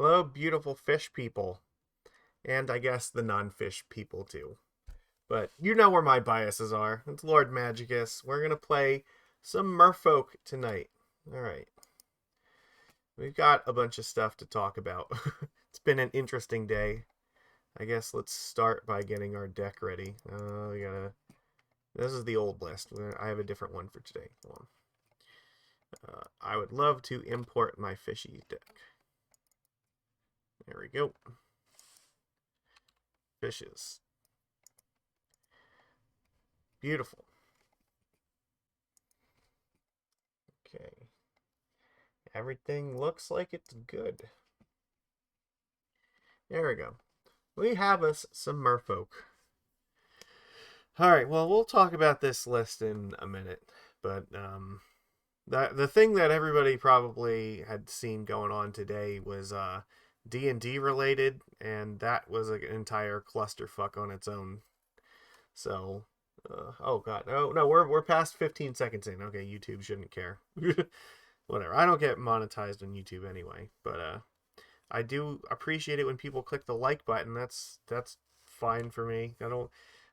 Hello, beautiful fish people. And I guess the non-fish people too. But you know where my biases are. It's Lord Magicus. We're going to play some Merfolk tonight. Alright. We've got a bunch of stuff to talk about. It's been an interesting day. I guess let's start by getting our deck ready. We gotta... This is the old list. I have a different one for today. Hold on. I would love to import my fishy deck. There we go. Fishes. Beautiful. Okay. Everything looks like it's good. There we go. We have us some Merfolk. Alright, well, we'll talk about this list in a minute. But, the thing that everybody probably had seen going on today was, D&D related, and that was an entire clusterfuck on its own. So, oh god, no, we're past 15 seconds in. Okay, YouTube shouldn't care. Whatever. I don't get monetized on YouTube anyway, but I do appreciate it when people click the like button. That's fine for me. I don't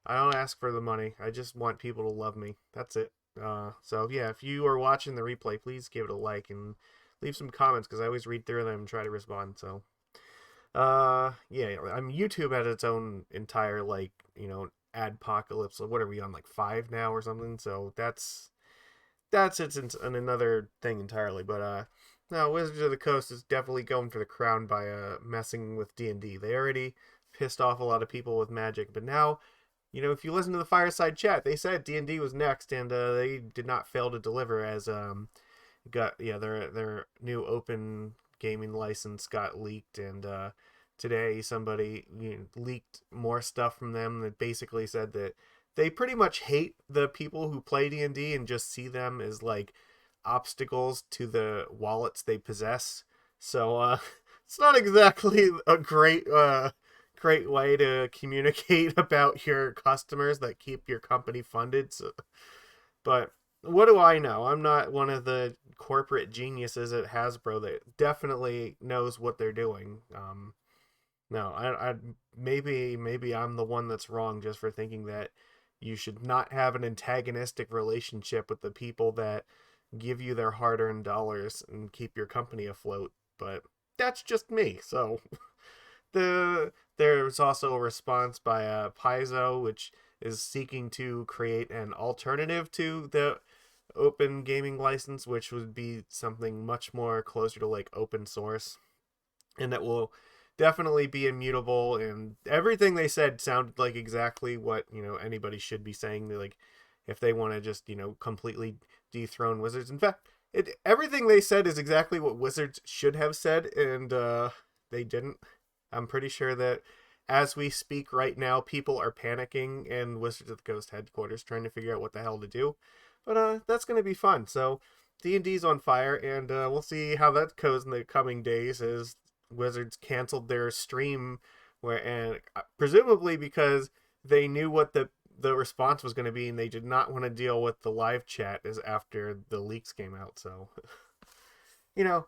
ask for the money. I just want people to love me. That's it. So yeah, if you are watching the replay, please give it a like and leave some comments because I always read through them and try to respond. So yeah, YouTube had its own entire adpocalypse. What are we on, like 5 now or something? So that's it's another thing entirely. But no, Wizards of the Coast is definitely going for the crown by messing with D&D. They already pissed off a lot of people with Magic, but now, if you listen to the Fireside Chat, they said D&D was next, and they did not fail to deliver. As their new open gaming license got leaked, and today somebody leaked more stuff from them that basically said that they pretty much hate the people who play D&D and just see them as like obstacles to the wallets they possess. So it's not exactly a great way to communicate about your customers that keep your company funded. So, but what do I know? I'm not one of the corporate geniuses at Hasbro that definitely knows what they're doing. No, I maybe I'm the one that's wrong just for thinking that you should not have an antagonistic relationship with the people that give you their hard-earned dollars and keep your company afloat. But that's just me. So there's also a response by Paizo, which is seeking to create an alternative to the open gaming license, which would be something much more closer to like open source, and that will definitely be immutable. And everything they said sounded like exactly what anybody should be saying. Like, if they want to just completely dethrone Wizards. In fact, everything they said is exactly what Wizards should have said, and they didn't. I'm pretty sure that as we speak right now, people are panicking in Wizards of the Coast headquarters trying to figure out what the hell to do. But that's going to be fun. So D&D's on fire, and we'll see how that goes in the coming days as Wizards canceled their stream, and presumably because they knew what the response was going to be, and they did not want to deal with the live chat as after the leaks came out. So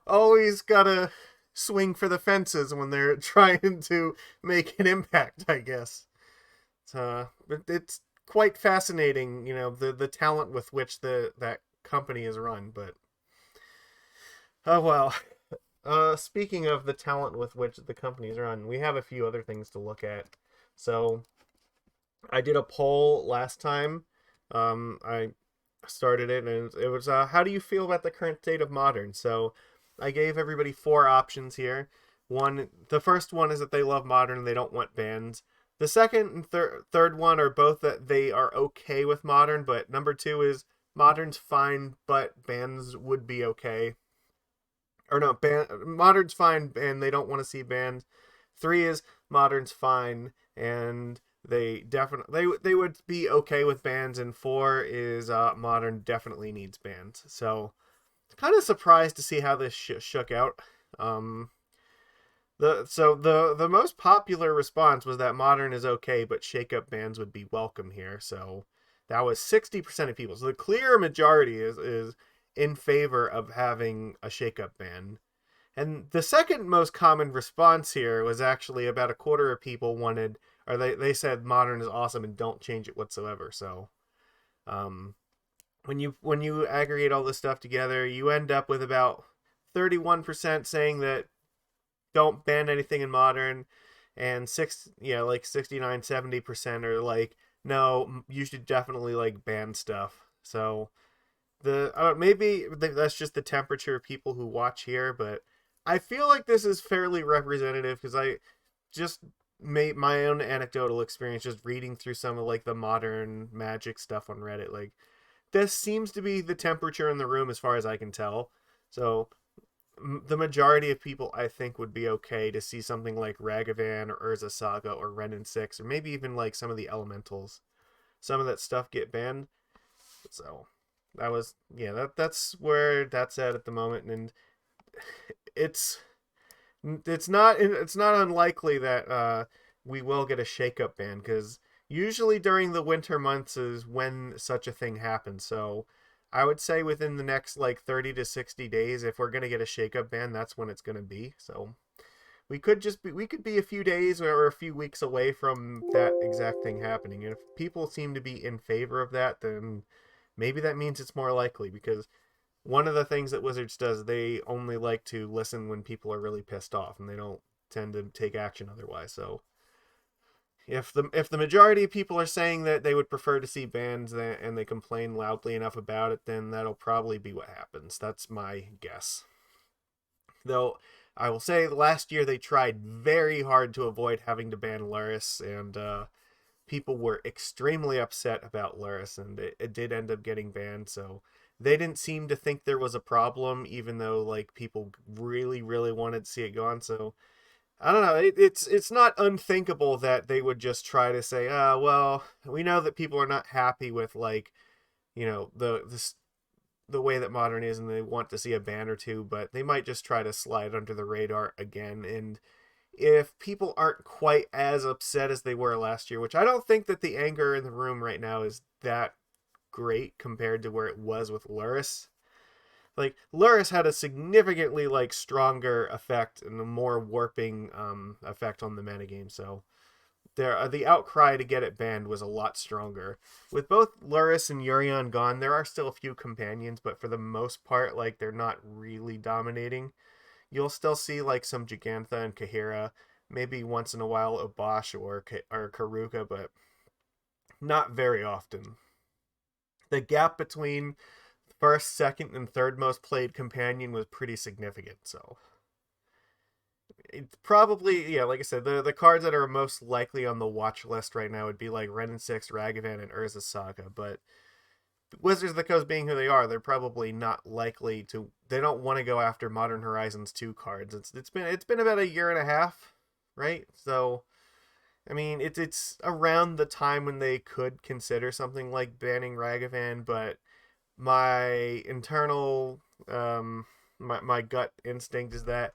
always gotta swing for the fences when they're trying to make an impact, I guess. But it's quite fascinating, the talent with which that company is run. But oh well. Speaking of the talent with which the companies run, we have a few other things to look at. So, I did a poll last time. I started it, and it was, how do you feel about the current state of Modern? So, I gave everybody 4 options here. The first one is that they love Modern and they don't want bans. The second and third one are both that they are okay with Modern, but number 2 is Modern's fine, but bans would be okay. Or no, Modern's fine and they don't want to see bans. 3 is Modern's fine and they definitely they would be okay with bans, and 4 is Modern definitely needs bans. So kind of surprised to see how this shook out. The most popular response was that Modern is okay, but shake-up bans would be welcome here. So that was 60% of people. So the clear majority is in favor of having a shake-up ban. And the second most common response here was actually about a quarter of people wanted, or they said modern is awesome and don't change it whatsoever. So, um, when you aggregate all this stuff together, you end up with about 31% saying that don't ban anything in modern, and like 69-70% are like no, you should definitely like ban stuff. So maybe that's just the temperature of people who watch here, but I feel like this is fairly representative because I just made my own anecdotal experience just reading through some of like the modern Magic stuff on Reddit. Like this seems to be the temperature in the room as far as I can tell. So the majority of people I think would be okay to see something like Ragavan or Urza Saga or Ren and Six or maybe even like some of the elementals. Some of that stuff get banned. So that's where that's at the moment, and it's it's not unlikely that we will get a shakeup ban because usually during the winter months is when such a thing happens. So I would say within the next like 30 to 60 days, if we're gonna get a shakeup ban, that's when it's gonna be. So we could be a few days or a few weeks away from that exact thing happening. And if people seem to be in favor of that, then maybe that means it's more likely because one of the things that Wizards does, they only like to listen when people are really pissed off and they don't tend to take action otherwise. So if the majority of people are saying that they would prefer to see bans and they complain loudly enough about it, then that'll probably be what happens. That's my guess. Though I will say last year they tried very hard to avoid having to ban Luris, and people were extremely upset about Luris, and it did end up getting banned. So they didn't seem to think there was a problem, even though like people really, really wanted to see it gone. So I don't know. It's not unthinkable that they would just try to say, well, we know that people are not happy with like, the way that modern is, and they want to see a ban or two, but they might just try to slide under the radar again. And if people aren't quite as upset as they were last year, which I don't think that the anger in the room right now is that great compared to where it was with Luris. Like Luris had a significantly like stronger effect and a more warping effect on the metagame. So the outcry to get it banned was a lot stronger. With both Luris and Yorion gone, there are still a few companions, but for the most part, like they're not really dominating. You'll still see like some Gigantha and Kahira, maybe once in a while Obosh or Karuka, but not very often. The gap between first, second, and third most played companion was pretty significant. So it's probably, yeah, like I said, the cards that are most likely on the watch list right now would be like Ren and Six, Ragavan, and Urza Saga. But Wizards of the Coast being who they are, they're probably not likely to. They don't want to go after Modern Horizons 2 cards. It's been about a year and a half, right? So I mean, it's around the time when they could consider something like banning Ragavan, but my internal my gut instinct is that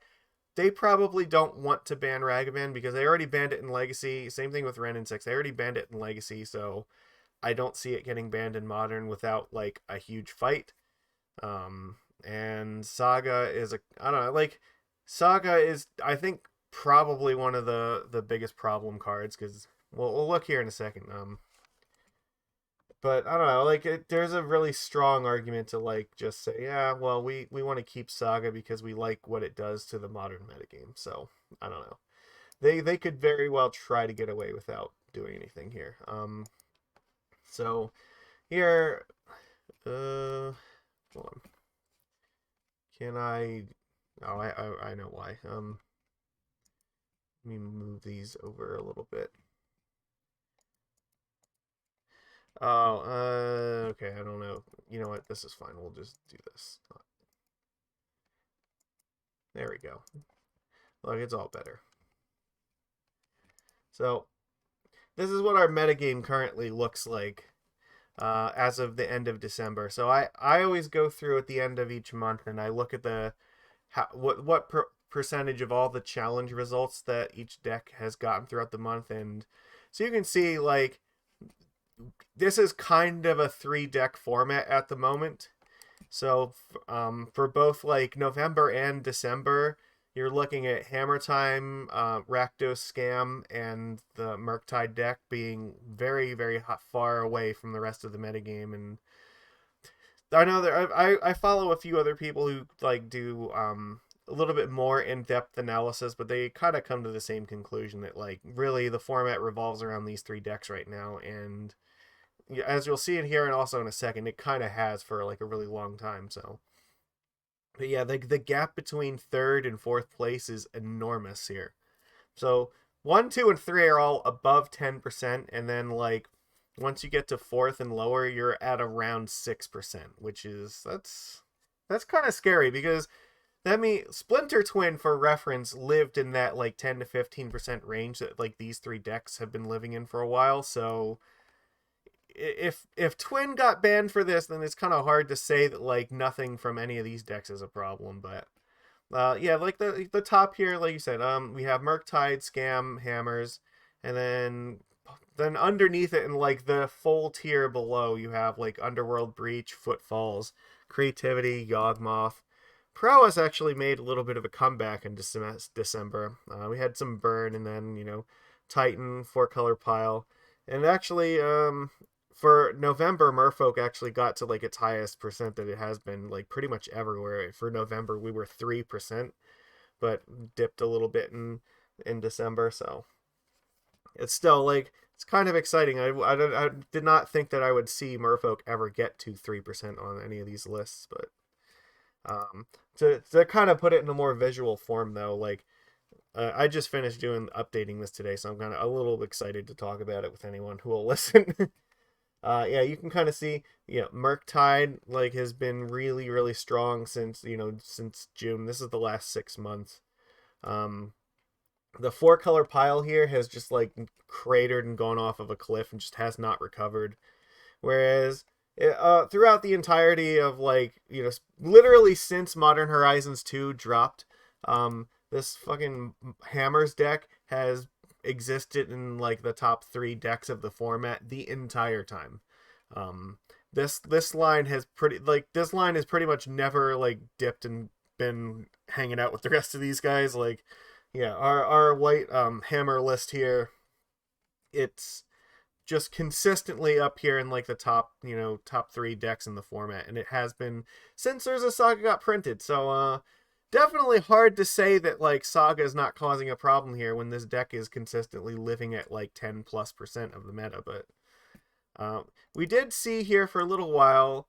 they probably don't want to ban Ragavan because they already banned it in Legacy. Same thing with Ren and Six. They already banned it in Legacy, so I don't see it getting banned in Modern without like a huge fight. And Saga is I don't know, like Saga is I think probably one of the biggest problem cards because we'll look here in a second. But I don't know, like there's a really strong argument to like just say, yeah, well, we want to keep Saga because we like what it does to the modern metagame. So I don't know. They could very well try to get away without doing anything here. So here, hold on. Can I? Oh, I know why. Let me move these over a little bit. Oh, okay, I don't know. You know what? This is fine. We'll just do this. There we go. Look, it's all better. So, this is what our metagame currently looks like as of the end of December. So I always go through at the end of each month and I look at what percentage of all the challenge results that each deck has gotten throughout the month, and so you can see like this is kind of a 3-deck format at the moment. So for both like November and December, you're looking at Hammer Time, Rakdos Scam, and the Murktide deck being very, very far away from the rest of the metagame. And I know that I follow a few other people who like do a little bit more in-depth analysis, but they kind of come to the same conclusion that like really the format revolves around these three decks right now, and as you'll see it here and also in a second, it kind of has for like a really long time. So, but yeah, the gap between third and fourth place is enormous here. So 1, 2, and 3 are all above 10%, and then like once you get to fourth and lower, you're at around 6%, which is that's kind of scary because that means Splinter Twin, for reference, lived in that like 10 to 15% range that like these three decks have been living in for a while. So if Twin got banned for this, then it's kind of hard to say that like nothing from any of these decks is a problem. But yeah, like the top here, like you said, we have Murktide, Scam, Hammers, and then underneath it in like the full tier below, you have like Underworld Breach, Footfalls, Creativity, Yawgmoth. Prowess actually made a little bit of a comeback in December. We had some Burn, and then Titan, 4-color pile, and actually for November, Merfolk actually got to like its highest percent that it has been like pretty much everywhere. For November, we were 3%, but dipped a little bit in December. So it's still like it's kind of exciting. I did not think that I would see Merfolk ever get to 3% on any of these lists, but to kind of put it in a more visual form though, like I just finished updating this today, so I'm kind of a little excited to talk about it with anyone who will listen. Yeah, you can kind of see, Murktide like has been really, really strong since June. This is the last 6 months. The 4-color pile here has just like cratered and gone off of a cliff and just has not recovered. Whereas throughout the entirety of like literally since Modern Horizons 2 dropped, this fucking Hammers deck has existed in like the top 3 decks of the format the entire time. This line has pretty much never like dipped and been hanging out with the rest of these guys. Like, yeah, our white hammer list here, it's just consistently up here in like the top 3 decks in the format, and it has been since Urza Saga got printed. So definitely hard to say that like Saga is not causing a problem here when this deck is consistently living at like 10+% of the meta. But we did see here for a little while,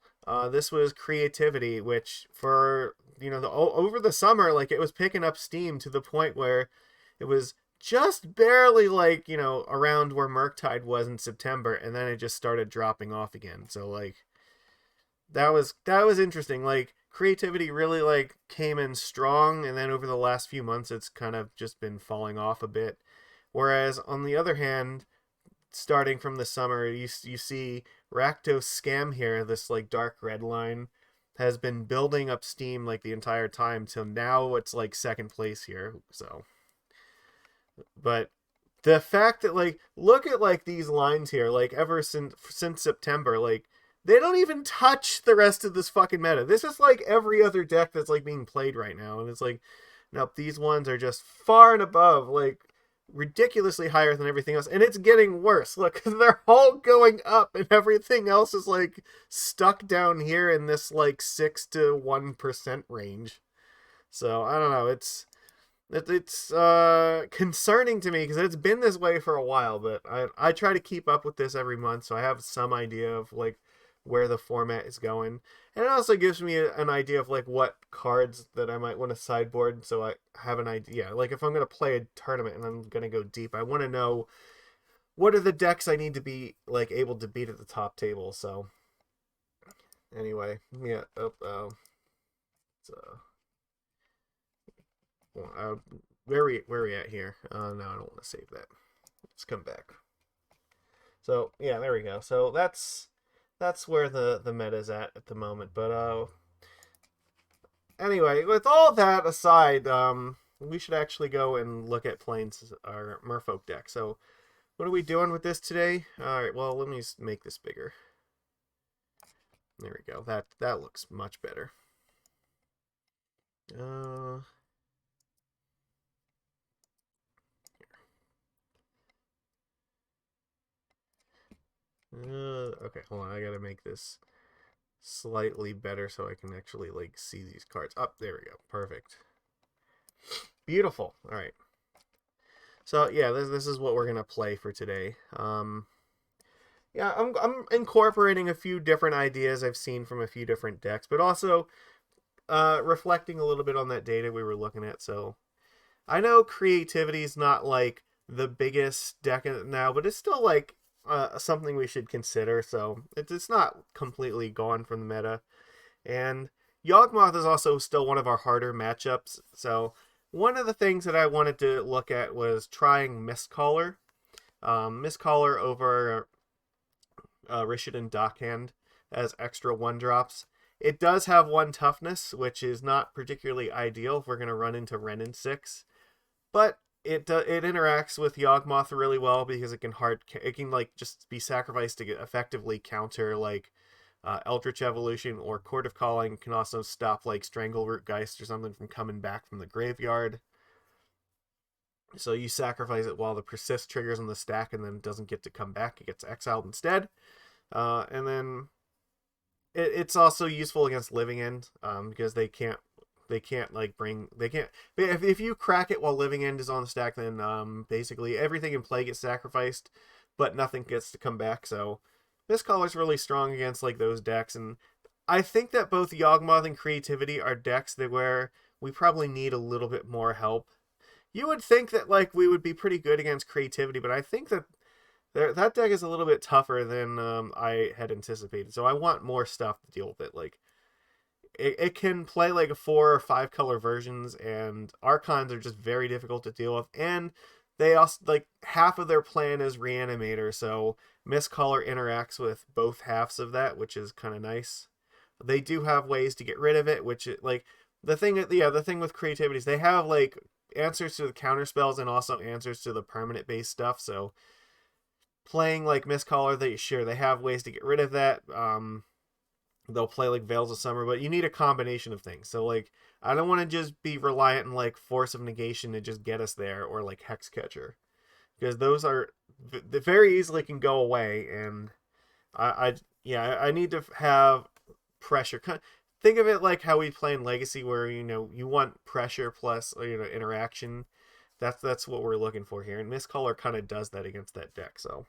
this was Creativity, which for over the summer, like it was picking up steam to the point where it was just barely like around where Murktide was in September, and then it just started dropping off again. So like that was interesting. Like Creativity really like came in strong, and then over the last few months it's kind of just been falling off a bit. Whereas on the other hand, starting from the summer, you see Rakdos Scam here, this like dark red line, has been building up steam like the entire time till now it's like second place here. So, but the fact that like look at like these lines here, like ever since September, like they don't even touch the rest of this fucking meta. This is like every other deck that's like being played right now, and it's like, nope, these ones are just far and above, like ridiculously higher than everything else, and it's getting worse. Look, they're all going up, and everything else is like stuck down here in this like 6 to 1% range. So I don't know. It's concerning to me because it's been this way for a while, but I try to keep up with this every month, so I have some idea of like where the format is going, and it also gives me an idea of like what cards that I might want to sideboard, so I have an idea. Like if I'm going to play a tournament and I'm going to go deep, I want to know what are the decks I need to be like able to beat at the top table. So anyway, yeah. Where we at here? No, I don't want to save that. Let's come back. So yeah, there we go. So that's where the meta's at the moment. But anyway, with all that aside, we should actually go and look at playing our Merfolk deck. So what are we doing with this today? All right, well, let me make this bigger. There we go. That looks much better. Okay, hold on. I gotta make this slightly better so I can actually like see these cards. Up, there we go. Perfect. Beautiful. All right. So yeah, this is what we're gonna play for today. Yeah, I'm incorporating a few different ideas I've seen from a few different decks, but also reflecting a little bit on that data we were looking at. So I know creativity is not like the biggest deck now, but it's still like something we should consider. So it's not completely gone from the meta. And Yawgmoth is also still one of our harder matchups. So one of the things that I wanted to look at was trying Mistcaller. Mistcaller over Rishadan Dockhand as extra 1-drops. It does have 1 toughness, which is not particularly ideal if we're going to run into Renin 6. But it interacts with Yawgmoth really well because it can like just be sacrificed to effectively counter like Eldritch Evolution or Court of Calling. It can also stop like Strangleroot Geist or something from coming back from the graveyard. So you sacrifice it while the Persist triggers on the stack, and then it doesn't get to come back. It gets exiled instead. And then it's also useful against Living End because they can't if you crack it while Living End is on the stack, then basically everything in play gets sacrificed, but nothing gets to come back. So this color's really strong against like those decks, and I think that both Yawgmoth and Creativity are decks that where we probably need a little bit more help. You would think that like we would be pretty good against Creativity, but I think that that deck is a little bit tougher than I had anticipated. So I want more stuff to deal with it. Like it can play like 4 or 5 color versions, and Archons are just very difficult to deal with. And they also like half of their plan is Reanimator, so Mistcaller interacts with both halves of that, which is kind of nice. They do have ways to get rid of it, which like the thing with Creativity is they have like answers to the counter spells and also answers to the permanent based stuff. So playing like Mistcaller, they have ways to get rid of that. They'll play like Veils of Summer, but you need a combination of things. So like I don't want to just be reliant on like Force of Negation to just get us there, or like Hexcatcher, because those are they very easily can go away. And I need to have pressure. Think of it like how we play in Legacy, where you want pressure plus interaction. That's what we're looking for here, and Mistcaller kind of does that against that deck. So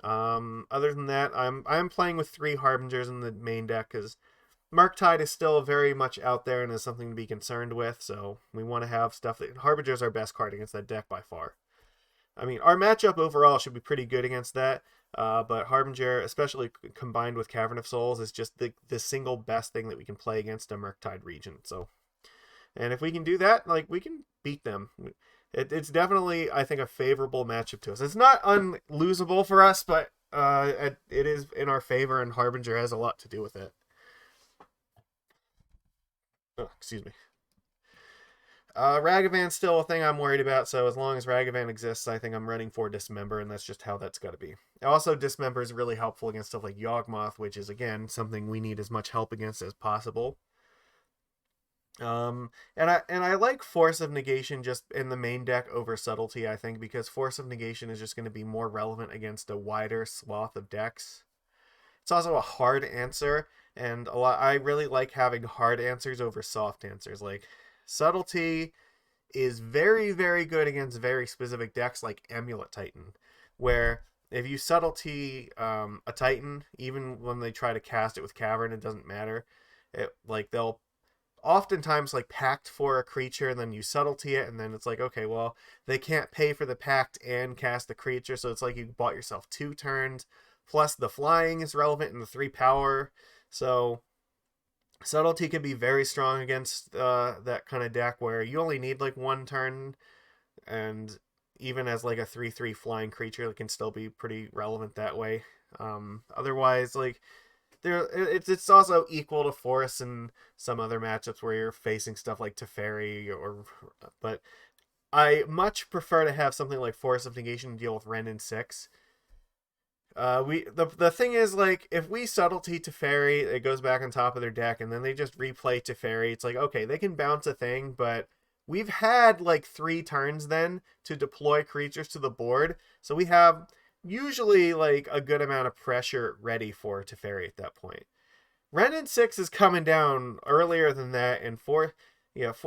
other than that, I'm playing with 3 Harbingers in the main deck because Murktide is still very much out there and is something to be concerned with. So we want to have stuff that Harbinger's our best card against that deck by far. I mean, our matchup overall should be pretty good against that. But Harbinger, especially combined with Cavern of Souls, is just the single best thing that we can play against a Murktide Regent. So, and if we can do that, like we can beat them. It's definitely, I think, a favorable matchup to us. It's not unlosable for us, but it is in our favor, and Harbinger has a lot to do with it. Oh, excuse me. Ragavan's still a thing I'm worried about, so as long as Ragavan exists, I think I'm running for Dismember, and that's just how that's got to be. Also, Dismember is really helpful against stuff like Yawgmoth, which is, again, something we need as much help against as possible. And I like Force of Negation just in the main deck over Subtlety, I think, because Force of Negation is just going to be more relevant against a wider swath of decks. It's also a hard answer, and I really like having hard answers over soft answers. Like Subtlety is very, very good against very specific decks like Amulet Titan, where if you Subtlety a Titan, even when they try to cast it with Cavern, it doesn't matter. They'll oftentimes like pact for a creature, and then you Subtlety it, and then it's like, okay, well, they can't pay for the pact and cast the creature, so it's like you bought yourself 2 turns, plus the flying is relevant in the 3 power. So Subtlety can be very strong against that kind of deck where you only need like 1 turn, and even as like a 3/3 flying creature, it can still be pretty relevant that way. Otherwise, like it's also equal to Force and some other matchups where you're facing stuff like Teferi but I much prefer to have something like Force of Negation deal with Renin 6. The thing is, like, if we Subtlety Teferi, it goes back on top of their deck, and then they just replay Teferi. It's like, okay, they can bounce a thing, but we've had like 3 turns then to deploy creatures to the board, so we have usually like a good amount of pressure ready for Teferi at that point. Renin 6 is coming down earlier than that, and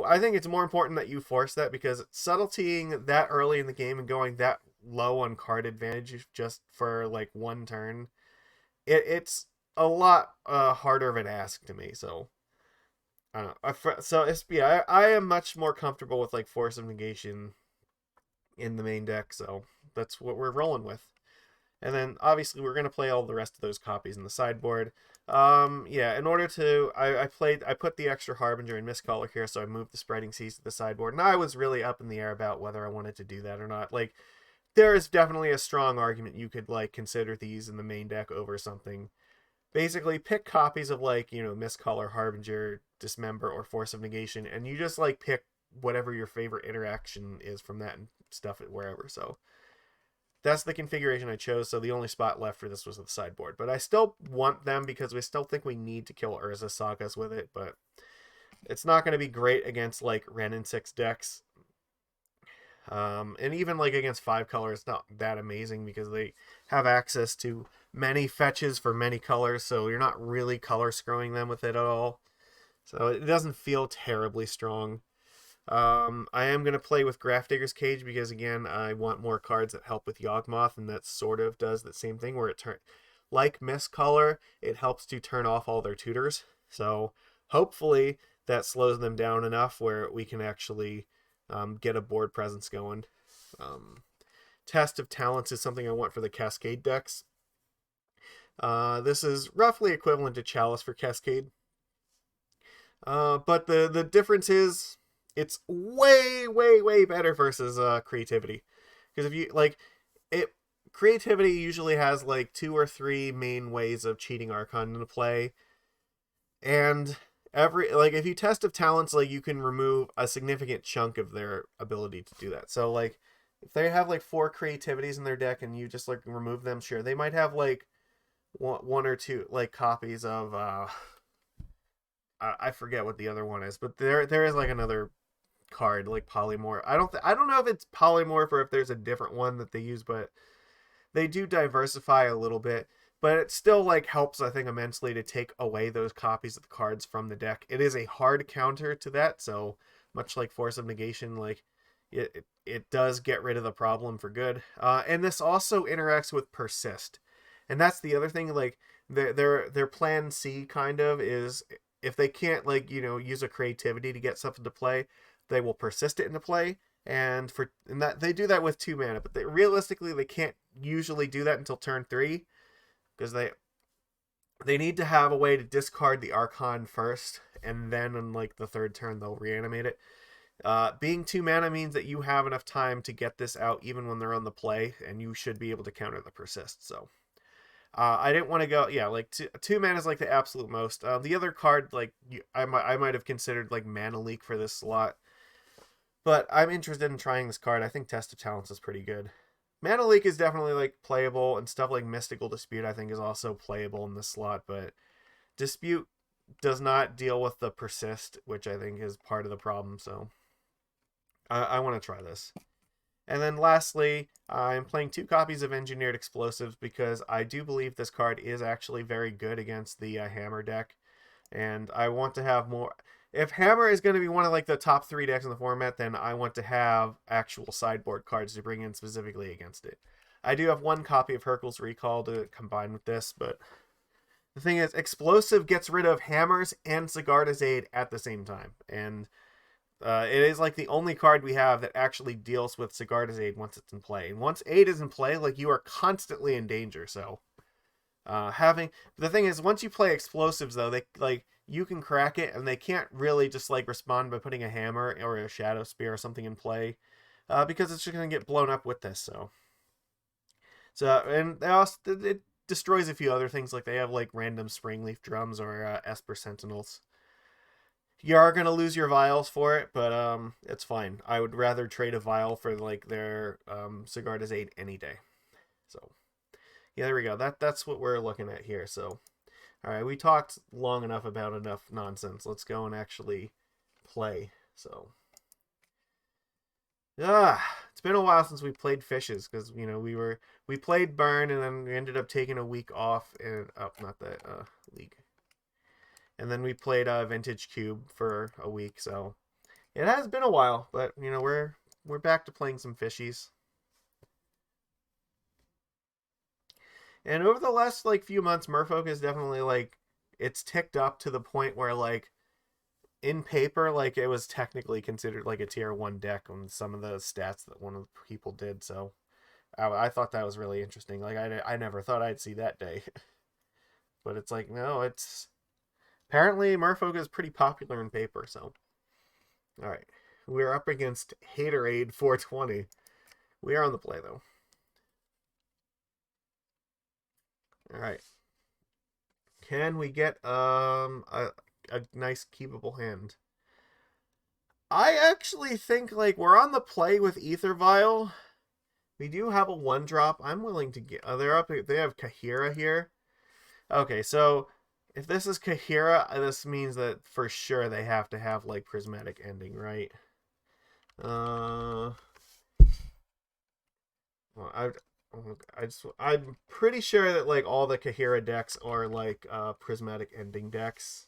I think it's more important that you force that, because subtletying that early in the game and going that low on card advantage just for like one turn, it's a lot harder of an ask to me. So I don't know. I am much more comfortable with like Force of Negation in the main deck, so that's what we're rolling with. And then obviously we're gonna play all the rest of those copies in the sideboard. Yeah, in order to I put the extra Harbinger and Mistcaller here, so I moved the Spreading Seas to the sideboard, and I was really up in the air about whether I wanted to do that or not. Like, there is definitely a strong argument you could like consider these in the main deck over something. Basically, pick copies of like, Mistcaller, Harbinger, Dismember, or Force of Negation, and you just like pick whatever your favorite interaction is from that and stuff it wherever. So that's the configuration I chose, so the only spot left for this was the sideboard. But I still want them because we still think we need to kill Urza Sagas with it, but it's not going to be great against like Renin 6 decks. And even like against 5 color, it's not that amazing because they have access to many fetches for many colors, so you're not really color screwing them with it at all. So it doesn't feel terribly strong. I am going to play with Grafdigger's Cage because, again, I want more cards that help with Yawgmoth, and that sort of does the same thing where like Mistcaller, it helps to turn off all their tutors. So hopefully that slows them down enough where we can actually get a board presence going. Test of Talents is something I want for the Cascade decks. This is roughly equivalent to Chalice for Cascade. But the difference is it's way, way, way better versus Creativity. Because if you, like, Creativity usually has, like, 2 or 3 main ways of cheating Archon into play. And if you test of Talents, like, you can remove a significant chunk of their ability to do that. So, like, if they have, like, 4 Creativities in their deck and you just, like, remove them, sure. They might have, like, one or two, like, copies of, I forget what the other one is, but there is, like, another card, like Polymorph. I don't know if it's Polymorph or if there's a different one that they use, but they do diversify a little bit. But it still, like, helps, I think, immensely to take away those copies of the cards from the deck. It is a hard counter to that, so much like Force of Negation, like, it does get rid of the problem for good. And this also interacts with Persist. And that's the other thing, like, their plan C kind of is, if they can't, like, use a Creativity to get something to play, they will persist it into play, and that they do that with 2 mana, but realistically they can't usually do that until turn 3, because they need to have a way to discard the Archon first, and then on like the 3rd turn they'll reanimate it. Being 2 mana means that you have enough time to get this out even when they're on the play, and you should be able to counter the persist. So I didn't want to go, like, 2 mana is like the absolute most. The other card, like, I might have considered like Mana Leak for this slot, but I'm interested in trying this card. I think Test of Talents is pretty good. Mana Leak is definitely like playable, and stuff like Mystical Dispute I think is also playable in this slot, but Dispute does not deal with the persist, which I think is part of the problem, so I want to try this. And then lastly, I'm playing 2 copies of Engineered Explosives because I do believe this card is actually very good against the Hammer deck, and I want to have more. If Hammer is going to be one of like the top 3 decks in the format, then I want to have actual sideboard cards to bring in specifically against it. I do have 1 copy of Hurkyl's Recall to combine with this, but the thing is, Explosive gets rid of Hammers and Sigarda's Aid at the same time, and it is like the only card we have that actually deals with Sigarda's Aid once it's in play. And once Aid is in play, like, you are constantly in danger. So the thing is, once you play Explosives, though, they, like, you can crack it, and they can't really just like respond by putting a Hammer or a Shadow Spear or something in play, because it's just going to get blown up with this. And they also, it destroys a few other things, like they have like random Springleaf Drums or Esper Sentinels. You are going to lose your vials for it, but it's fine. I would rather trade a vial for like their Sigarda's Aid any day. So yeah, there we go. That's what we're looking at here. So all right, we talked long enough about enough nonsense. Let's go and actually play. So it's been a while since we played fishes because we played Burn and then we ended up taking a week off and not that league, and then we played Vintage Cube for a week. So it has been a while, but we're back to playing some fishies. And over the last like few months, Merfolk is definitely like it's ticked up to the point where like in paper, like it was technically considered like a tier 1 deck on some of the stats that one of the people did. So I thought that was really interesting. Like I never thought I'd see that day, but it's like no, it's apparently Merfolk is pretty popular in paper. So all right, we're up against Haterade 420. We are on the play though. All right, can we get a nice keepable hand? I actually think like we're on the play with Aether Vial. We do have a 1-drop. I'm willing to get. They're up. They have Kahira here. Okay, so if this is Kahira, this means that for sure they have to have like Prismatic Ending, right? Well, I'm pretty sure that like all the Kahira decks are like Prismatic Ending decks.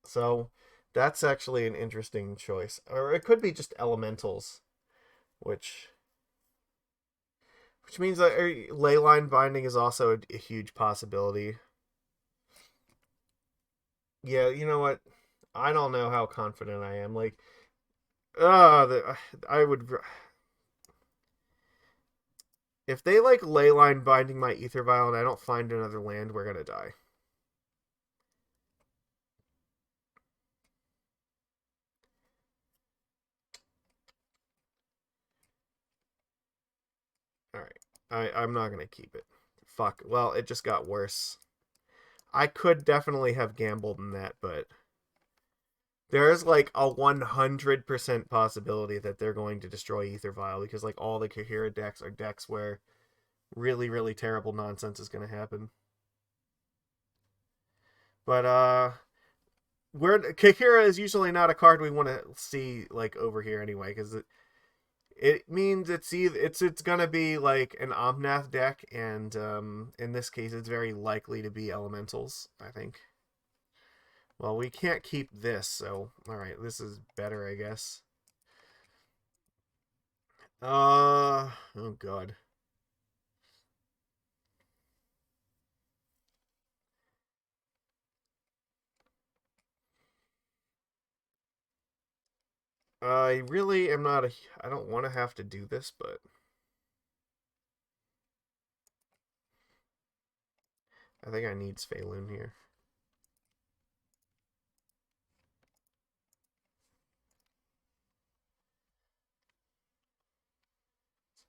So that's actually an interesting choice. Or it could be just elementals, which means that leyline binding is also a huge possibility. Yeah, you know what? I don't know how confident I am. Like, I would if they like leyline binding my Aether Vial and I don't find another land, we're gonna die. All right, I'm not gonna keep it. Fuck. Well, it just got worse. I could definitely have gambled in that, but there's like a 100% possibility that they're going to destroy Aether Vial because like all the Kahira decks are decks where really, really terrible nonsense is going to happen. But Kahira is usually not a card we want to see like over here anyway because it means it's gonna be like an Omnath deck, and in this case, it's very likely to be elementals. I think. Well, we can't keep this, so all right, this is better, I guess. Oh god. I really am not I don't want to have to do this, but I think I need Svyelun here.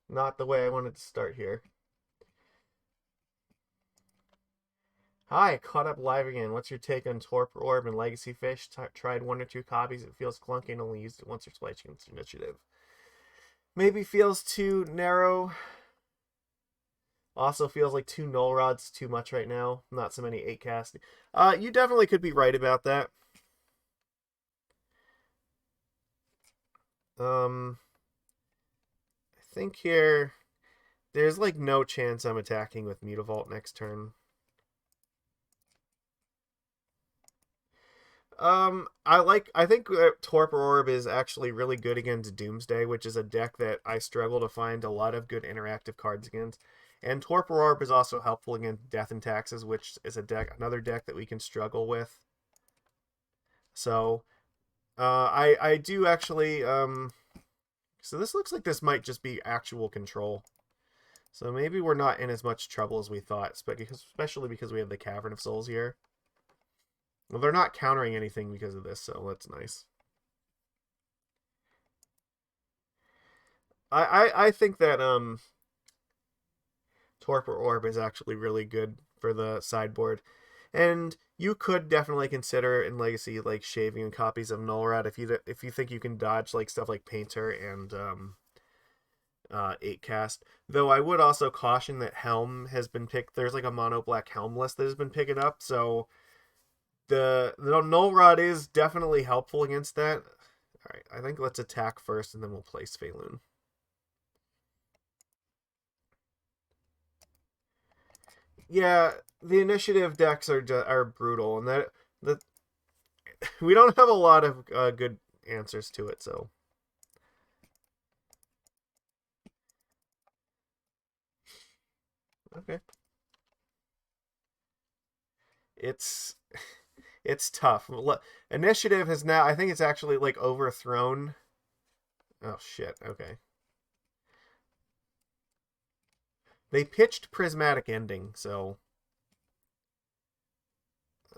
Not the way I wanted to start here. Hi, caught up live again. What's your take on Torpor Orb and Legacy Fish? Tried 1 or 2 copies. It feels clunky and only used it once or twice against initiative. Maybe feels too narrow. Also feels like 2 null rods too much right now. Not so many 8 casting. You definitely could be right about that. I think here there's like no chance I'm attacking with Mutavault next turn. I think Torpor Orb is actually really good against Doomsday, which is a deck that I struggle to find a lot of good interactive cards against. And Torpor Orb is also helpful against Death and Taxes, which is another deck that we can struggle with. So, I do actually so this looks like this might just be actual control. So maybe we're not in as much trouble as we thought, especially because we have the Cavern of Souls here. Well, they're not countering anything because of this, so that's nice. I think that Torpor Orb is actually really good for the sideboard. And you could definitely consider in Legacy like shaving copies of Null Rod if you think you can dodge like stuff like Painter and 8 cast. Though I would also caution that Helm has been picked. There's like a mono black Helm list that has been picking up, so the Null Rod is definitely helpful against that. Alright, I think let's attack first and then we'll play Svyelun. Yeah, the initiative decks are brutal, and that we don't have a lot of good answers to it, so. Okay. It's it's tough. Initiative has now, I think it's actually like overthrown. Oh shit. Okay. They pitched Prismatic Ending, so.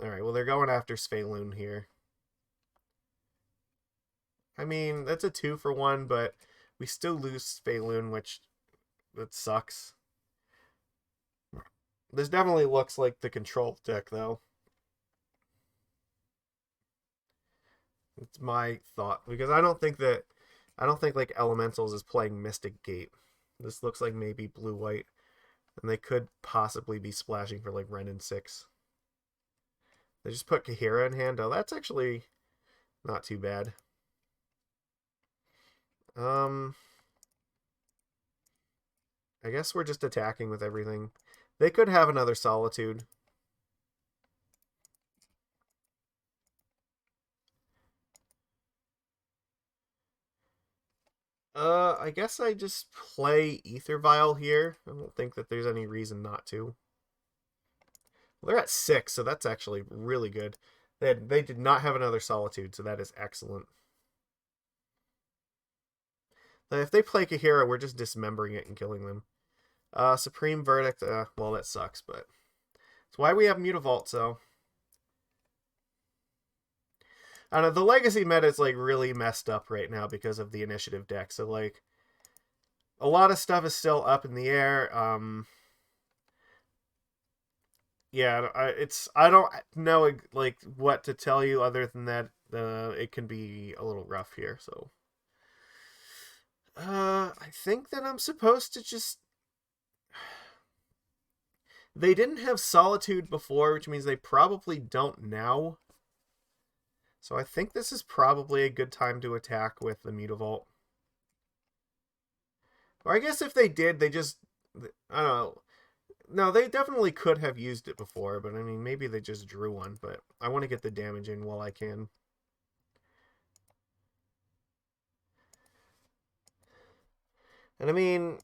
Alright, well, they're going after Svyelun here. I mean, that's a 2-for-1, but we still lose Svyelun, which that sucks. This definitely looks like the control deck, though. It's my thought, because I don't think like Elementals is playing Mystic Gate. This looks like maybe blue-white, and they could possibly be splashing for like Ren and 6. They just put Kahira in hand. Oh, that's actually not too bad. I guess we're just attacking with everything. They could have another Solitude. I guess I just play Aether Vial here. I don't think that there's any reason not to. Well, they're at 6, so that's actually really good. They did not have another Solitude, so that is excellent. If they play Kahira, we're just dismembering it and killing them. Supreme Verdict, well, that sucks, but it's why we have Mutavault, so. I don't know, the Legacy meta is, like, really messed up right now because of the initiative deck, so, like, a lot of stuff is still up in the air. Yeah, I don't know, like, what to tell you other than that it can be a little rough here, so. I think that I'm supposed to just. They didn't have Solitude before, which means they probably don't now. So I think this is probably a good time to attack with the Mutavault. Or I guess if they did, they just. I don't know. No, they definitely could have used it before, but I mean, maybe they just drew one, but I want to get the damage in while I can. And I mean,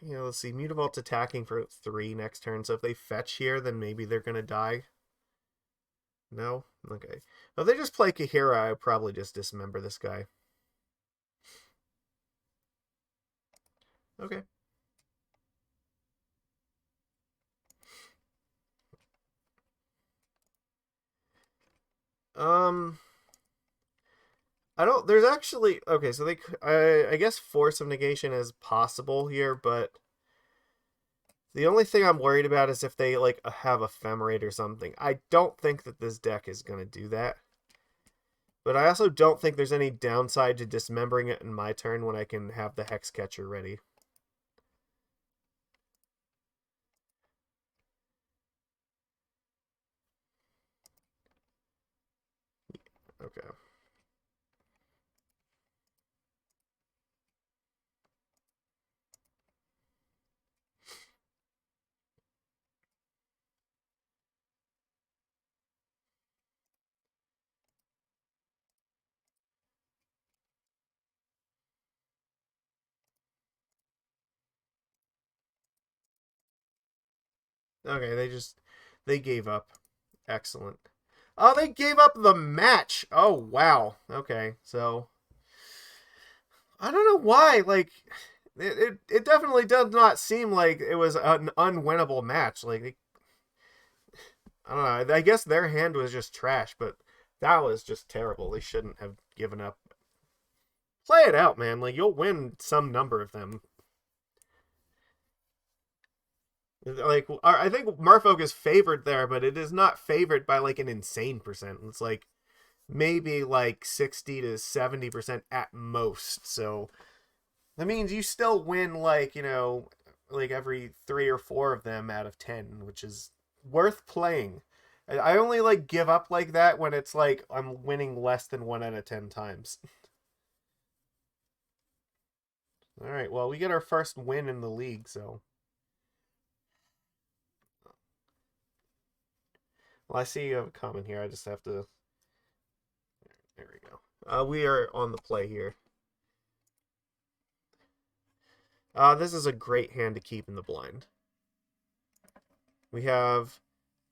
let's see. Mutavault's attacking for 3 next turn, so if they fetch here, then maybe they're going to die. No? Okay. If they just play Kahira, I would probably just dismember this guy. Okay. I don't. There's actually okay. So I guess Force of Negation is possible here, but the only thing I'm worried about is if they like have Ephemerate or something. I don't think that this deck is gonna do that. But I also don't think there's any downside to dismembering it in my turn when I can have the Hexcatcher ready. Okay. Okay, they gave up. Excellent. Oh, they gave up the match. Oh, wow. Okay, so I don't know why. Like, it definitely does not seem like it was an unwinnable match. Like, I don't know. I guess their hand was just trash, but that was just terrible. They shouldn't have given up. Play it out, man. Like, you'll win some number of them. Like, I think Merfolk is favored there, but it is not favored by like an insane percent. It's like maybe like 60 to 70% at most. So That means you still win, like, like every 3 or 4 of them out of 10, which is worth playing. I only like give up like that when it's like I'm winning less than 1 out of 10 times. All right, well, we get our first win in the league, so. Well, I see you have a comment here. I just have to. There we go. We are on the play here. This is a great hand to keep in the blind. We have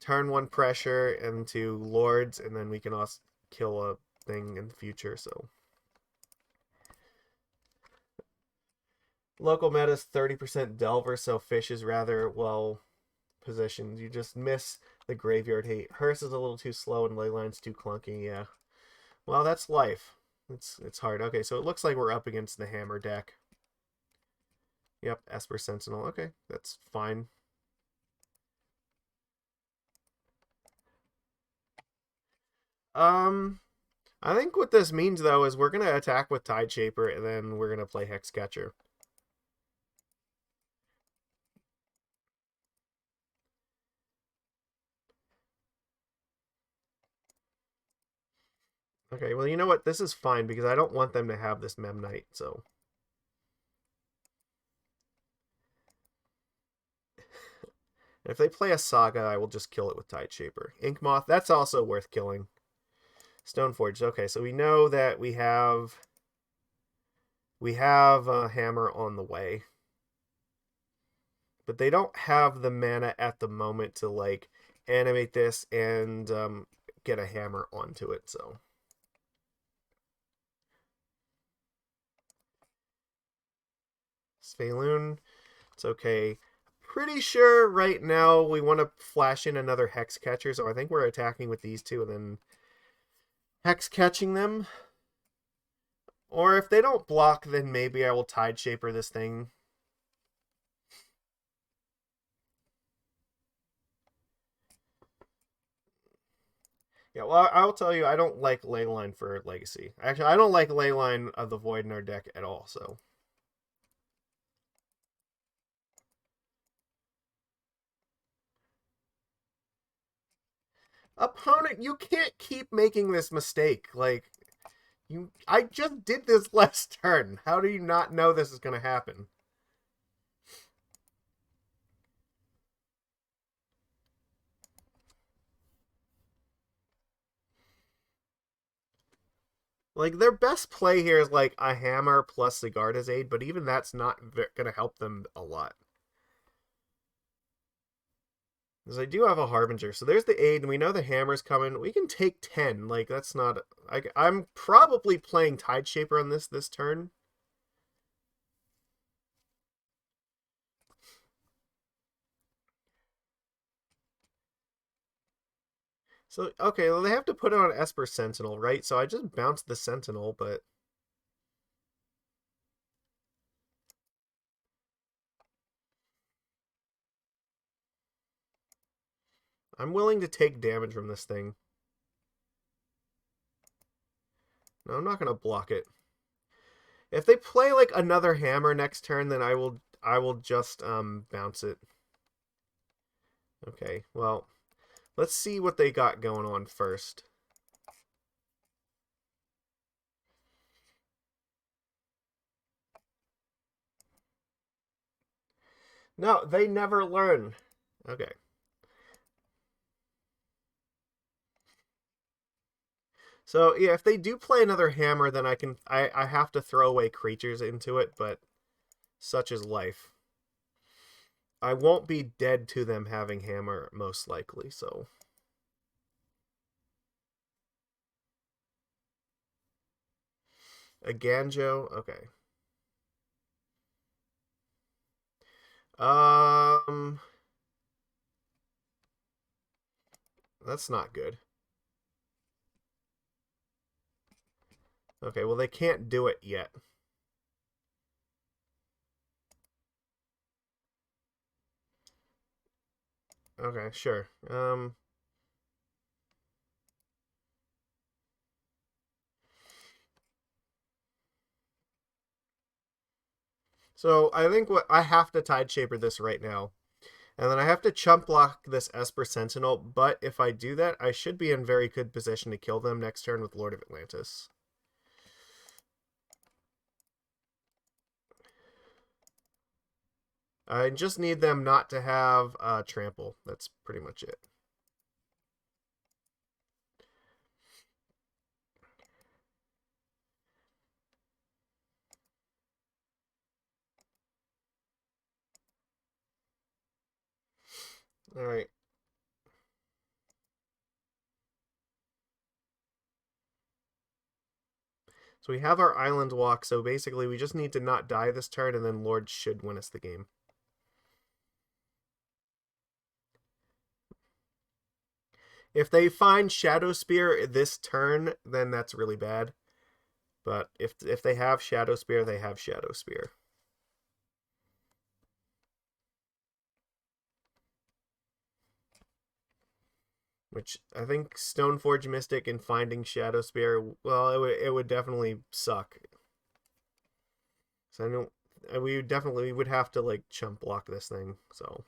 turn 1 pressure into lords, and then we can also kill a thing in the future, so. Local meta is 30% Delver, so Fish is rather well positioned. You just miss the graveyard hate. Hearse is a little too slow and Leyline's too clunky, yeah. Well, that's life. It's hard. Okay, so it looks like we're up against the Hammer deck. Yep, Esper Sentinel. Okay, that's fine. I think what this means, though, is we're going to attack with Tideshaper, and then we're going to play Hexcatcher. Okay, well, you know what? This is fine, because I don't want them to have this Memnite, so. If they play a Saga, I will just kill it with Tideshaper. Inkmoth, that's also worth killing. Stoneforge. Okay, so we know that we have a hammer on the way. But they don't have the mana at the moment to like animate this and get a hammer onto it, so. Svyelun, it's okay. Pretty sure right now we want to flash in another Hexcatcher, so I think we're attacking with these two and then Hex catching them. Or if they don't block, then maybe I will Tideshaper this thing. Yeah, well, I'll tell you, I don't like Leyline for Legacy. Actually, I don't like Leyline of the Void in our deck at all, so. Opponent, you can't keep making this mistake. Like, I just did this last turn. How do you not know this is going to happen? Like, their best play here is like a hammer plus Sigarda's aid, but even that's not going to help them a lot. Because I do have a Harbinger, so there's the aid, and we know the hammer's coming. We can take 10. Like, that's not. I'm probably playing Tideshaper on this turn. So, okay, well, they have to put it on Esper Sentinel, right? So I just bounced the Sentinel, but. I'm willing to take damage from this thing. No, I'm not going to block it. If they play like another hammer next turn, then I will just bounce it. Okay, well, let's see what they got going on first. No, they never learn. Okay. So yeah, if they do play another hammer, then I have to throw away creatures into it, but such is life. I won't be dead to them having hammer most likely, so. A Ganjo, okay. Um that's not good. Okay, well they can't do it yet. Okay, sure. So I think what I have to Tide Shaper this right now. And then I have to chump block this Esper Sentinel, but if I do that, I should be in very good position to kill them next turn with Lord of Atlantis. I just need them not to have trample. That's pretty much it. All right. So we have our island walk, so basically we just need to not die this turn, and then Lord should win us the game. If they find Shadow Spear this turn, then that's really bad. But if they have Shadow Spear, they have Shadow Spear. Which I think Stoneforge Mystic and finding Shadow Spear, well, it would definitely suck. So I don't. We definitely would have to like chump block this thing. So.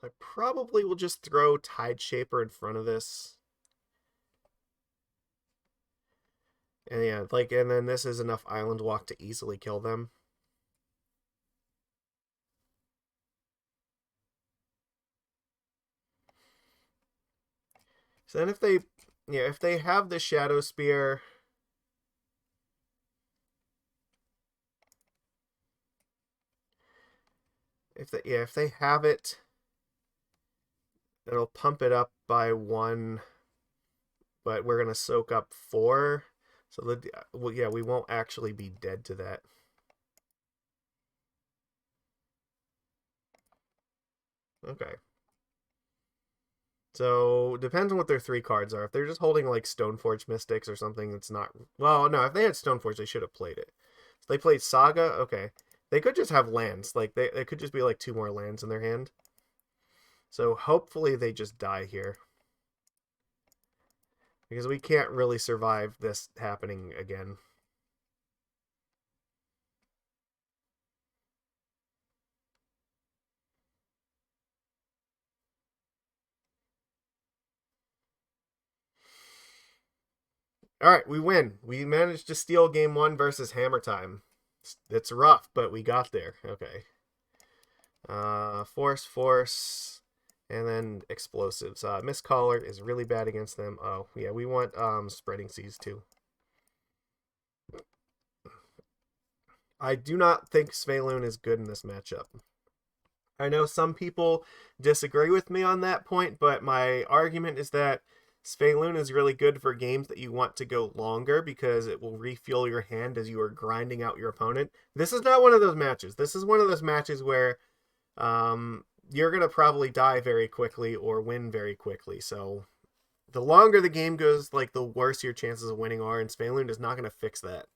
So I probably will just throw Tide Shaper in front of this. And yeah, like, and then this is enough Island Walk to easily kill them. So then if they have the Shadow Spear, if they have it, it'll pump it up by 1, but we're gonna soak up 4. So well, yeah, we won't actually be dead to that. Okay. So depends on what their 3 cards are. If they're just holding like Stoneforge Mystics or something, that's not. Well, no. If they had Stoneforge, they should have played it. So they played Saga. Okay, they could just have lands. Like they could just be like 2 more lands in their hand. So hopefully they just die here, because we can't really survive this happening again. All right, we win. We managed to steal game 1 versus Hammer Time. It's rough, but we got there. Okay. Force, and then explosives. Mistcaller is really bad against them. Oh, yeah, we want Spreading Seas too. I do not think Svyelun is good in this matchup. I know some people disagree with me on that point, but my argument is that Svyelun is really good for games that you want to go longer, because it will refuel your hand as you are grinding out your opponent. This is not one of those matches. This is one of those matches where you're going to probably die very quickly or win very quickly. So the longer the game goes, like, the worse your chances of winning are, and Svyelun is not going to fix that.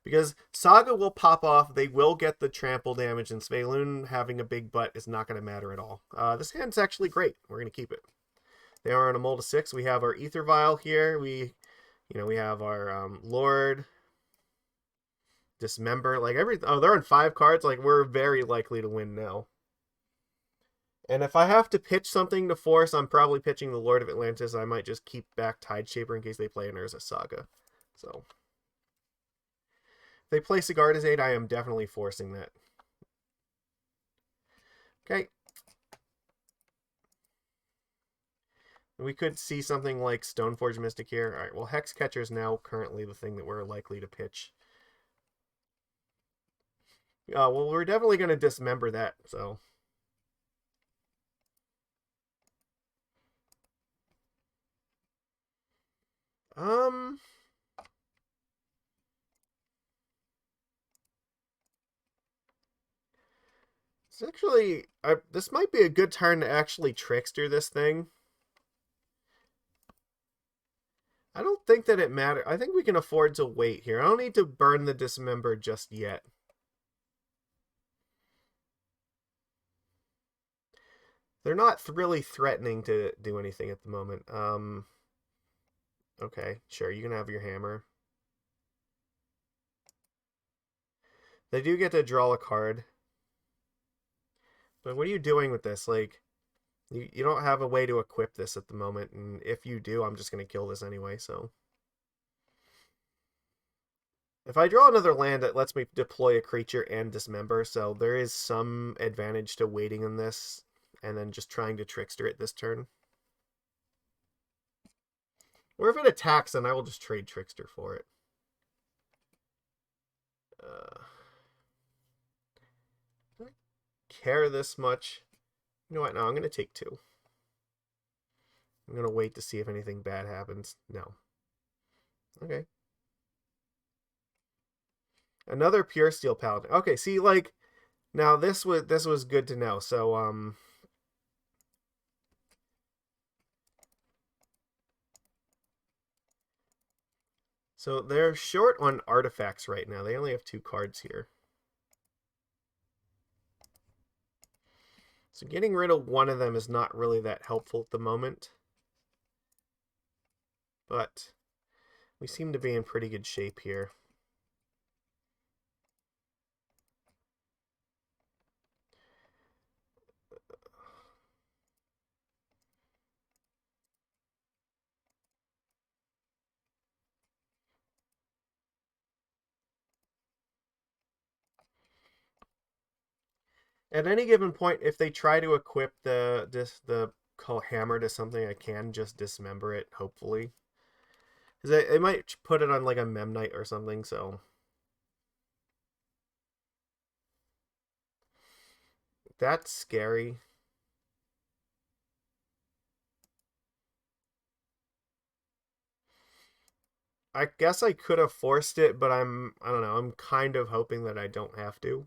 Because Saga will pop off, they will get the trample damage, and Svyelun having a big butt is not going to matter at all. This hand's actually great. We're going to keep it. They are on a mold of 6. We have our Aether Vial here. We have our Lord, Dismember. Like, they're on 5 cards. Like, we're very likely to win now. And if I have to pitch something to force, I'm probably pitching the Lord of Atlantis. I might just keep back Tide Shaper in case they play an Urza Saga. So if they play Sigarda's Aid, I am definitely forcing that. Okay. We could see something like Stoneforge Mystic here. All right, well, Hexcatcher is now currently the thing that we're likely to pitch. Well, we're definitely going to dismember that, so. Um. It's actually, this might be a good turn to actually Trickster this thing. I don't think that it matters. I think we can afford to wait here. I don't need to burn the Dismember just yet. They're not really threatening to do anything at the moment. Okay, sure, you can have your hammer. They do get to draw a card. But what are you doing with this? Like, you don't have a way to equip this at the moment, and if you do, I'm just going to kill this anyway, so. If I draw another land, it lets me deploy a creature and Dismember, so there is some advantage to waiting on this, and then just trying to Trickster it this turn. Or if it attacks, then I will just trade Trickster for it. Do I care this much? You know what? No, I'm going to take 2. I'm going to wait to see if anything bad happens. No. Okay. Another Pure Steel Paladin. Okay, see, like, now this was good to know. So, so they're short on artifacts right now. They only have 2 cards here. So getting rid of one of them is not really that helpful at the moment. But we seem to be in pretty good shape here. At any given point, if they try to equip the hammer to something, I can just dismember it, hopefully. Because they might put it on like a Memnite or something, so. That's scary. I guess I could have forced it, but I don't know, I'm kind of hoping that I don't have to.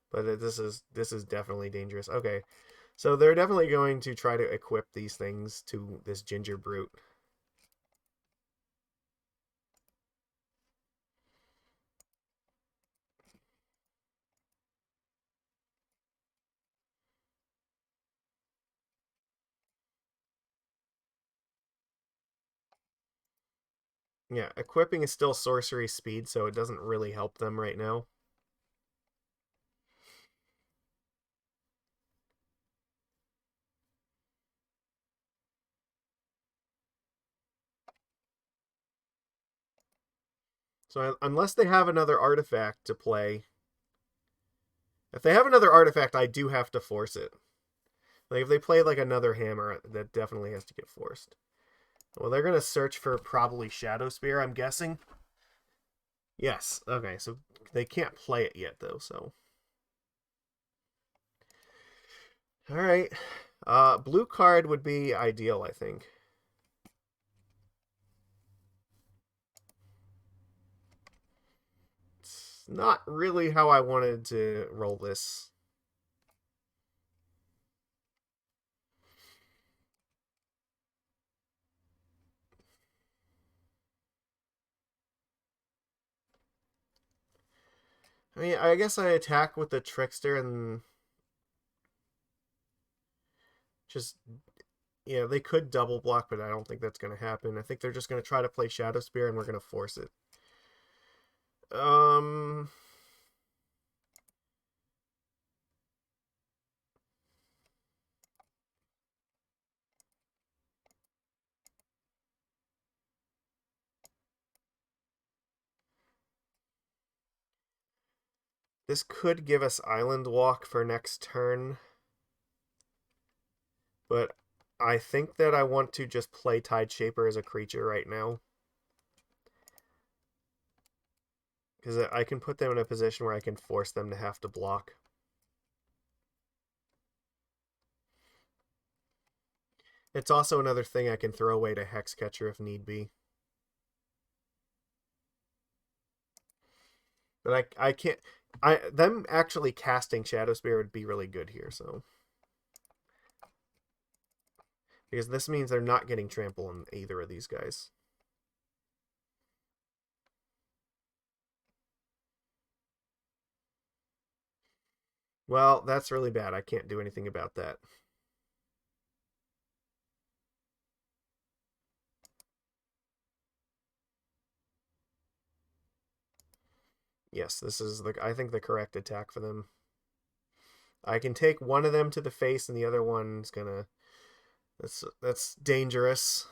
But this is definitely dangerous. Okay. So they're definitely going to try to equip these things to this Ginger Brute. Yeah, equipping is still sorcery speed, so it doesn't really help them right now. So unless they have another artifact to play, if they have another artifact, I do have to force it. Like if they play like another hammer, that definitely has to get forced. Well, they're gonna search for probably Shadow Spear, I'm guessing. Yes. Okay, so they can't play it yet though, so. Alright. Blue card would be ideal, I think. It's not really how I wanted to roll this. I mean, I guess I attack with the Trickster and just, yeah, they could double block, but I don't think that's going to happen. I think they're just going to try to play Shadow Spear and we're going to force it. This could give us Island Walk for next turn. But I think that I want to just play Tide Shaper as a creature right now. Because I can put them in a position where I can force them to have to block. It's also another thing I can throw away to Hexcatcher if need be. But I can't... them actually casting Shadow Spear would be really good here, so. Because this means they're not getting trample on either of these guys. Well, that's really bad. I can't do anything about that. Yes, this is I think the correct attack for them. I can take one of them to the face and the other one's gonna that's dangerous.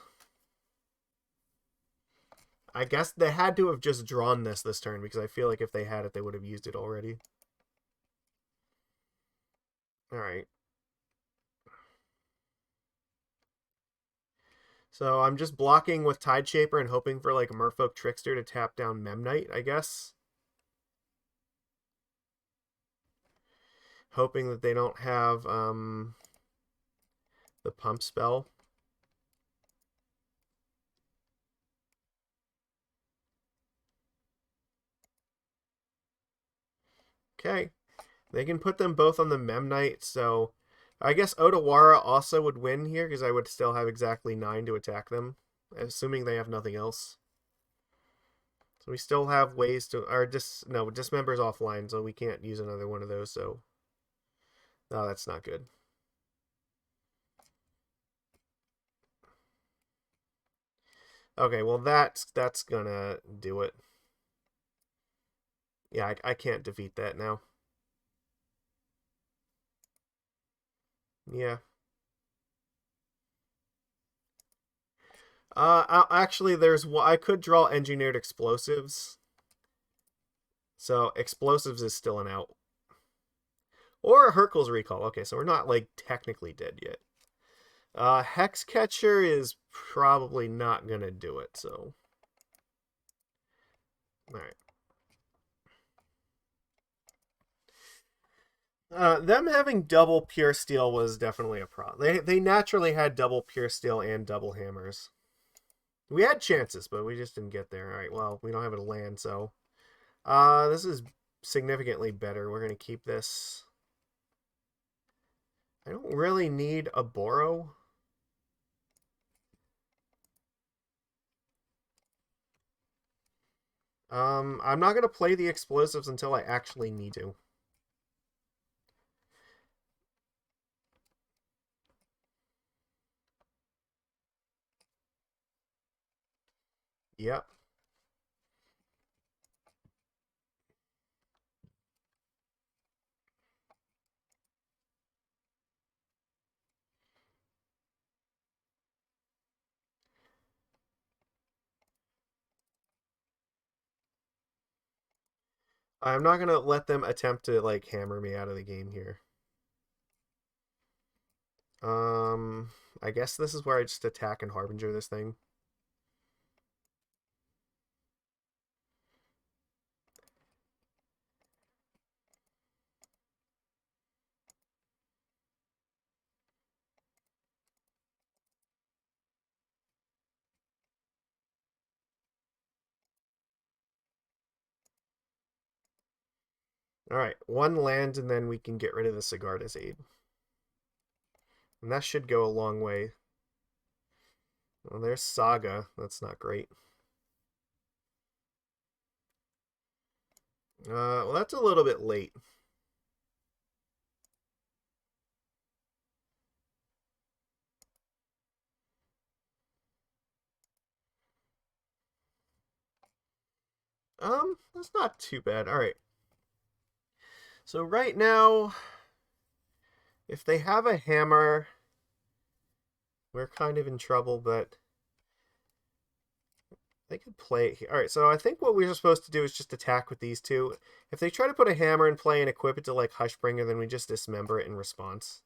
I guess they had to have just drawn this turn because I feel like if they had it they would have used it already. Alright. So I'm just blocking with Tideshaper and hoping for like Merfolk Trickster to tap down Memnite, I guess. Hoping that they don't have the pump spell. Okay. They can put them both on the Memnite, so I guess Otawara also would win here because I would still have exactly 9 to attack them, assuming they have nothing else. So we still have ways to, or no, Dismember's offline, so we can't use another one of those, so no, that's not good. Okay, well that's gonna do it. Yeah, I can't defeat that now. Yeah. Actually, I could draw Engineered Explosives. So Explosives is still an out. Or Hurkyl's Recall. Okay, so we're not, like, technically dead yet. Hexcatcher is probably not going to do it, so. Alright. Them having double Pure Steel was definitely a problem. They naturally had double Pure Steel and double Hammers. We had chances, but we just didn't get there. Alright, well, we don't have a land, so. This is significantly better. We're going to keep this. I don't really need a Oboro. I'm not going to play the explosives until I actually need to. Yep. I'm not going to let them attempt to, like, hammer me out of the game here. I guess this is where I just attack and Harbinger this thing. Alright, one land and then we can get rid of the Sigarda's Aid. And that should go a long way. Well, there's Saga. That's not great. Well, that's a little bit late. That's not too bad. Alright. So right now, if they have a hammer, we're kind of in trouble, but they could play it here. Alright, so I think what we were supposed to do is just attack with these two. If they try to put a hammer in play and equip it to, like, Hushbringer, then we just dismember it in response.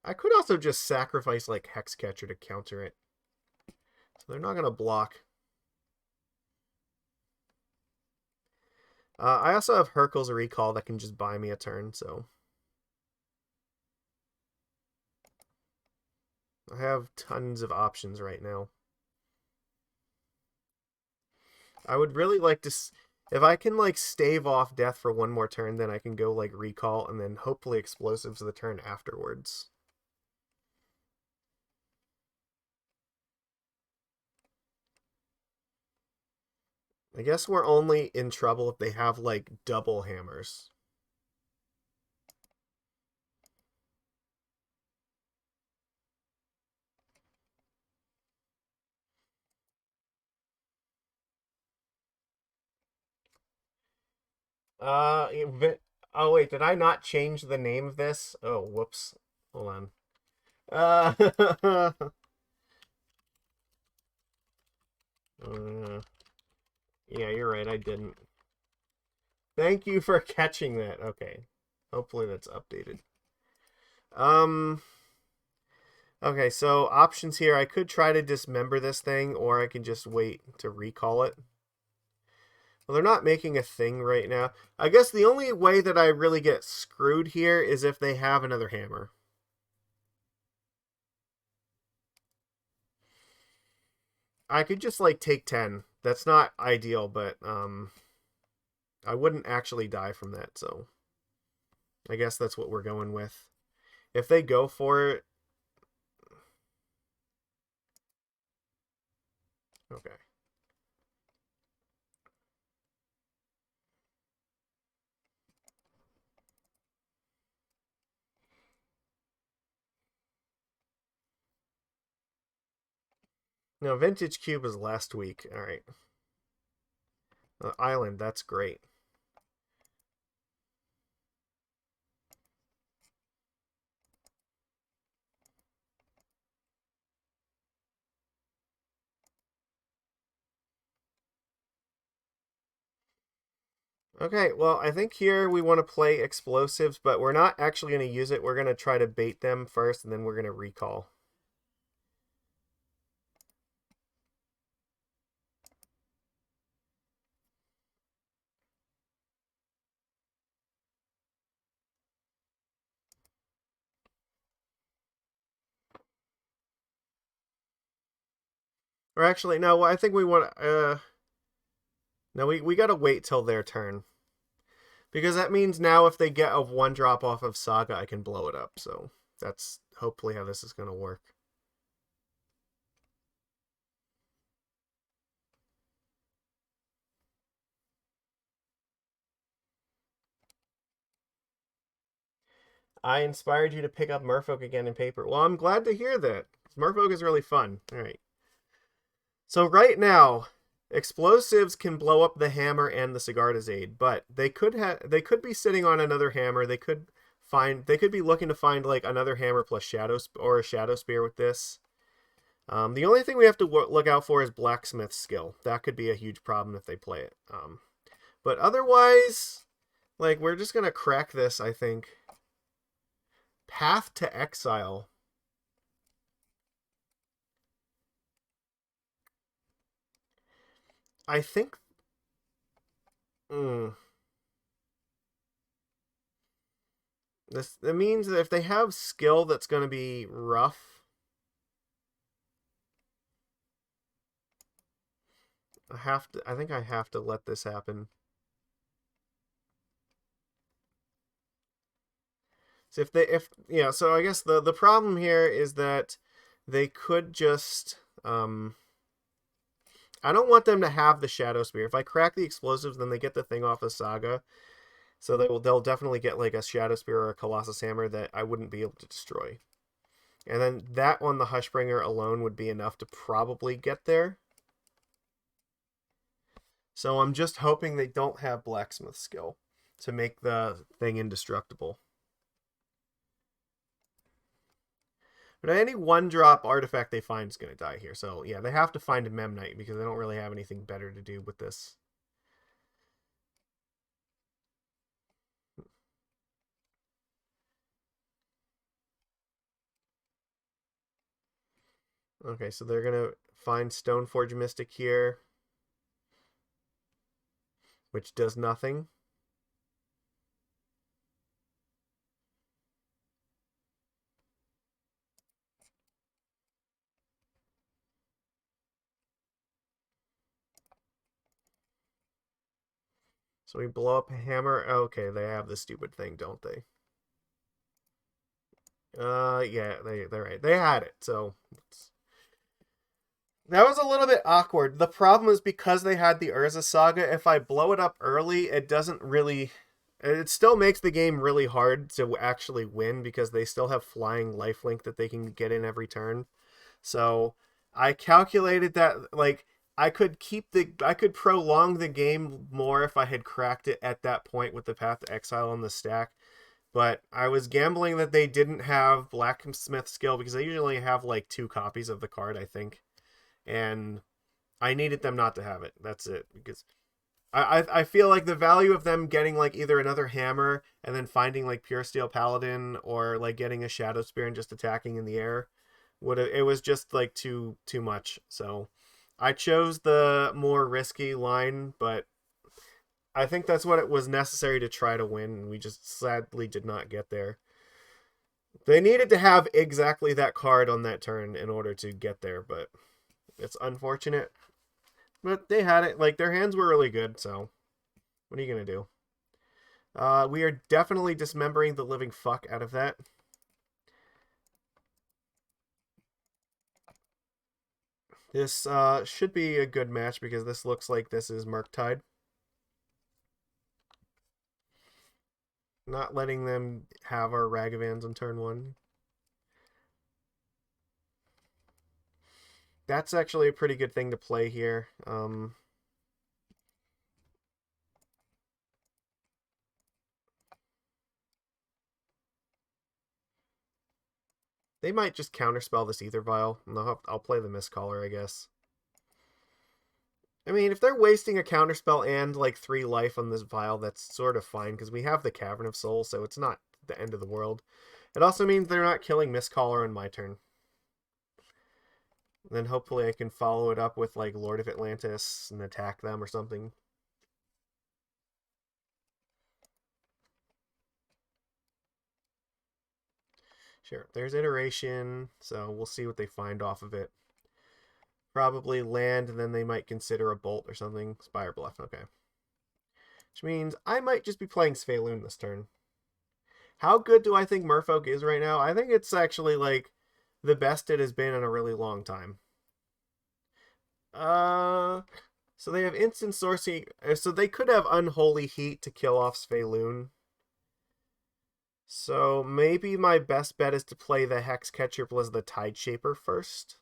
I could also just sacrifice, like, Hexcatcher to counter it. So they're not going to block. I also have Hurkyl's Recall that can just buy me a turn, so. I have tons of options right now. I would really like to... If I can, like, stave off death for one more turn, then I can go, like, recall, and then hopefully explosives the turn afterwards. I guess we're only in trouble if they have, like, double hammers. Oh wait, did I not change the name of this? Oh, whoops. Hold on. Uh, uh, yeah, you're right. I didn't. Thank you for catching that. Okay. Hopefully that's updated. Um. Okay, so options here. I could try to dismember this thing, or I can just wait to recall it. Well, they're not making a thing right now. I guess the only way that I really get screwed here is if they have another hammer. I could just, like, take 10. That's not ideal, but I wouldn't actually die from that, so I guess that's what we're going with. If they go for it... Okay. No, Vintage Cube was last week. All right. Island, that's great. Okay, well, I think here we want to play explosives, but we're not actually going to use it. We're going to try to bait them first, and then we're going to recall. Or actually, no, I think we want... No, we got to wait till their turn. Because that means now if they get a 1-drop off of Saga, I can blow it up. So that's hopefully how this is going to work. I inspired you to pick up Merfolk again in paper. Well, I'm glad to hear that. Merfolk is really fun. All right. So right now, explosives can blow up the hammer and the Sigarda's Aid, but they could be sitting on another hammer. They could be looking to find like another hammer plus or a Shadow Spear with this. The only thing we have to look out for is Blacksmith's skill. That could be a huge problem if they play it. But otherwise, like, we're just gonna crack this, I think. Path to Exile. I think... That means that if they have skill that's going to be rough, I think I have to let this happen. So so I guess the problem here is that they could just I don't want them to have the Shadow Spear. If I crack the explosives, then they get the thing off the Saga. So they'll definitely get like a Shadow Spear or a Colossus Hammer that I wouldn't be able to destroy. And then that one, the Hushbringer alone, would be enough to probably get there. So I'm just hoping they don't have Blacksmith skill to make the thing indestructible. But any 1-drop artifact they find is going to die here. So yeah, they have to find a Memnite because they don't really have anything better to do with this. Okay, so they're going to find Stoneforge Mystic here, which does nothing. So we blow up a hammer. Okay, they have the stupid thing, don't they? Yeah, they're right. They had it, so that was a little bit awkward. The problem is because they had the Urza Saga, if I blow it up early, it doesn't really. It still makes the game really hard to actually win because they still have flying lifelink that they can get in every turn. So I calculated that like I could prolong the game more if I had cracked it at that point with the Path to Exile on the stack. But I was gambling that they didn't have Blacksmith skill because they usually have like 2 copies of the card, I think, and I needed them not to have it. That's it because I feel like the value of them getting like either another hammer and then finding like Pure Steel Paladin or like getting a Shadow Spear and just attacking in the air would it was just like too much. So I chose the more risky line, but I think that's what it was necessary to try to win, and we just sadly did not get there. They needed to have exactly that card on that turn in order to get there, but it's unfortunate. But they had it. Like, their hands were really good, so what are you going to do? We are definitely dismembering the living fuck out of that. This should be a good match because this looks like this is Murktide. Not letting them have our Ragavans on turn 1. That's actually a pretty good thing to play here. They might just counterspell this Aether Vial. I'll play the Mistcaller, I guess. I mean, if they're wasting a counterspell and like 3 life on this Vial, that's sort of fine because we have the Cavern of Souls, so it's not the end of the world. It also means they're not killing Mistcaller on my turn. Then hopefully I can follow it up with like Lord of Atlantis and attack them or something. Sure, there's iteration, so we'll see what they find off of it. Probably land, and then they might consider a bolt or something. Spire Bluff, okay. Which means I might just be playing Svyelun this turn. How good do I think Merfolk is right now? I think it's actually like the best it has been in a really long time. So they have instant sorcery. So they could have Unholy Heat to kill off Svyelun. So maybe my best bet is to play the Hexcatcher plus the Tide Shaper first.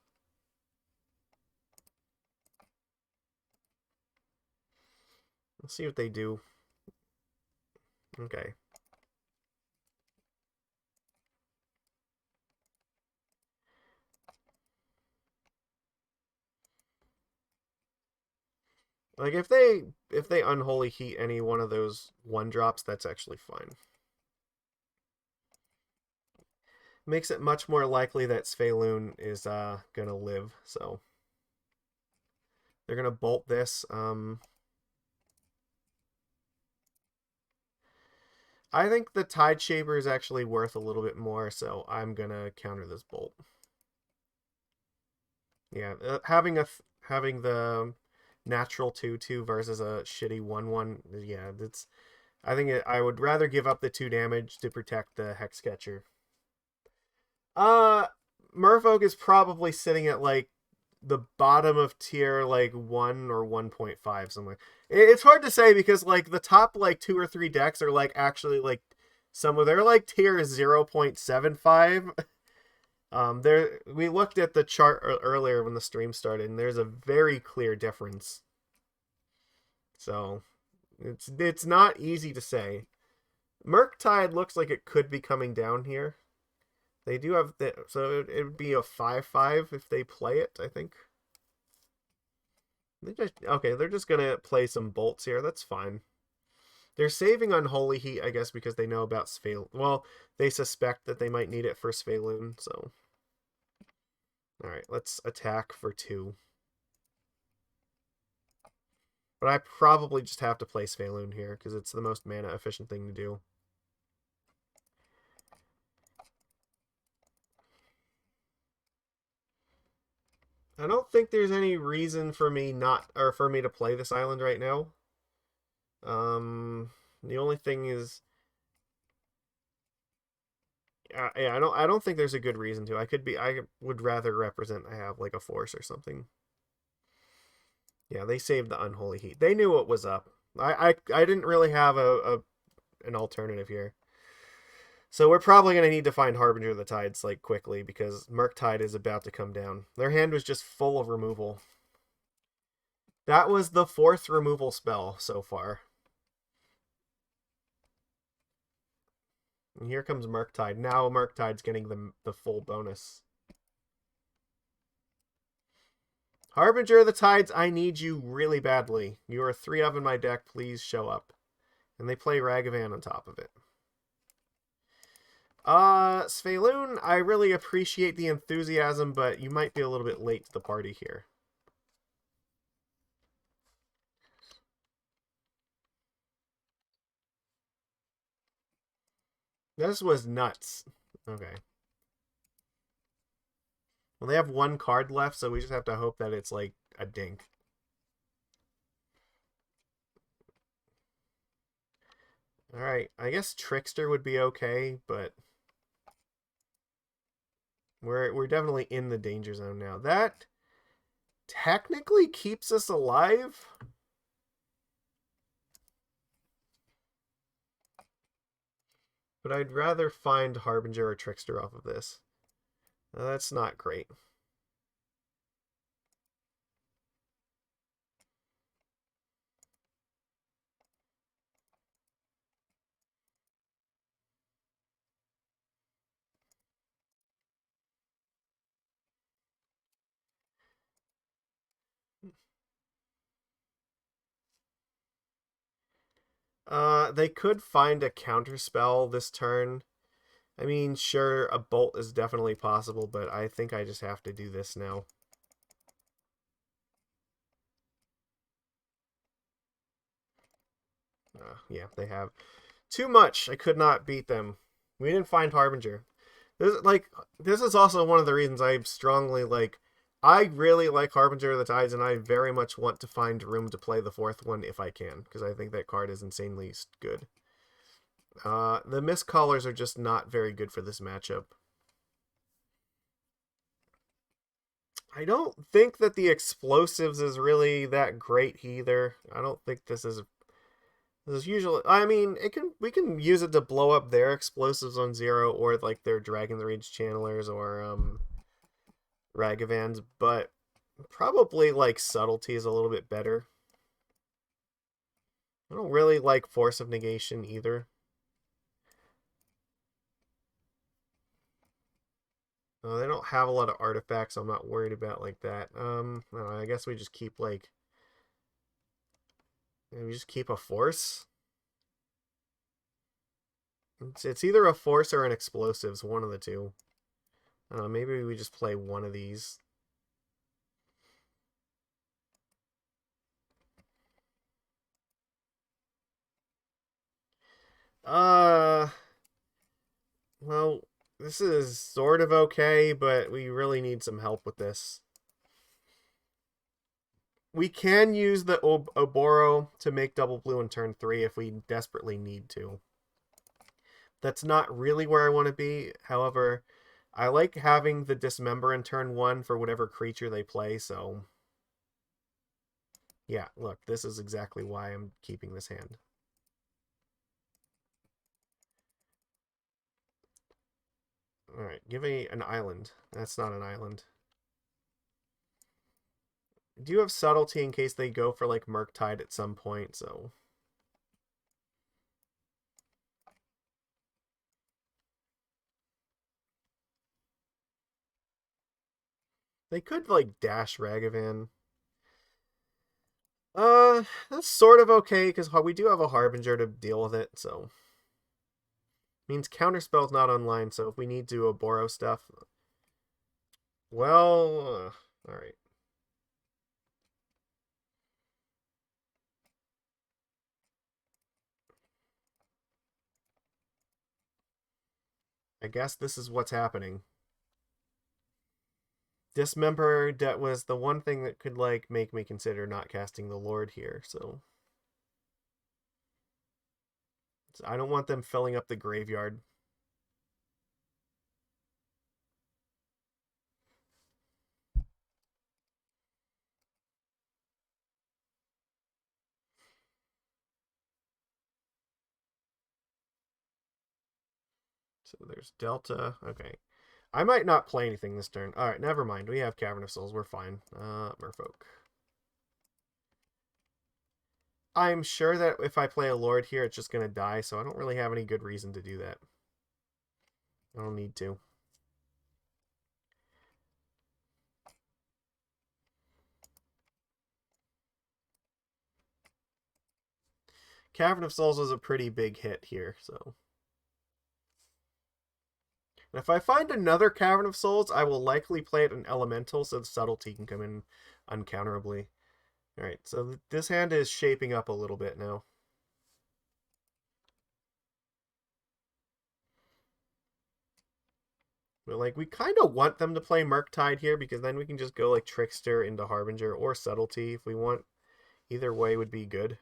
Let's see what they do. Okay. Like if they Unholy Heat any one of those 1-drops, that's actually fine. Makes it much more likely that Svyelun is gonna live, so they're gonna bolt this. I think the Tide Shaper is actually worth a little bit more, so I'm gonna counter this bolt. Yeah, having the natural 2/2 versus a shitty 1/1. Yeah, that's. I think I would rather give up the 2 damage to protect the Hexcatcher. Uh, Merfolk is probably sitting at like the bottom of tier like 1 or 1.5 somewhere. It's hard to say because like the top like 2 or 3 decks are like actually like some of their like tier 0.75. There we looked at the chart earlier when the stream started, and there's a very clear difference. So it's not easy to say. Murktide looks like it could be coming down here. They do have so it would be a 5/5 if they play it, I think. They're just gonna play some bolts here. That's fine. They're saving Unholy Heat, I guess, because they know about Svyelun. Well, they suspect that they might need it for Svyelun, so. Alright, let's attack for 2. But I probably just have to play Svyelun here, because it's the most mana efficient thing to do. I don't think there's any reason for me to play this island right now. The only thing is, yeah, I don't think there's a good reason to. I would rather represent I have like a force or something. Yeah, they saved the unholy heat. They knew what was up. I didn't really have a an alternative here. So we're probably going to need to find Harbinger of the Tides like quickly because Murktide is about to come down. Their hand was just full of removal. That was the 4th removal spell so far. And here comes Murktide. Now Murktide's getting the full bonus. Harbinger of the Tides, I need you really badly. You are 3 of in my deck. Please show up. And they play Ragavan on top of it. Svyelun, I really appreciate the enthusiasm, but you might be a little bit late to the party here. This was nuts. Okay. Well, they have 1 card left, so we just have to hope that it's like a dink. Alright, I guess Trickster would be okay, but we're definitely in the danger zone now. That technically keeps us alive. But I'd rather find Harbinger or Trickster off of this. That's not great. They could find a counterspell this turn. I mean, sure, a bolt is definitely possible, but I think I just have to do this now. Yeah, they have too much. I could not beat them. We didn't find Harbinger. This is also one of the reasons I strongly like. I really like Harbinger of the Tides, and I very much want to find room to play the 4th one if I can, because I think that card is insanely good. The Mistcallers are just not very good for this matchup. I don't think that the explosives is really that great either. I don't think this is usually. I mean, we can use it to blow up their explosives on 0 or like their Dragon Rage channelers or Ragavans, but probably like Subtlety is a little bit better. I don't really like Force of Negation either. They don't have a lot of artifacts, so I'm not worried about like that. I don't know, I guess we just keep like we just keep a force. It's either a force or an explosives, one of the two. I don't know, maybe we just play one of these. Uh, well, this is sort of okay, but we really need some help with this. We can use the Oboro to make double blue in turn 3 if we desperately need to. That's not really where I want to be. However, I like having the Dismember in turn 1 for whatever creature they play, so... Yeah, look, this is exactly why I'm keeping this hand. Alright, give me an island. That's not an island. I do have Subtlety in case they go for, like, Murktide at some point, so... They could, like, dash Ragavan. That's sort of okay, because we do have a Harbinger to deal with it, so... Means Counterspell's not online, so if we need to Oboro stuff... Well... Alright. I guess this is what's happening. Dismember, that was the one thing that could, like, make me consider not casting the Lord here, so... So I don't want them filling up the graveyard. So there's Delta. Okay. I might not play anything this turn. Alright, never mind. We have Cavern of Souls. We're fine. Merfolk. I'm sure that if I play a Lord here, it's just going to die, so I don't really have any good reason to do that. I don't need to. Cavern of Souls was a pretty big hit here, so... And if I find another Cavern of Souls, I will likely play it in Elemental so the Subtlety can come in uncounterably. Alright, so this hand is shaping up a little bit now. But, like, we kind of want them to play Murktide here because then we can just go, like, Trickster into Harbinger or Subtlety if we want. Either way would be good.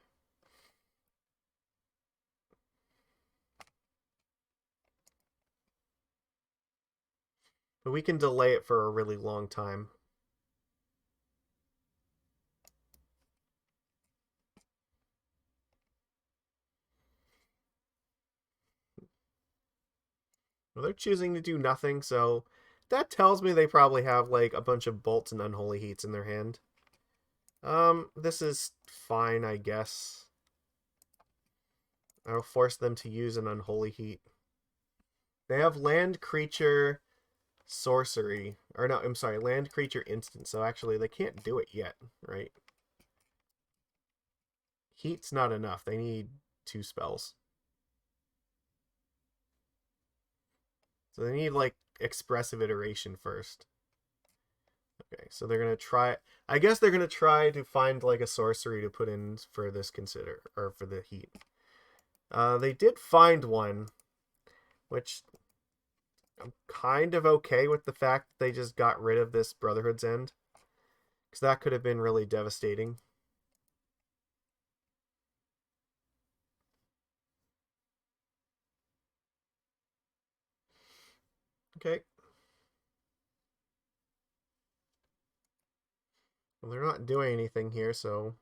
But we can delay it for a really long time. Well, they're choosing to do nothing, so that tells me they probably have, like, a bunch of bolts and unholy heats in their hand. This is fine, I guess. I'll force them to use an unholy heat. They have land creature sorcery. Or no, I'm sorry, land creature instant. So actually they can't do it yet, right? Heat's not enough. They need 2 spells. So they need, like, expressive iteration first. Okay, so they're gonna try. I guess they're gonna try to find, like, a sorcery to put in for this or for the heat. They did find one, which I'm kind of okay with the fact that they just got rid of this Brotherhood's End, because that could have been really devastating. Okay. Well, they're not doing anything here, so...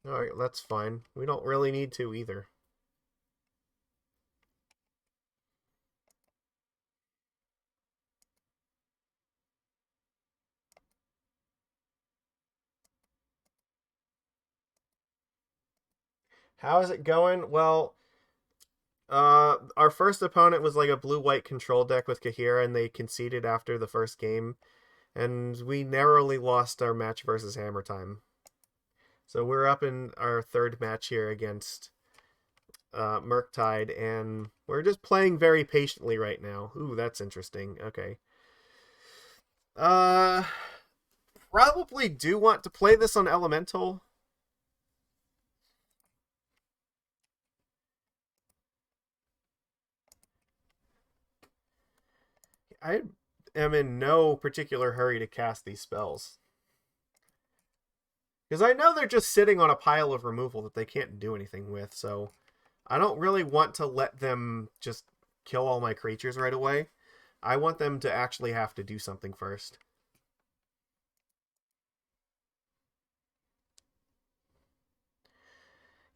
Alright, that's fine. We don't really need to either. How is it going? Well, our first opponent was like a blue-white control deck with Kahira, and they conceded after the first game. And we narrowly lost our match versus Hammer Time. So we're up in our third match here against Murktide, and we're just playing very patiently right now. Ooh, that's interesting. Okay. Probably do want to play this on Elemental. I am in no particular hurry to cast these spells. Because I know they're just sitting on a pile of removal that they can't do anything with, so I don't really want to let them just kill all my creatures right away. I want them to actually have to do something first.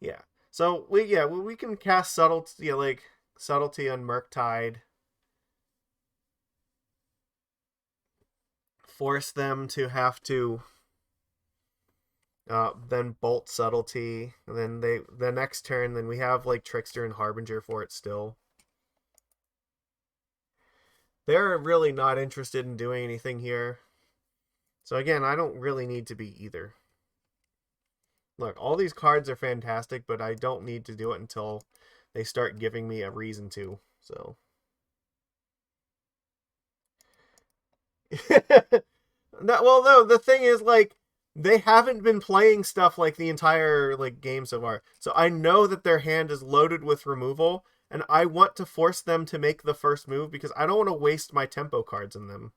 Yeah. So we can cast subtlety, like subtlety on Murktide. Force them to have to then bolt subtlety, and then the next turn, then we have like Trickster and Harbinger for it still. They're really not interested in doing anything here. So again, I don't really need to be either. Look, all these cards are fantastic, but I don't need to do it until they start giving me a reason to. So no, the thing is, like, they haven't been playing stuff like the entire like game so far. So I know that their hand is loaded with removal, and I want to force them to make the first move because I don't want to waste my tempo cards in them.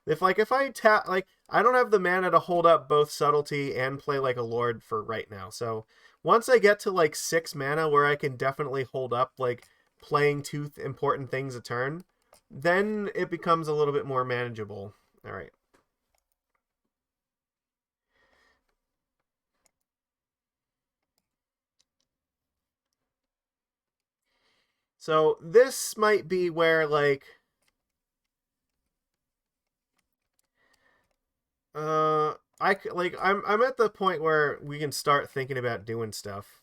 If I tap, like, I don't have the mana to hold up both Subtlety and play like a Lord for right now. So once I get to like 6 mana where I can definitely hold up like playing two important things a turn, then it becomes a little bit more manageable. All right. So this might be where like I'm at the point where we can start thinking about doing stuff.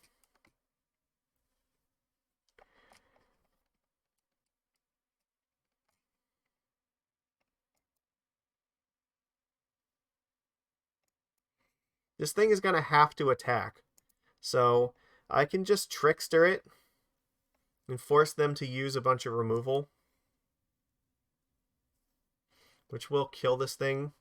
This thing is gonna have to attack. So I can just trickster it and force them to use a bunch of removal, which will kill this thing.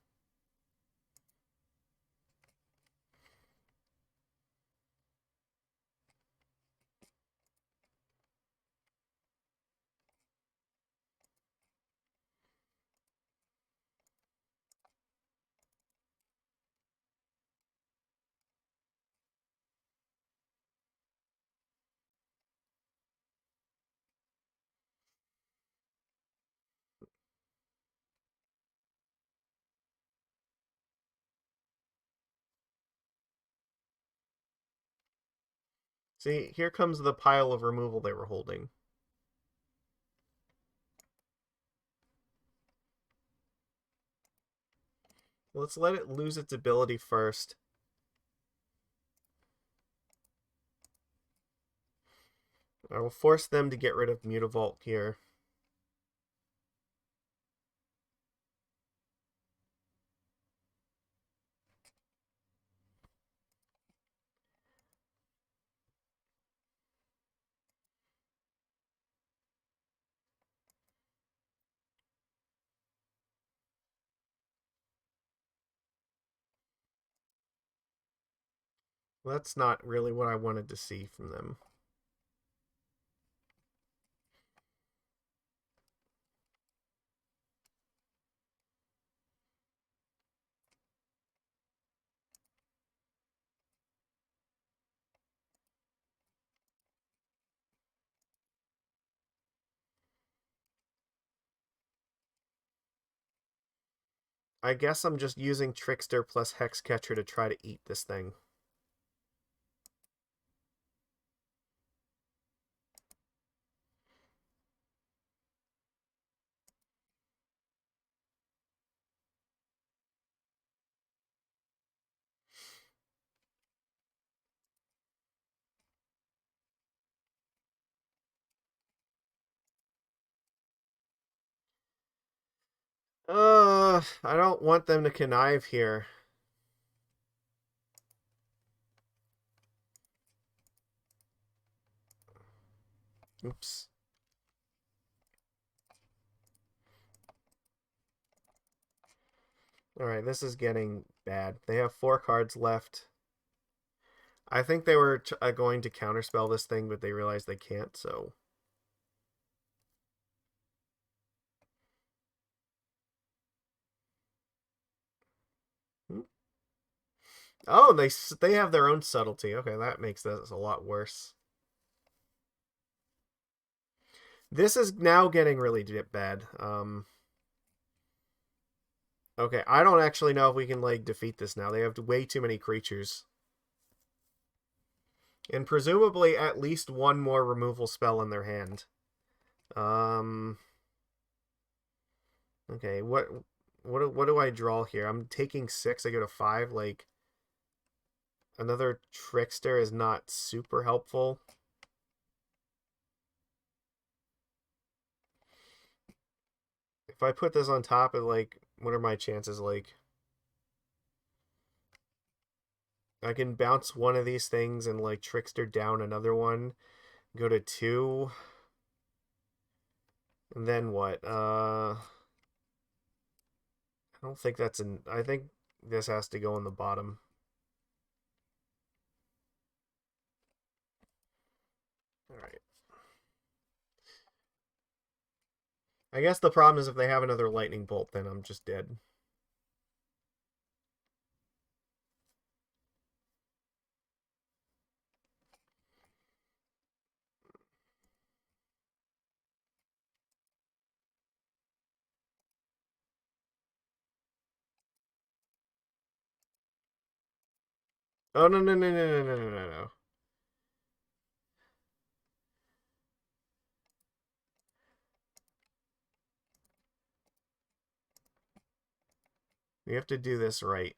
See, here comes the pile of removal they were holding. Let's let it lose its ability first. I will force them to get rid of Mutavault here. That's not really what I wanted to see from them. I guess I'm just using Trickster plus Hexcatcher to try to eat this thing. I don't want them to connive here. Oops. Alright, this is getting bad. They have 4 cards left. I think they were going to counterspell this thing, but they realized they can't, so... Oh, they have their own subtlety. Okay, that makes this a lot worse. This is now getting really bad. Okay, I don't actually know if we can like defeat this now. They have way too many creatures. And presumably at least one more removal spell in their hand. Okay, what do I draw here? I'm taking 6, I go to 5, like another Trickster is not super helpful. If I put this on top of like what are my chances like? I can bounce one of these things and like Trickster down another one. Go to 2. And then what? I don't think that's an I think this has to go on the bottom. Alright. I guess the problem is if they have another lightning bolt, then I'm just dead. Oh, no, no, no, no, no, no, no, no, no. We have to do this right.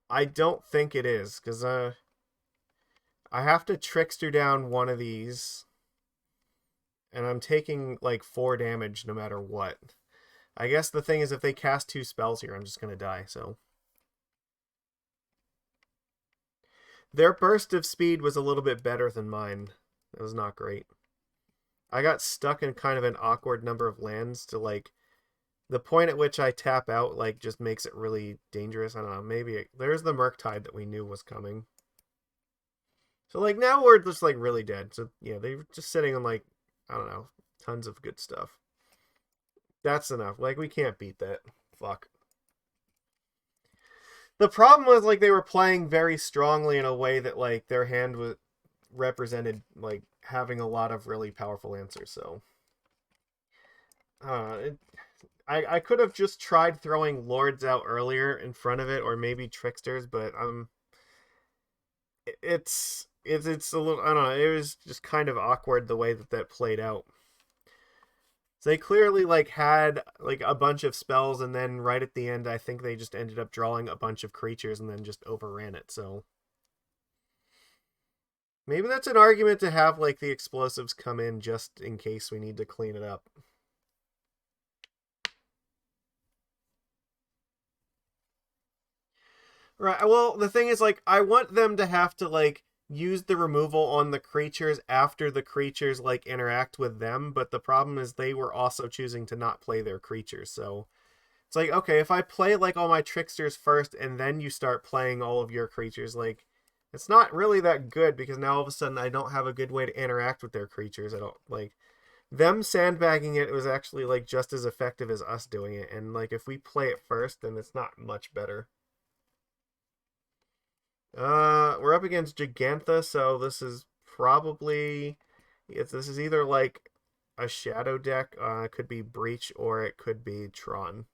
I don't think it is, because I have to Trickster down one of these, and I'm taking like 4 damage no matter what. I guess the thing is if they cast 2 spells here, I'm just going to die, so. Their burst of speed was a little bit better than mine. It was not great. I got stuck in kind of an awkward number of lands to like the point at which I tap out like just makes it really dangerous. I don't know. Maybe there's the Murktide that we knew was coming. So like now we're just like really dead. So yeah, they're just sitting on like I don't know, tons of good stuff. That's enough. Like we can't beat that. Fuck. The problem was like they were playing very strongly in a way that like their hand was represented like having a lot of really powerful answers. So it, I could have just tried throwing lords out earlier in front of it, or maybe tricksters, but it's a little I don't know. It was just kind of awkward the way that that played out. So they clearly like had like a bunch of spells, and then right at the end, I think they just ended up drawing a bunch of creatures and then just overran it. So maybe that's an argument to have like the explosives come in just in case we need to clean it up. Right. Well, the thing is, like, I want them to have to like use the removal on the creatures after the creatures like interact with them. But the problem is they were also choosing to not play their creatures. So it's like, okay, if I play like all my tricksters first and then you start playing all of your creatures, like, it's not really that good because now all of a sudden I don't have a good way to interact with their creatures. I don't like them sandbagging it was actually like just as effective as us doing it. And like if we play it first, then it's not much better. We're up against Gigantha, so this is probably this is either like a shadow deck. It could be Breach or it could be Tron.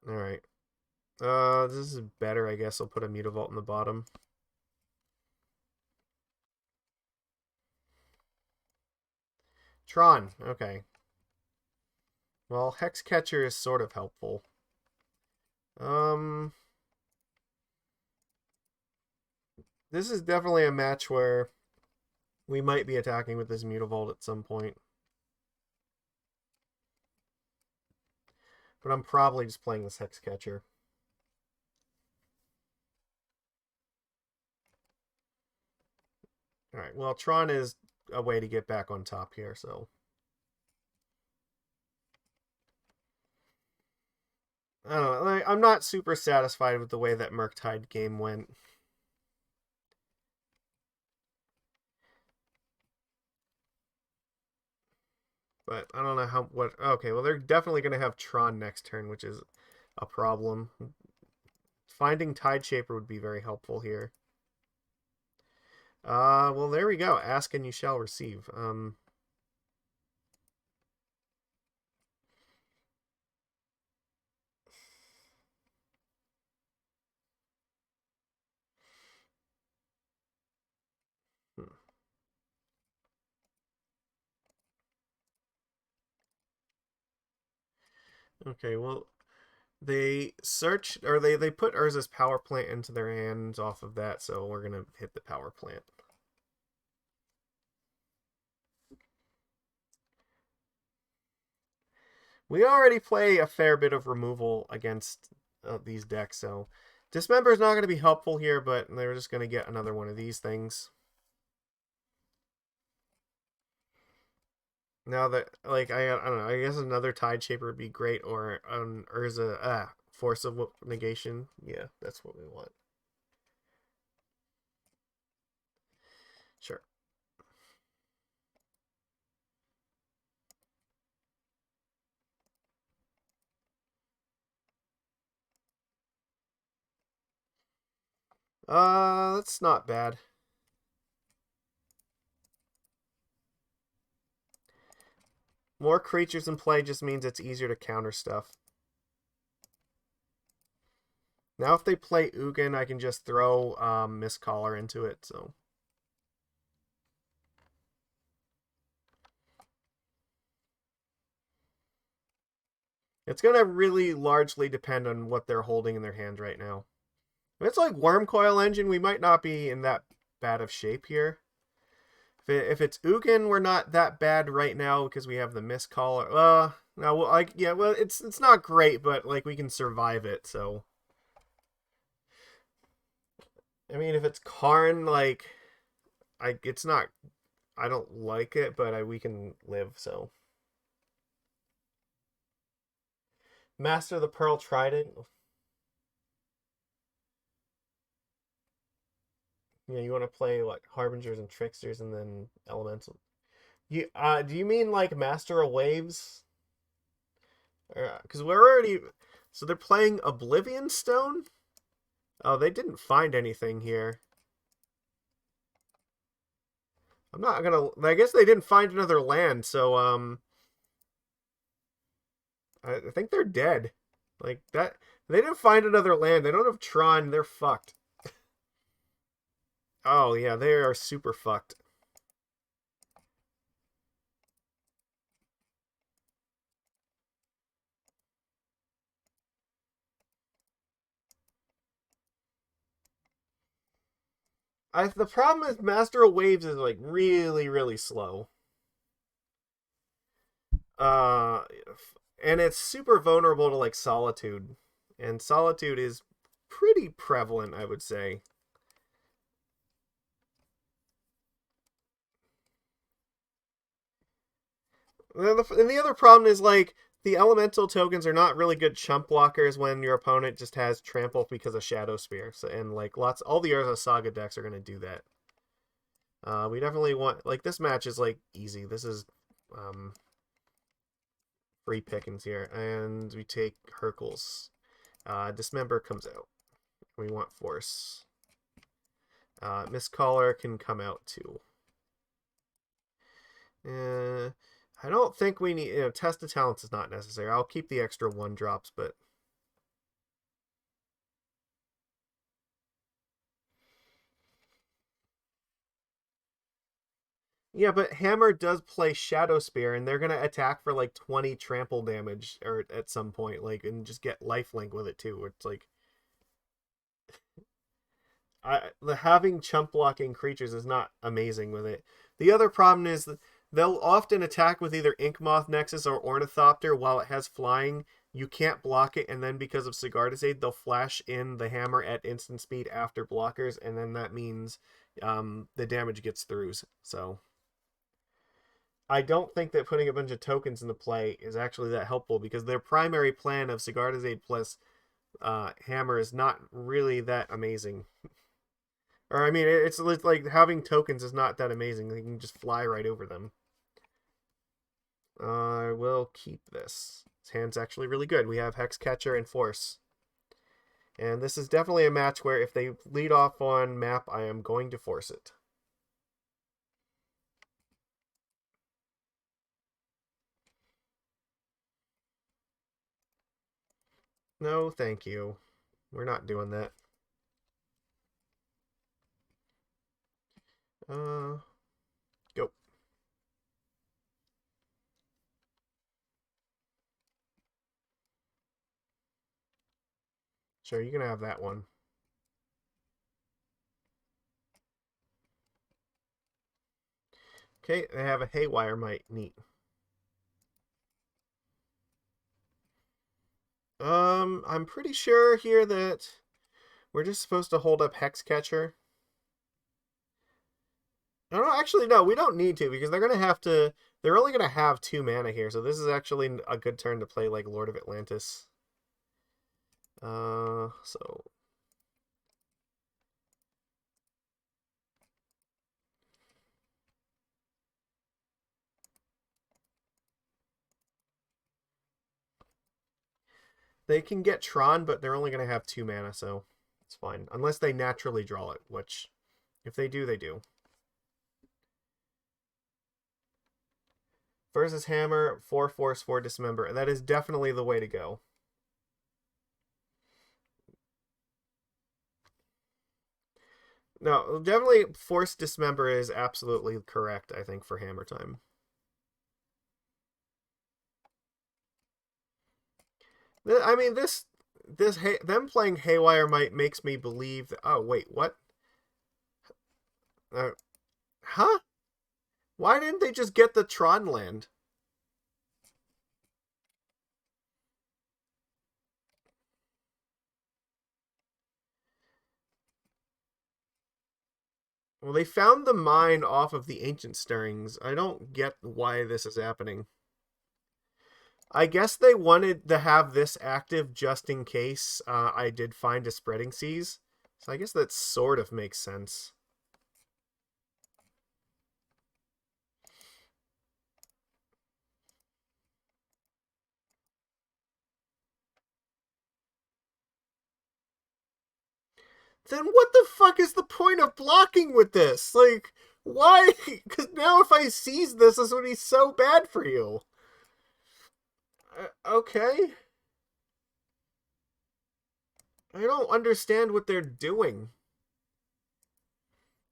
All right. This is better, I guess. I'll put a Mutavault in the bottom. Tron. Okay. Well, Hexcatcher is sort of helpful. Um, this is definitely a match where we might be attacking with this Mutavault at some point. But I'm probably just playing this Hexcatcher. Alright, well, Tron is a way to get back on top here, so. I don't know. Like, I'm not super satisfied with the way that Murktide game went. But I don't know how what. Okay, well they're definitely going to have Tron next turn, which is a problem. Finding Tide Shaper would be very helpful here. Well there we go. Ask and you shall receive. Hmm. Okay, well they searched or they put Urza's power plant into their hands off of that, so we're gonna hit the power plant. We already play a fair bit of removal against these decks, so Dismember is not going to be helpful here, but they're just going to get another one of these things. Now that, like, I don't know, I guess another Tide Shaper would be great, or an Urza, Force of Negation. Yeah, that's what we want. Sure. That's not bad. More creatures in play just means it's easier to counter stuff. Now if they play Ugin, I can just throw Mistcaller into it, so... It's going to really largely depend on what they're holding in their hand right now. If it's like Worm Coil Engine, we might not be in that bad of shape here. If it's Ugin, we're not that bad right now because we have the Mistcaller. No, well, like, yeah, well, it's not great, but like we can survive it. So, I mean, if it's Karn, like, it's not. I don't like it, but we can live. So, Master of the Pearl Trident. Yeah, you want to play what Harbingers and Tricksters, and then Elemental. Do you mean like Master of Waves? Because we're already. So they're playing Oblivion Stone? Oh, they didn't find anything here. I'm not gonna. I guess they didn't find another land, so I think they're dead. Like that, they didn't find another land. They don't have Tron. They're fucked. Oh yeah, they are super fucked. The problem is Master of Waves is like really slow. Uh, and it's super vulnerable to like Solitude, and Solitude is pretty prevalent, I would say. And the other problem is like the elemental tokens are not really good chump blockers when your opponent just has trample because of Shadow Spear. So, and like all the Urza Saga decks are going to do that. We definitely want like this match is like easy. This is um, free pickings here, and we take Hurkyl's. Dismember comes out. We want Force. Mistcaller can come out too. I don't think we need, Test of Talents is not necessary. I'll keep the extra 1-drops, but yeah, but Hammer does play Shadow Spear, and they're gonna attack for like 20 trample damage, or at some point, like, and just get lifelink with it too. It's like, the having chump blocking creatures is not amazing with it. The other problem is that they'll often attack with either Inkmoth Nexus or Ornithopter while it has flying. You can't block it, and then because of Sigarda's Aid, they'll flash in the hammer at instant speed after blockers, and then that means the damage gets throughs. So I don't think that putting a bunch of tokens into play is actually that helpful because their primary plan of Sigarda's Aid plus hammer is not really that amazing. Or I mean, it's like having tokens is not that amazing. You can just fly right over them. I will keep this. His hand's actually really good. We have Hexcatcher and Force. And this is definitely a match where if they lead off on map, I am going to force it. No, thank you. We're not doing that. Uh, go. Sure, you can have that one. Okay, they have a Haywire Might. Neat. I'm pretty sure here that we're just supposed to hold up Hexcatcher. No, actually, no, we don't need to because they're gonna have to. They're only gonna have 2 mana here, so this is actually a good turn to play like Lord of Atlantis. So they can get Tron, but they're only gonna have 2 mana, so it's fine unless they naturally draw it. Which, if they do, they do. Versus Hammer, 4 Force, 4 Dismember. That is definitely the way to go. No, definitely Force Dismember is absolutely correct, I think, for Hammer time. I mean, them playing Haywire might makes me believe that. Oh wait, what? Uh, huh? Why didn't they just get the Tron land? Well, they found the mine off of the Ancient Stirrings. I don't get why this is happening. I guess they wanted to have this active just in case I did find a Spreading Seas. So I guess that sort of makes sense. Then what the fuck is the point of blocking with this? Like, why? Because now if I seize this, this would be so bad for you. Okay. I don't understand what they're doing.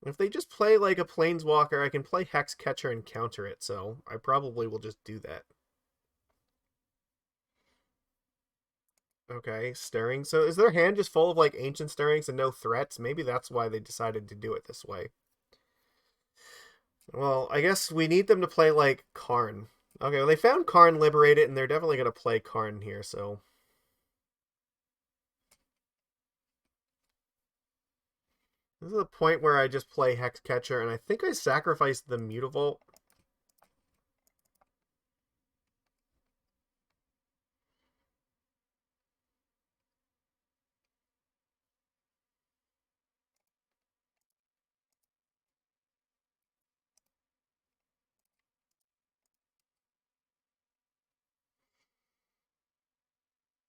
If they just play like a Planeswalker, I can play Hexcatcher and counter it, so I probably will just do that. Okay, Stirring. So is their hand just full of like Ancient Stirrings and no threats? Maybe that's why they decided to do it this way. Well, I guess we need them to play like Karn. Okay, well, they found Karn liberated, and they're definitely going to play Karn here, so. This is the point where I just play Hexcatcher, and I think I sacrificed the Mutavault.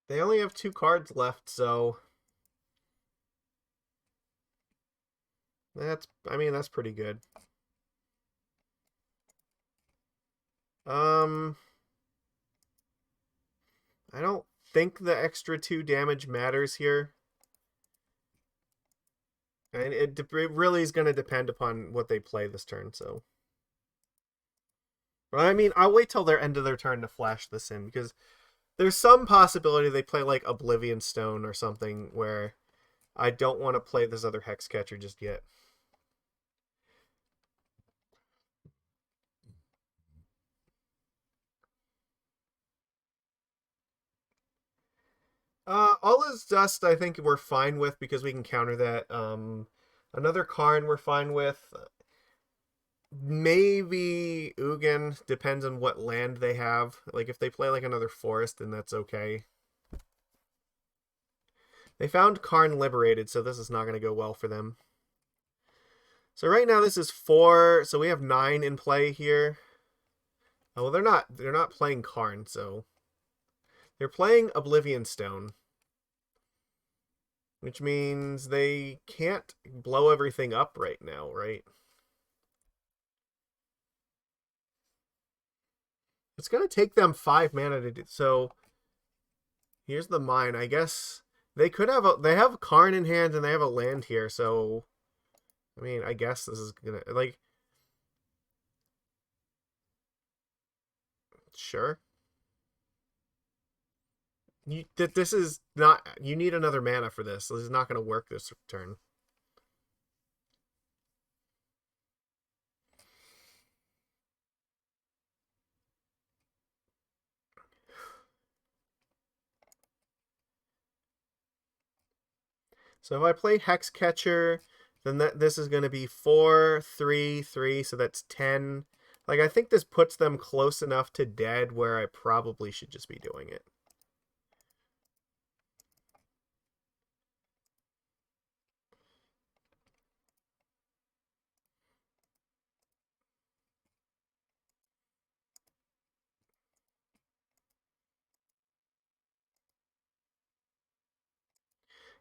They only have 2 cards left, so I mean, that's pretty good. Um, I don't think the extra 2 damage matters here. And it really is going to depend upon what they play this turn, so. But I mean, I'll wait till their end of their turn to flash this in, because there's some possibility they play like Oblivion Stone or something where I don't want to play this other Hexcatcher just yet. All is dust. I think we're fine with because we can counter that. Another Karn we're fine with. Maybe Ugin depends on what land they have. Like if they play like another forest, then that's okay. They found Karn liberated, so this is not going to go well for them. So right now this is 4, so we have 9 in play here. Oh, well, they're not playing Karn, so they're playing Oblivion Stone, which means they can't blow everything up right now, right? It's gonna take them 5 mana to do. So here's the mine. I guess they could have they have Karn in hand and they have a land here. So I mean, I guess this is gonna like sure. This is not. You need another mana for this. This is not gonna work this turn. So if I play Hexcatcher, then this is going to be 4, 3, 3, so that's 10. Like, I think this puts them close enough to dead where I probably should just be doing it.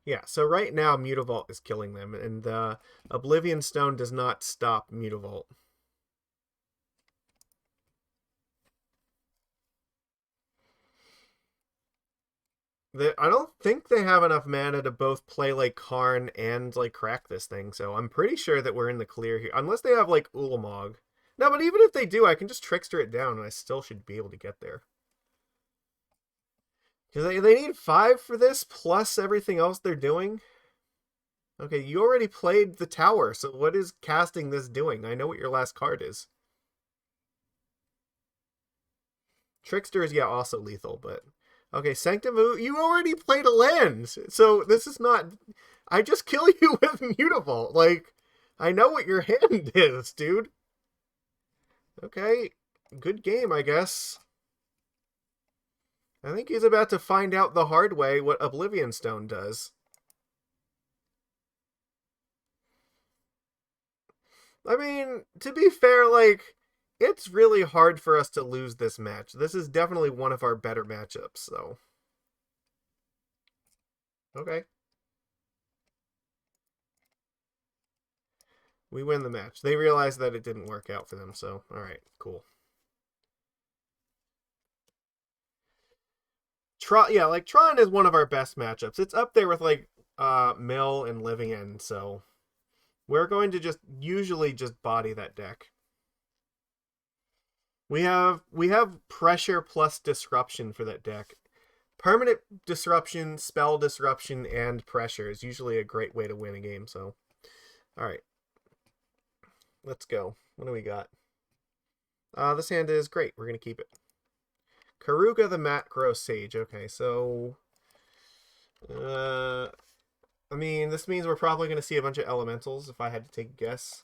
Yeah, so right now Mutavault is killing them, and Oblivion Stone does not stop Mutavault. I don't think they have enough mana to both play like Karn and like crack this thing, so I'm pretty sure that we're in the clear here. Unless they have like Ulamog. No, but even if they do, I can just Trickster it down and I still should be able to get there. Because they need 5 for this, plus everything else they're doing. Okay, you already played the tower, so what is casting this doing? I know what your last card is. Trickster is, yeah, also lethal, but... Okay, Sanctum, you already played a land, so this is not... I just kill you with Mutavault. Like, I know what your hand is, dude. Okay, good game, I guess. I think he's about to find out the hard way what Oblivion Stone does. I mean, to be fair, like, it's really hard for us to lose this match. This is definitely one of our better matchups, so. Okay. We win the match. They realized that it didn't work out for them, so, alright, cool. Yeah, like, Tron is one of our best matchups. It's up there with, like, Mill and Living End, so we're going to just usually just body that deck. We have pressure plus disruption for that deck. Permanent disruption, spell disruption, and pressure is usually a great way to win a game. So, all right, let's go. What do we got? This hand is great. We're gonna keep it. Karuga the Mat Grow Sage. Okay, so, I mean, this means we're probably gonna see a bunch of elementals. If I had to take a guess.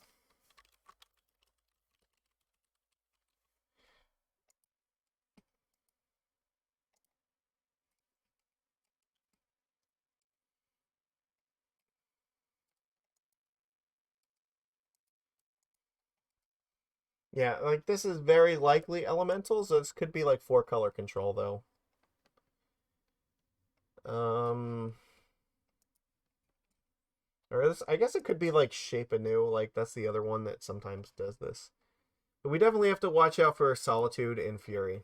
Yeah, like this is very likely elementals. So this could be like 4-color control though. Um, or this, I guess it could be like Shape Anew. Like that's the other one that sometimes does this. But we definitely have to watch out for Solitude and Fury.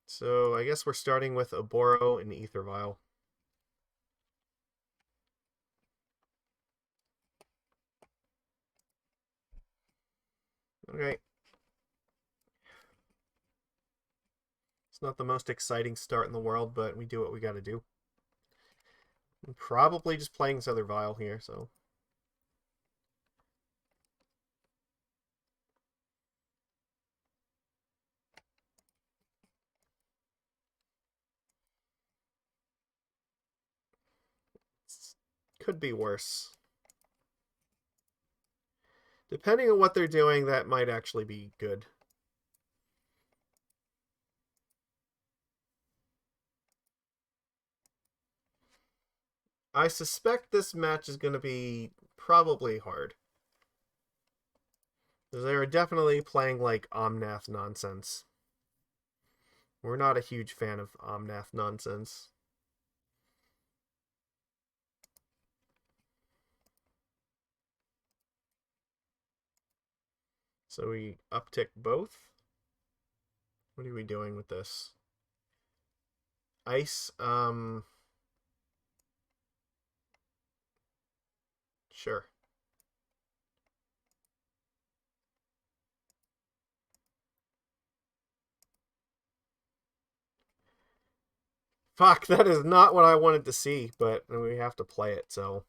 So I guess we're starting with Oboro and Aether Vial. Okay. It's not the most exciting start in the world, but we do what we got to do. I'm probably just playing this other Vial here, so. Could be worse. Depending on what they're doing, that might actually be good. I suspect this match is going to be probably hard. They're definitely playing like Omnath nonsense. We're not a huge fan of Omnath nonsense. So we uptick both. What are we doing with this? Ice, sure. Fuck, that is not what I wanted to see, but we have to play it, so.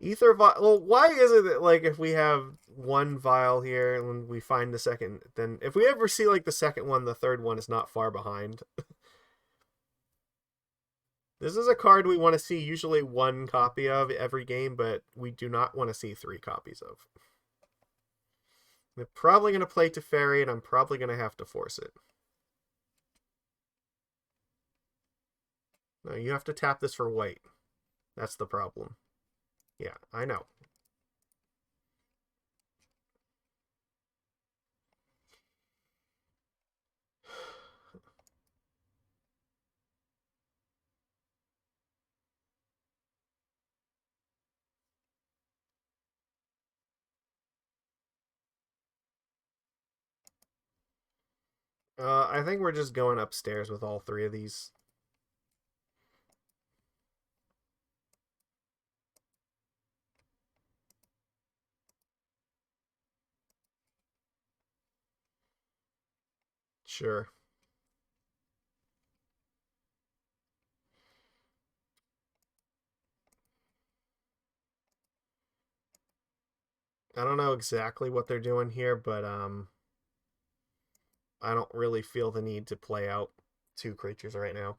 Aether Vial. Well, why is it that, like, if we have one Vial here and when we find the second, then if we ever see, like, the second one, the third one is not far behind? This is a card we want to see usually one copy of every game, but we do not want to see 3 copies of. They're probably going to play Teferi, and I'm probably going to have to force it. No, you have to tap this for white. That's the problem. Yeah, I know. I think we're just going upstairs with all 3 of these. Sure. I don't know exactly what they're doing here, but I don't really feel the need to play out 2 creatures right now.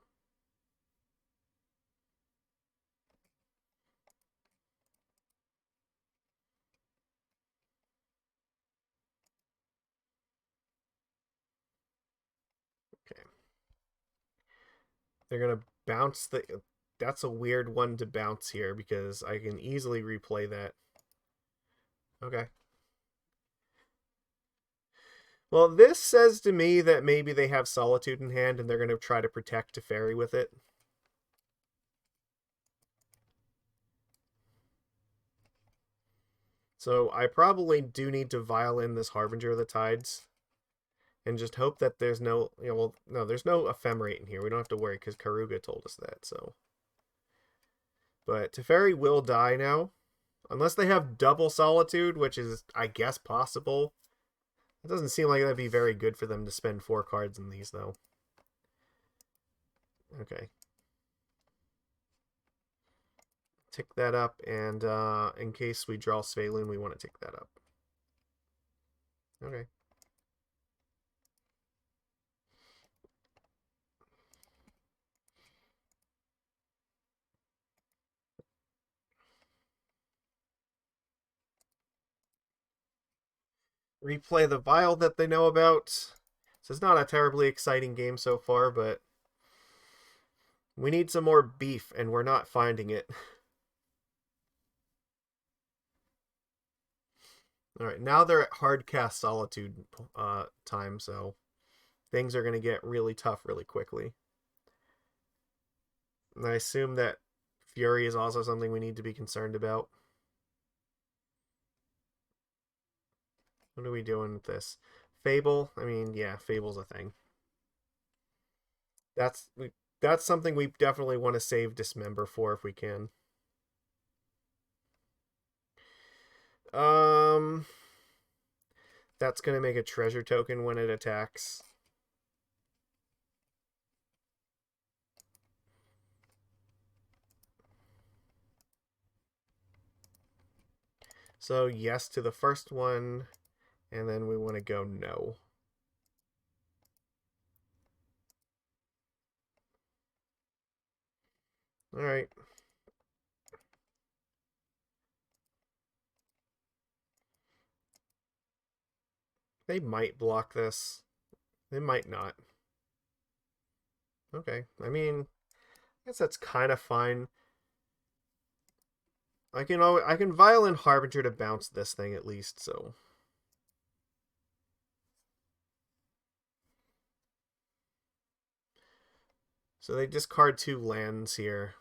Okay. They're going to bounce the... That's a weird one to bounce here because I can easily replay that. Okay. Well, this says to me that maybe they have Solitude in hand and they're going to try to protect Teferi with it. So I probably do need to vial in this Harbinger of the Tides and just hope that there's no... well, no, there's no Ephemerate in here. We don't have to worry because Karuga told us that, so... But Teferi will die now. Unless they have double Solitude, which is, I guess, possible. It doesn't seem like that'd be very good for them to spend 4 cards in these, though. Okay. Tick that up, and in case we draw Svyelun, we want to tick that up. Okay. Replay the Vial that they know about. So it's not a terribly exciting game so far, but we need some more beef, and we're not finding it. Alright, now they're at Hardcast Solitude time, so things are going to get really tough really quickly. And I assume that Fury is also something we need to be concerned about. What are we doing with this? Fable? I mean, yeah, Fable's a thing. That's something we definitely want to save Dismember for if we can. That's going to make a treasure token when it attacks. So yes to the first one, and then we want to go no. All right. They might block this. They might not. Okay. I mean, I guess that's kind of fine. I can Violin Harbinger to bounce this thing at least, so. So they discard 2 lands here.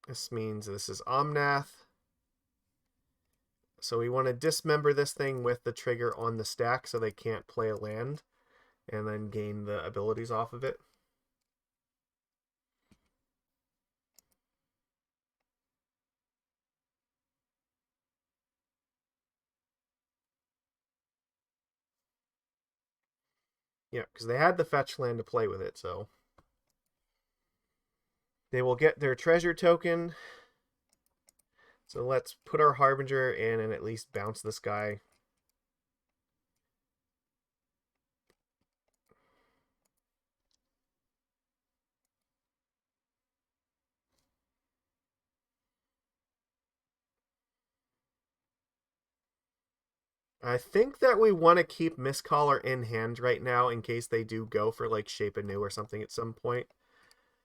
This means this is Omnath. So we want to dismember this thing with the trigger on the stack so they can't play a land and then gain the abilities off of it. Yeah, because they had the fetch land to play with it, so. They will get their treasure token. So let's put our Harbinger in and at least bounce this guy. I think that we want to keep Mistcaller in hand right now in case they do go for like Shape Anew or something at some point.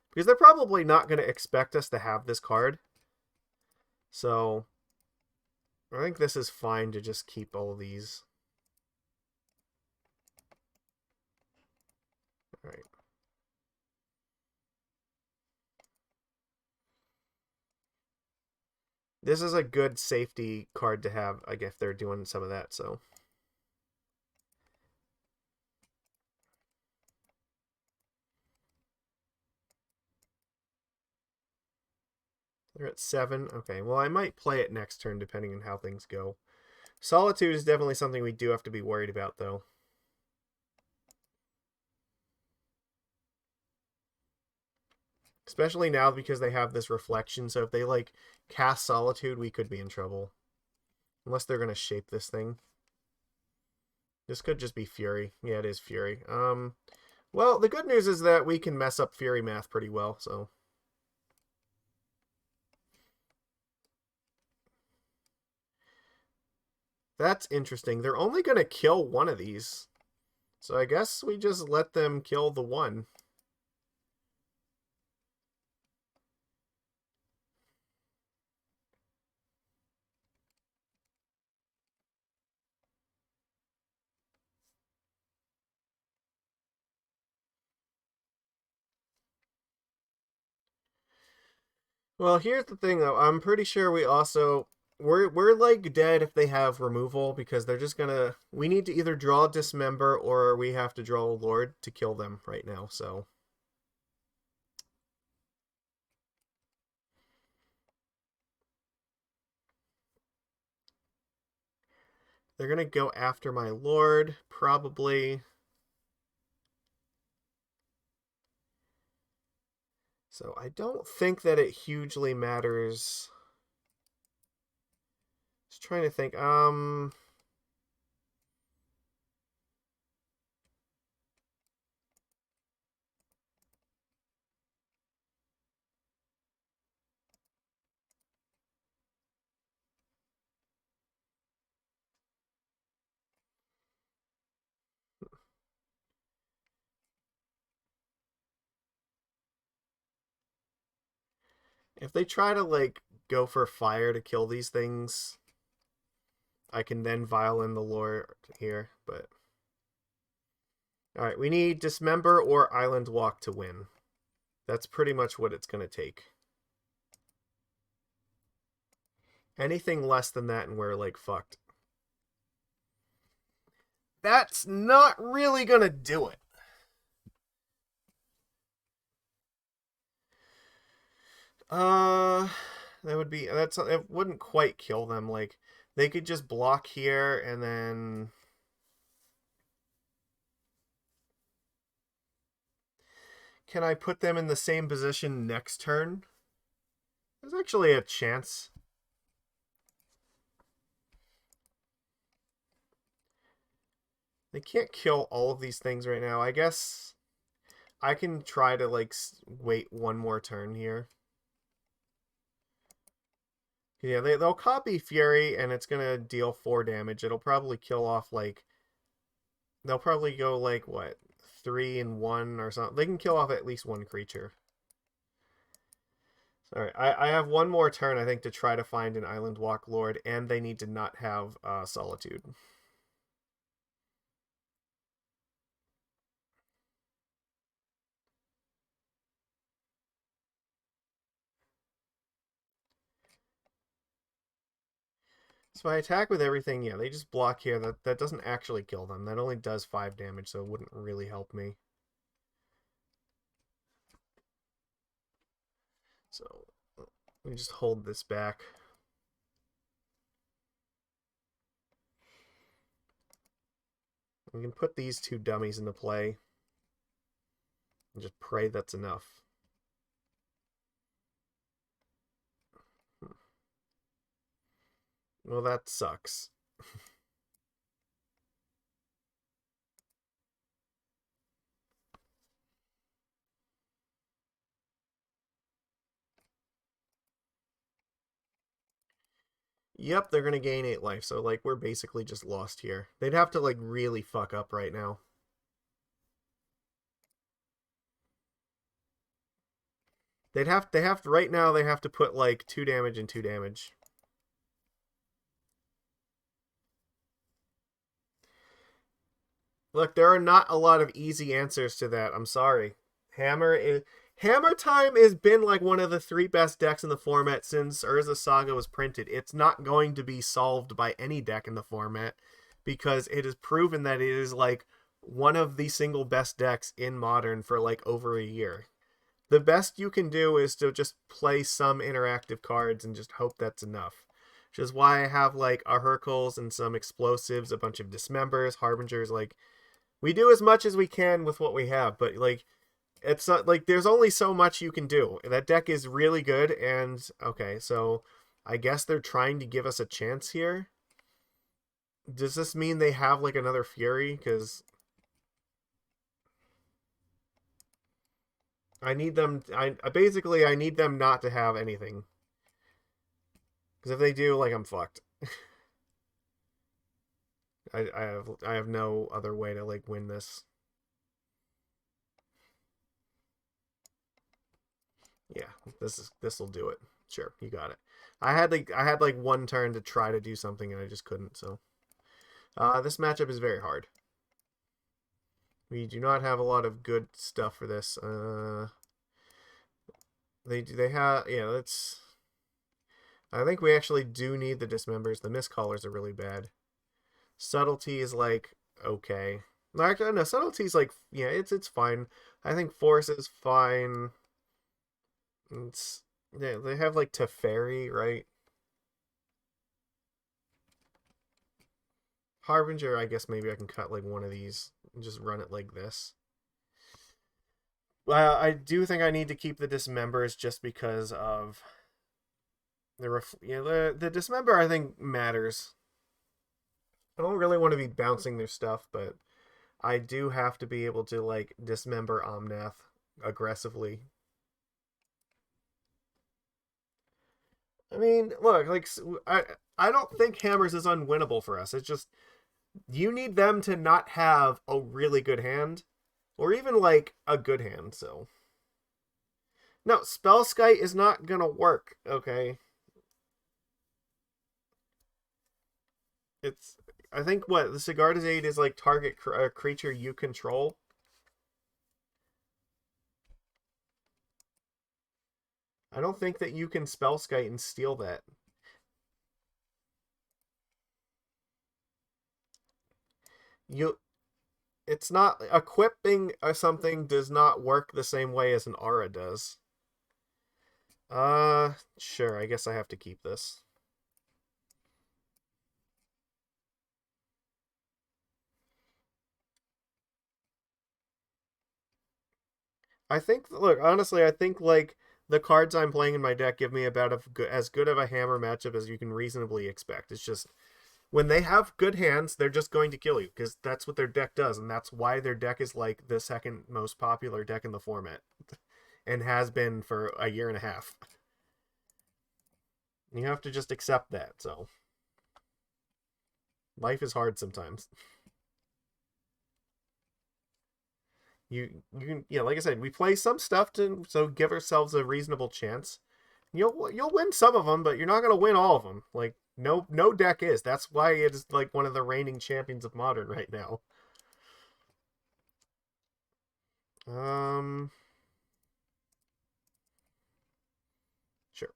Because they're probably not going to expect us to have this card. So I think this is fine to just keep all of these. All right. This is a good safety card to have, I guess, if they're doing some of that, so. They're at 7. Okay, well, I might play it next turn depending on how things go. Solitude is definitely something we do have to be worried about, though. Especially now because they have this reflection, so if they, like, cast Solitude, we could be in trouble. Unless they're going to shape this thing. This could just be Fury. Yeah, it is Fury. Well, the good news is that we can mess up Fury math pretty well, so. That's interesting. They're only going to kill one of these. So I guess we just let them kill the one. Well, here's the thing though. I'm pretty sure we also we're like dead if they have removal because they're just gonna we need to either draw Dismember or we have to draw a Lord to kill them right now, so they're gonna go after my Lord, probably. So I don't think that it hugely matters. Just trying to think. If they try to like go for fire to kill these things, I can then vial in the Lord here, but alright, we need Dismember or Island Walk to win. That's pretty much what it's gonna take. Anything less than that and we're like fucked. That's not really gonna do it. Uh that would be that's it wouldn't quite kill them. Like they could just block here and then can I put them in the same position next turn? There's actually a chance. They can't kill all of these things right now. I guess I can try to like wait one more turn here. Yeah, they'll copy Fury and it's gonna deal 4 damage. It'll probably kill off like they'll probably go like what 3 and 1 or something. They can kill off at least one creature. All right, I have one more turn I think to try to find an Island Walk Lord, and they need to not have Solitude. So I attack with everything. Yeah, they just block here. That doesn't actually kill them. That only does 5 damage, so it wouldn't really help me. So let me just hold this back. We can put these 2 dummies into play and just pray that's enough. Well, that sucks. Yep, they're gonna gain 8 life, so like we're basically just lost here. They'd have to like really fuck up right now. They have to, right now they have to put like 2 damage and 2 damage. Look, there are not a lot of easy answers to that. I'm sorry. Hammer is Hammer Time has been like one of the 3 best decks in the format since Urza Saga was printed. It's not going to be solved by any deck in the format because it is proven that it is like one of the single best decks in Modern for like over a year. The best you can do is to just play some interactive cards and just hope that's enough. Which is why I have like a Hurkyls and some explosives, a bunch of Dismembers, Harbingers. Like, we do as much as we can with what we have, but like, it's not like there's only so much you can do. That deck is really good, and okay, so I guess they're trying to give us a chance here. Does this mean they have like another Fury? Because I need them. I need them not to have anything. Because if they do, like, I'm fucked. I have no other way to like win this. Yeah, this will do it. Sure, you got it. I had like one turn to try to do something and I just couldn't. So this matchup is very hard. We do not have a lot of good stuff for this. They have, yeah. Let's. I think we actually do need the Dismembers. The Mistcallers are really bad. Subtlety is like okay. No, actually, no. Subtlety's like, yeah, it's fine. I think Force is fine. It's, yeah, they have like Teferi, right? Harbinger, I guess maybe I can cut like one of these and just run it like this. Well, I do think I need to keep the Dismembers just because of the Dismember. I think matters. I don't really want to be bouncing their stuff, but I do have to be able to like Dismember Omnath aggressively. I mean, look, like I don't think Hammers is unwinnable for us. It's just you need them to not have a really good hand, or even like a good hand. So no, Spellskite is not gonna work. Okay, it's I think what the Sigarda's Aid is like target creature you control. I don't think that you can Spellskite and steal that. You it's not equipping something does not work the same way as an aura does. Sure, I guess I have to keep this. I think look, honestly, I think like the cards I'm playing in my deck give me about as good of a hammer matchup as you can reasonably expect. It's just when they have good hands, they're just going to kill you because that's what their deck does, and that's why their deck is like the second most popular deck in the format and has been for a year and a half. You have to just accept that. So life is hard sometimes. You can, yeah, like I said, we play some stuff to so give ourselves a reasonable chance. You'll win some of them, but you're not gonna win all of them. Like no deck is. That's why it is like one of the reigning champions of Modern right now. Um, sure.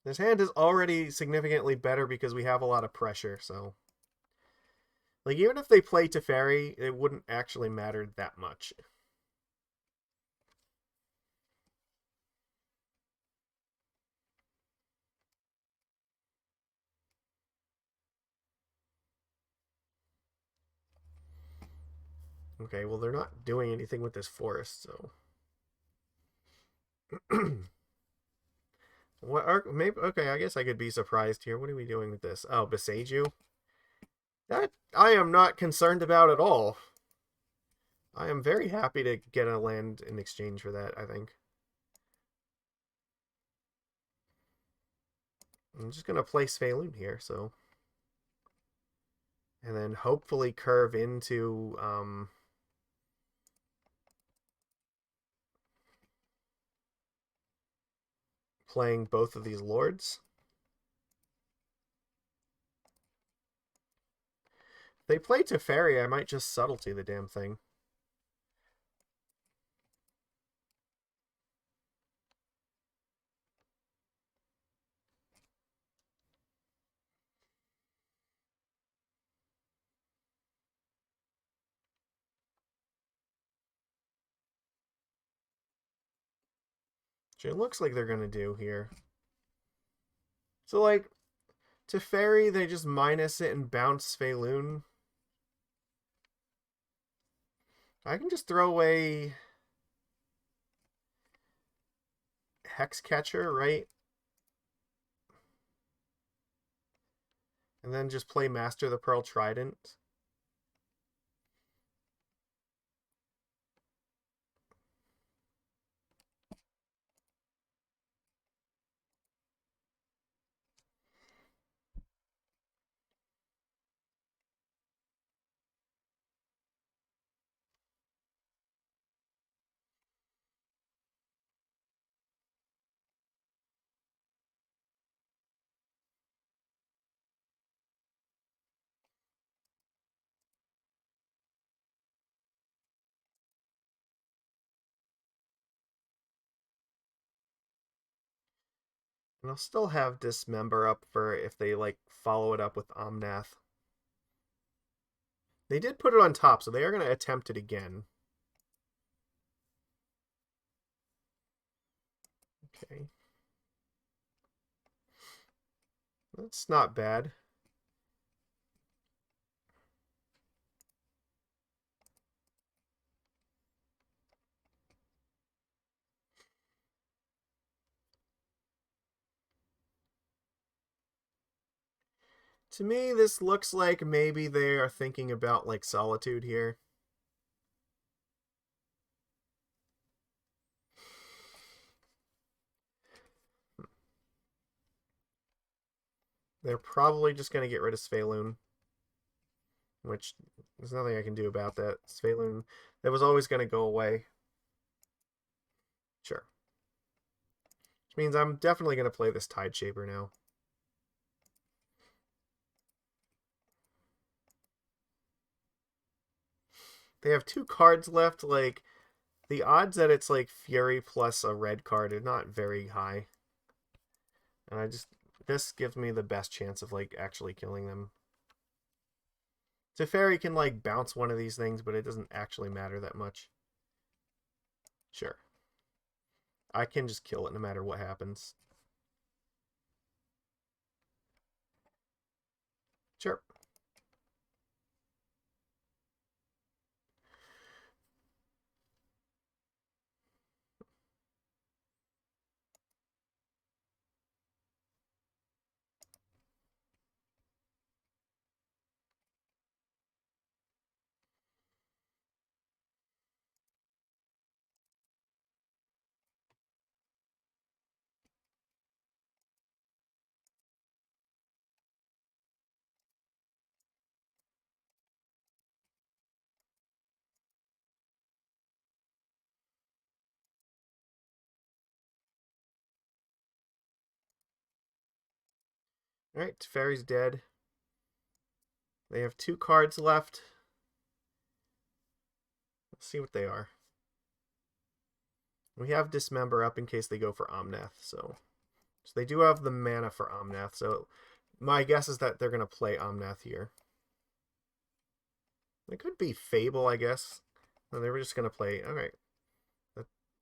This hand is already significantly better because we have a lot of pressure. So, like, even if they play Teferi, it wouldn't actually matter that much. Okay, well, they're not doing anything with this forest, so. What are maybe okay, I guess I could be surprised here. What are we doing with this? Oh, Beseiju? That I am not concerned about at all. I am very happy to get a land in exchange for that, I think. I'm just gonna play Svyelun here, so. And then hopefully curve into playing both of these lords. If they play Teferi, I might just subtlety the damn thing. Which it looks like they're gonna do here. So like Teferi, they just minus it and bounce Svyelun. I can just throw away Hexcatcher, right? And then just play Master the Pearl Trident. And I'll still have Dismember up for if they like follow it up with Omnath. They did put it on top, so they are going to attempt it again. Okay. That's not bad. To me, this looks like maybe they are thinking about like Solitude here. They're probably just going to get rid of Svyelun, which there's nothing I can do about that. Svyelun, that was always going to go away. Sure. Which means I'm definitely going to play this Tide Shaper now. They have 2 cards left. Like, the odds that it's like Fury plus a red card are not very high. And this gives me the best chance of like actually killing them. Teferi can like bounce one of these things, but it doesn't actually matter that much. Sure. I can just kill it no matter what happens. Sure. Alright, Teferi's dead. They have 2 cards left. Let's see what they are. We have Dismember up in case they go for Omnath, so they do have the mana for Omnath, so my guess is that they're going to play Omnath here. It could be Fable, I guess. No, they were just going to play... Alright.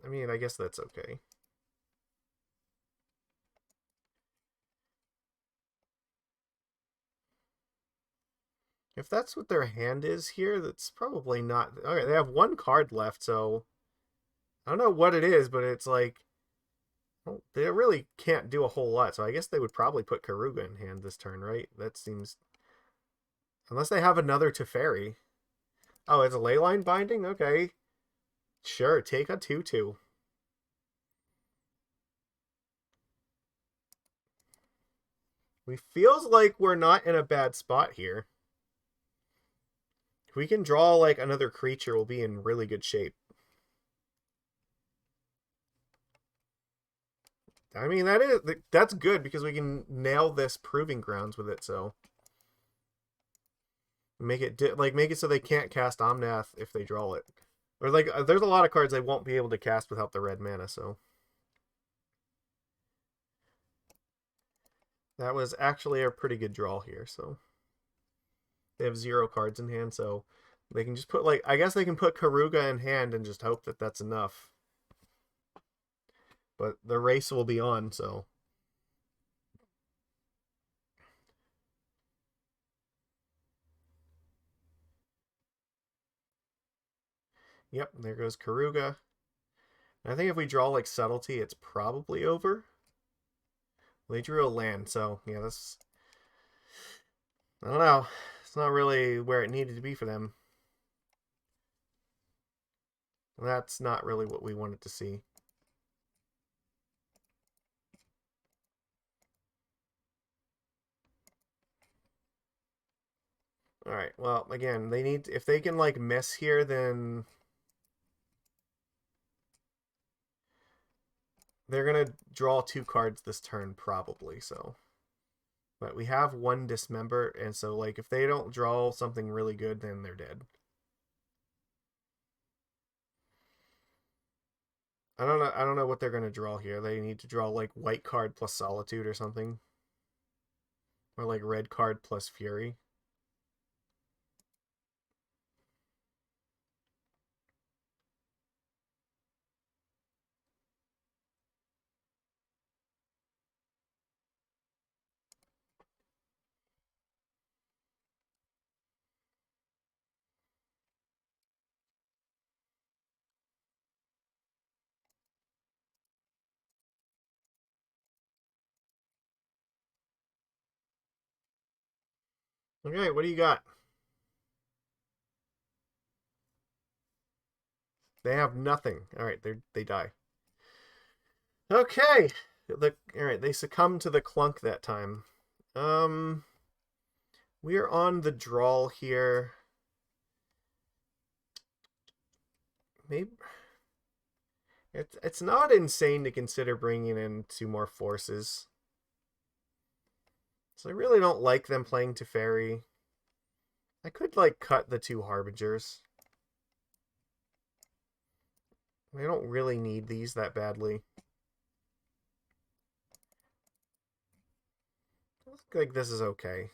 I mean, I guess that's okay. If that's what their hand is here, that's probably not... Okay, they have 1 card left, so... I don't know what it is, but it's like... Well, they really can't do a whole lot, so I guess they would probably put Karuga in hand this turn, right? That seems... Unless they have another Teferi. Oh, it's a Leyline Binding? Okay. Sure, take a 2/2. We feels like we're not in a bad spot here. If we can draw like another creature, we'll be in really good shape. I mean, that's good because we can nail this Proving Grounds with it, so make it so they can't cast Omnath if they draw it. Or like there's a lot of cards they won't be able to cast without the red mana, so that was actually a pretty good draw here, so they have 0 cards in hand, so they can just put like I guess they can put Karuga in hand and just hope that that's enough. But the race will be on, so yep, there goes Karuga. And I think if we draw like Subtlety, it's probably over. They drew a land, so yeah, that's I don't know. It's not really where it needed to be for them. That's not really what we wanted to see. All right. Well, again, they need if they can like miss here, then they're gonna draw 2 cards this turn probably. So, but we have 1 Dismember, and so like if they don't draw something really good, then they're dead. I don't know what they're gonna draw here. They need to draw like white card plus Solitude or something, or like red card plus Fury. Okay, what do you got? They have nothing. All right, they die. Okay, all right, they succumb to the clunk that time. We are on the draw here. Maybe it's not insane to consider bringing in 2 more forces. So I really don't like them playing Teferi. I could like cut the 2 Harbingers. I don't really need these that badly. I think like this is okay.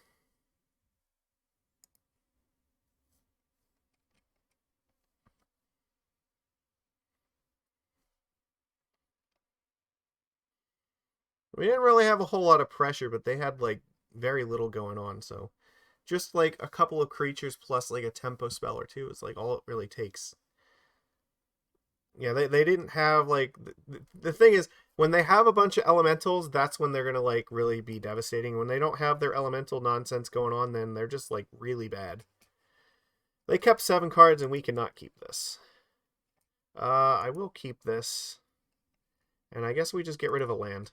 We didn't really have a whole lot of pressure, but they had like very little going on, so just like a couple of creatures plus like a tempo spell or 2 is like all it really takes. Yeah, they didn't have like the thing is when they have a bunch of elementals, that's when they're gonna like really be devastating. When they don't have their elemental nonsense going on, then they're just like really bad. They kept 7 cards, and we cannot keep this. I will keep this, and I guess we just get rid of a land.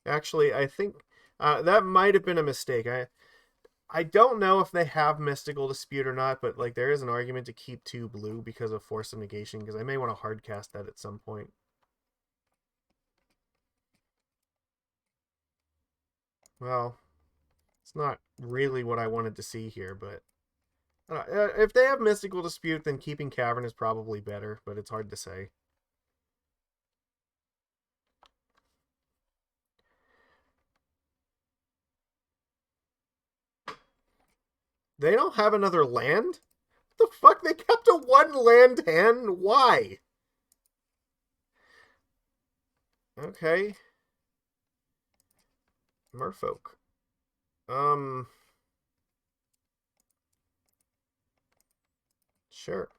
Actually, I think that might have been a mistake. I don't know if they have Mystical Dispute or not, but like there is an argument to keep 2 blue because of Force of Negation, because I may want to hard cast that at some point. Well, it's not really what I wanted to see here, but if they have Mystical Dispute, then keeping Cavern is probably better, but it's hard to say. They don't have another land? What the fuck? They kept a 1 land hand? Why? Okay. Merfolk. Sure.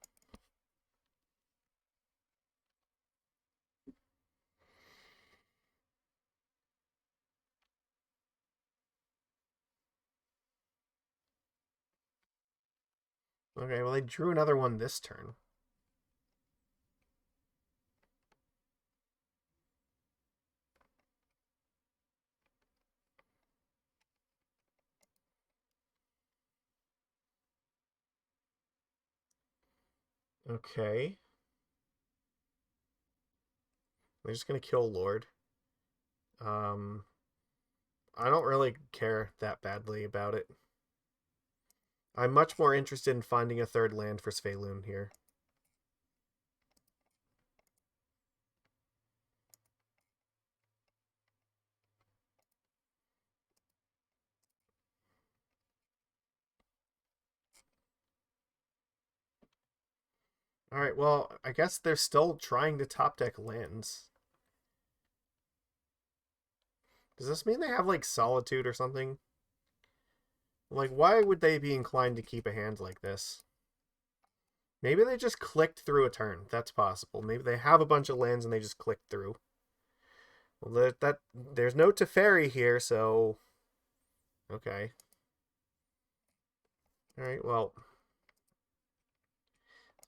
Okay, well, they drew another one this turn. Okay. They're just going to kill Lord. Um, I don't really care that badly about it. I'm much more interested in finding a third land for Svyelun here. Alright, well, I guess they're still trying to top deck lands. Does this mean they have, like, Solitude or something? Like, why would they be inclined to keep a hand like this? Maybe they just clicked through a turn. That's possible. Maybe they have a bunch of lands and they just clicked through. Well, there's no Teferi here, so... Okay. Alright, well...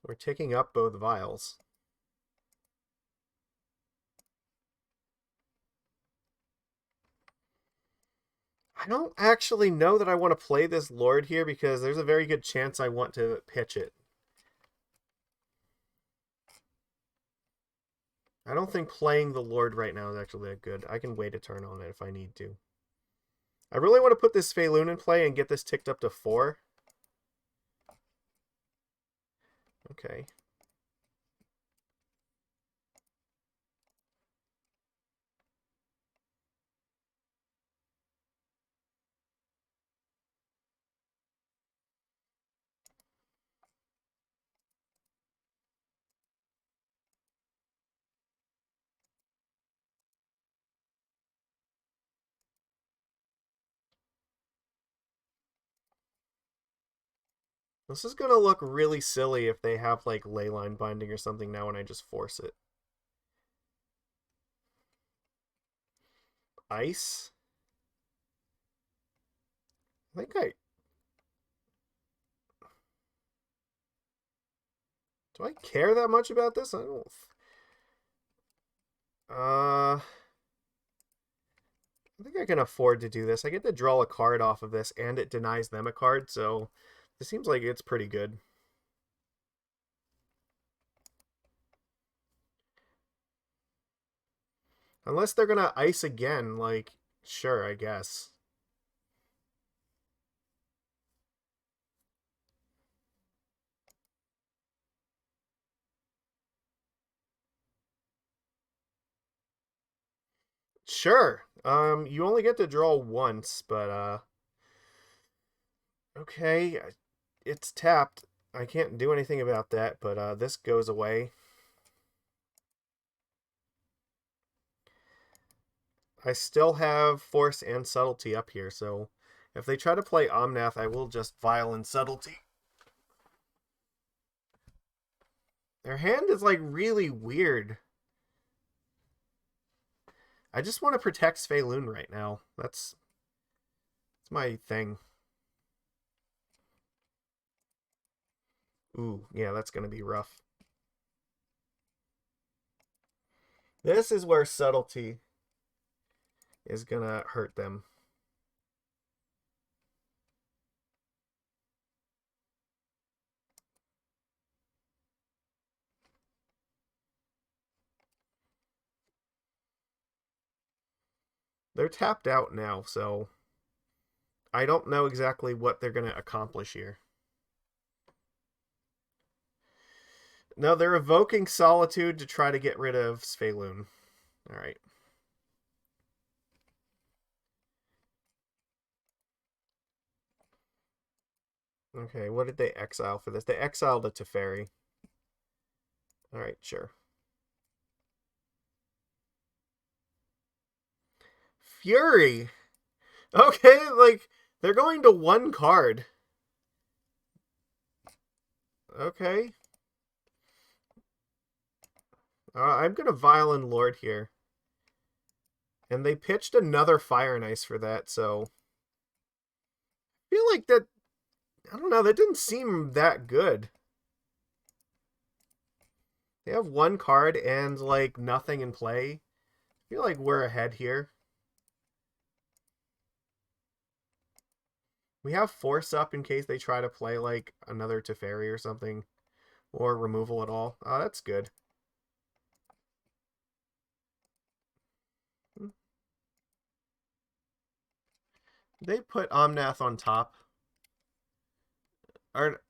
We're ticking up both vials. I don't actually know that I want to play this Lord here because there's a very good chance I want to pitch it. I don't think playing the Lord right now is actually that good. I can wait a turn on it if I need to. I really want to put this Svyelun in play and get this ticked up to 4. Okay. This is going to look really silly if they have, like, Leyline Binding or something now and I just force it. Ice? I think I... Do I care that much about this? I don't... I think I can afford to do this. I get to draw a card off of this, and it denies them a card, so this seems like it's pretty good. Unless they're gonna ice again, like, sure, I guess. Sure. You only get to draw once, but, okay. It's tapped. I can't do anything about that, but, this goes away. I still have Force and Subtlety up here, so if they try to play Omnath, I will just Vial and Subtlety. Their hand is, like, really weird. I just want to protect Svyelun right now. That's my thing. Ooh, yeah, that's going to be rough. This is where Subtlety is going to hurt them. They're tapped out now, so I don't know exactly what they're going to accomplish here. No, they're evoking Solitude to try to get rid of Svyelun. All right. Okay, what did they exile for this? They exiled a Teferi. All right, sure. Fury. Okay, like, they're going to one card. Okay. I'm going to Violin Lord here. And they pitched another Fire and Ice for that, so... I feel like that... I don't know, that didn't seem that good. They have one card and, like, nothing in play. I feel like we're ahead here. We have Force up in case they try to play, like, another Teferi or something. Or removal at all. Oh, that's good. They put Omnath on top. Or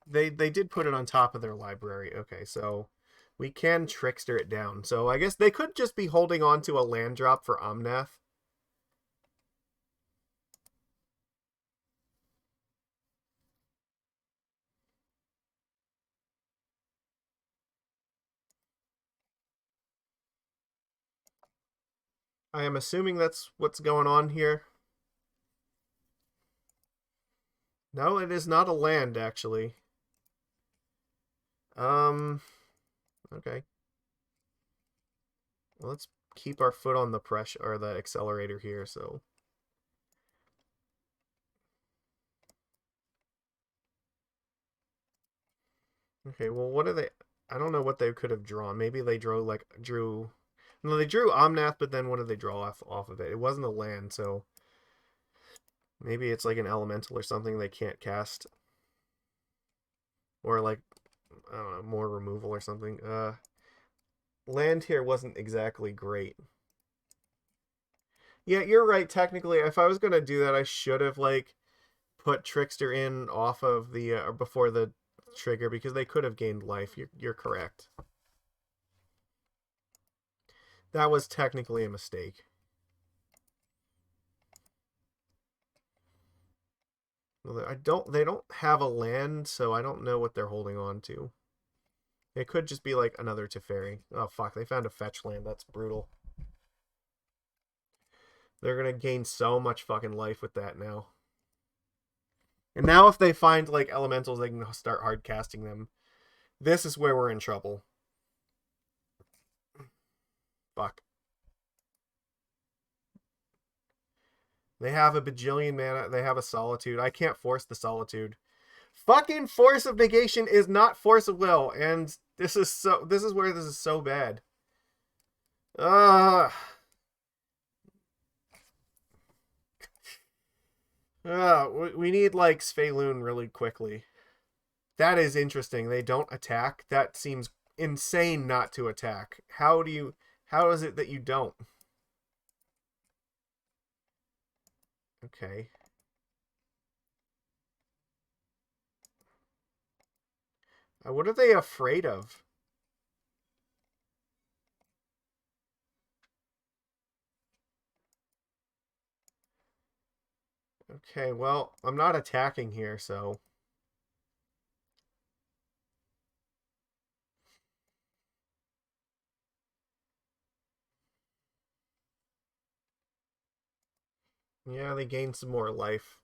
they did put it on top of their library. Okay, so we can Trickster it down. So I guess they could just be holding on to a land drop for Omnath. I am assuming that's what's going on here. No, it is not a land, actually. Okay. Well, let's keep our foot on the pressure, or the accelerator here, so... Okay, well, what are they... I don't know what they could have drawn. Maybe they drew... No, they drew Omnath, but then what did they draw off of it? It wasn't a land, so... Maybe it's like an elemental or something they can't cast. Or like, I don't know, more removal or something. Land here wasn't exactly great. Yeah, you're right. Technically, if I was gonna do that, I should have like put Trickster in off of the or before the trigger because they could have gained life. You're correct. That was technically a mistake. Well, they don't have a land, so I don't know what they're holding on to. It could just be like another Teferi. Oh fuck, they found a fetch land. That's brutal. They're gonna gain so much fucking life with that now. And now if they find like elementals, they can start hard casting them. This is where we're in trouble. Fuck. They have a bajillion mana. They have a Solitude. I can't force the Solitude. Fucking Force of Negation is not Force of Will, and this is where this is so bad. Uh, we need like Svyelun really quickly. That is interesting. They don't attack. That seems insane not to attack. How is it that you don't? Okay. What are they afraid of? Okay, well, I'm not attacking here, so... Yeah, they gain some more life.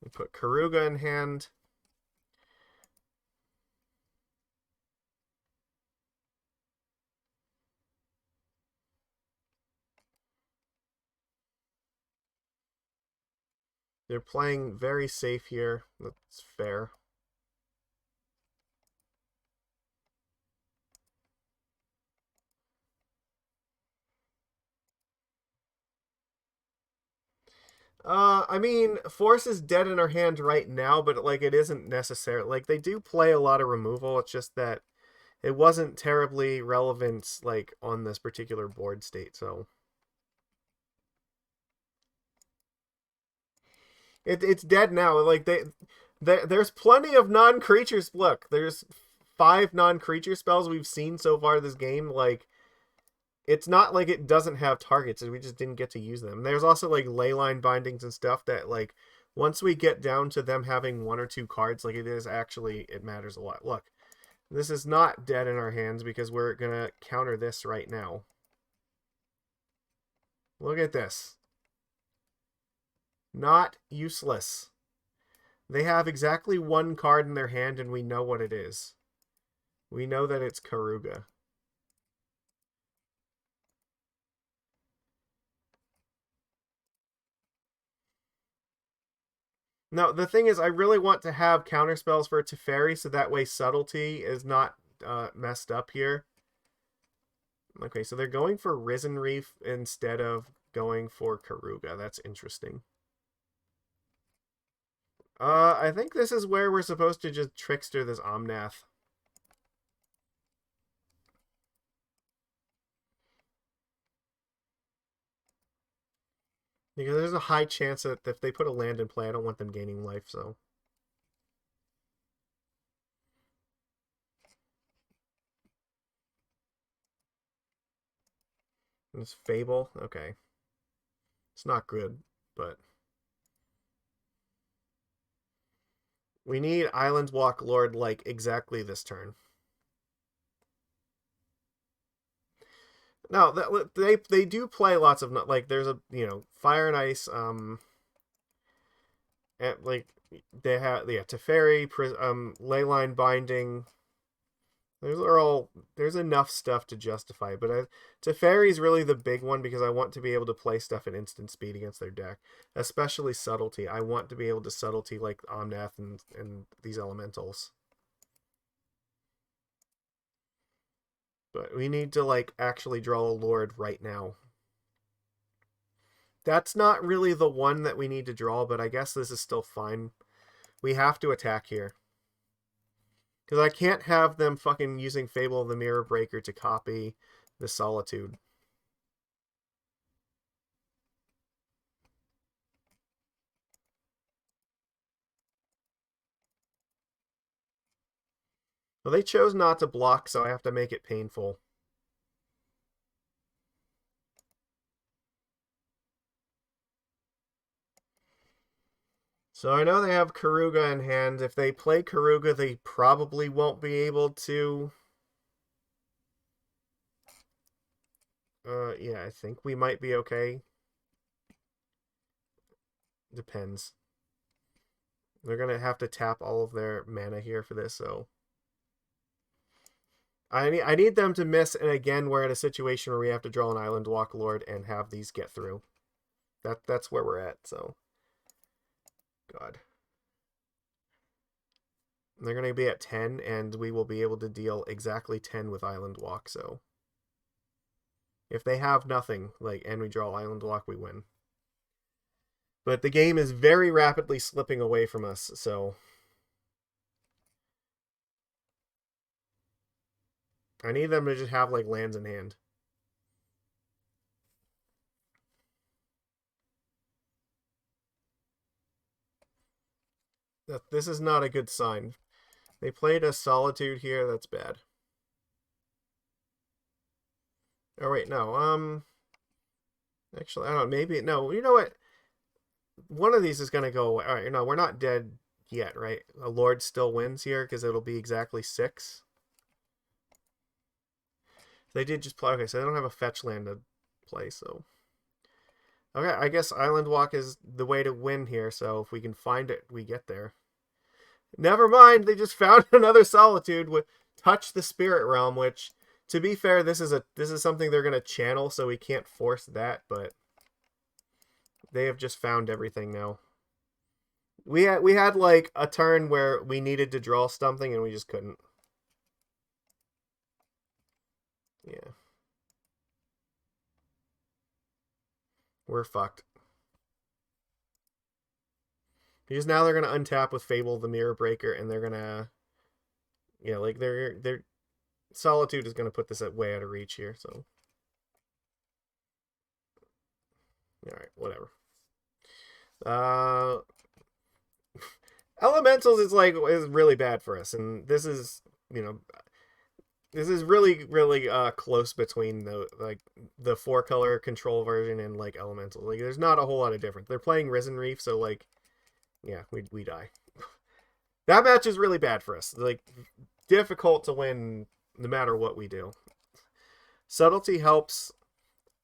We put Karuga in hand. They're playing very safe here. That's fair. I mean, Force is dead in our hand right now, but like it isn't necessary. Like they do play a lot of removal. It's just that it wasn't terribly relevant like on this particular board state. So it's dead now. Like there's plenty of non-creatures. Look, there's 5 non-creature spells we've seen so far this game. Like it's not like it doesn't have targets, we just didn't get to use them. There's also like leyline bindings and stuff that like once we get down to them having 1 or 2 cards, like it matters a lot. Look, this is not dead in our hands because we're gonna counter this right now. Look at this. Not useless. They have exactly 1 card in their hand and we know what it is. We know that it's Karuga. No, the thing is, I really want to have counterspells for Teferi, so that way Subtlety is not messed up here. Okay, so they're going for Risen Reef instead of going for Karuga. That's interesting. I think this is where we're supposed to just Trickster this Omnath. Because there's a high chance that if they put a land in play, I don't want them gaining life, so. And it's Fable? Okay. It's not good, but. We need Island Walk Lord, like, exactly this turn. No, they do play lots of, like, there's a, Fire and Ice, and, like, they have, yeah, Teferi, Leyline Binding. There's enough stuff to justify, but Teferi's really the big one because I want to be able to play stuff at instant speed against their deck, especially Subtlety. I want to be able to Subtlety like Omnath and these elementals. But we need to, like, actually draw a Lord right now. That's not really the one that we need to draw, but I guess this is still fine. We have to attack here. Because I can't have them fucking using Fable of the Mirror Breaker to copy the Solitude. Well, they chose not to block, so I have to make it painful. So I know they have Karuga in hand. If they play Karuga, they probably won't be able to... yeah, I think we might be okay. Depends. They're going to have to tap all of their mana here for this, so... I need them to miss, and again, we're in a situation where we have to draw an Island Walk Lord and have these get through. That's where we're at, so... God. They're going to be at 10, and we will be able to deal exactly 10 with Island Walk, so... If they have nothing, like, and we draw Island Walk, we win. But the game is very rapidly slipping away from us, so... I need them to just have, like, lands in hand. This is not a good sign. They played a Solitude here, that's bad. Oh, wait, no, actually, I don't know, maybe, no, you know what? One of these is going to go away. All right, no, we're not dead yet, right? A Lord still wins here because it'll be exactly 6. They did just play. Okay, so they don't have a fetch land to play, so... Okay, I guess Island Walk is the way to win here, so if we can find it, we get there. Never mind, they just found another Solitude with Touch the Spirit Realm, which, to be fair, this is something they're going to channel, so we can't force that, but they have just found everything now. We had like a turn where we needed to draw something and we just couldn't. Yeah. We're fucked. Because now they're gonna untap with Fable the Mirror Breaker, and they're gonna, like their Solitude is gonna put this way out of reach here. So, all right, whatever. Elementals is really bad for us, and this is this is really close between the 4-color control version and like elemental. Like there's not a whole lot of difference. They're playing Risen Reef, so like yeah, we die. That match is really bad for us. Like difficult to win no matter what we do. Subtlety helps.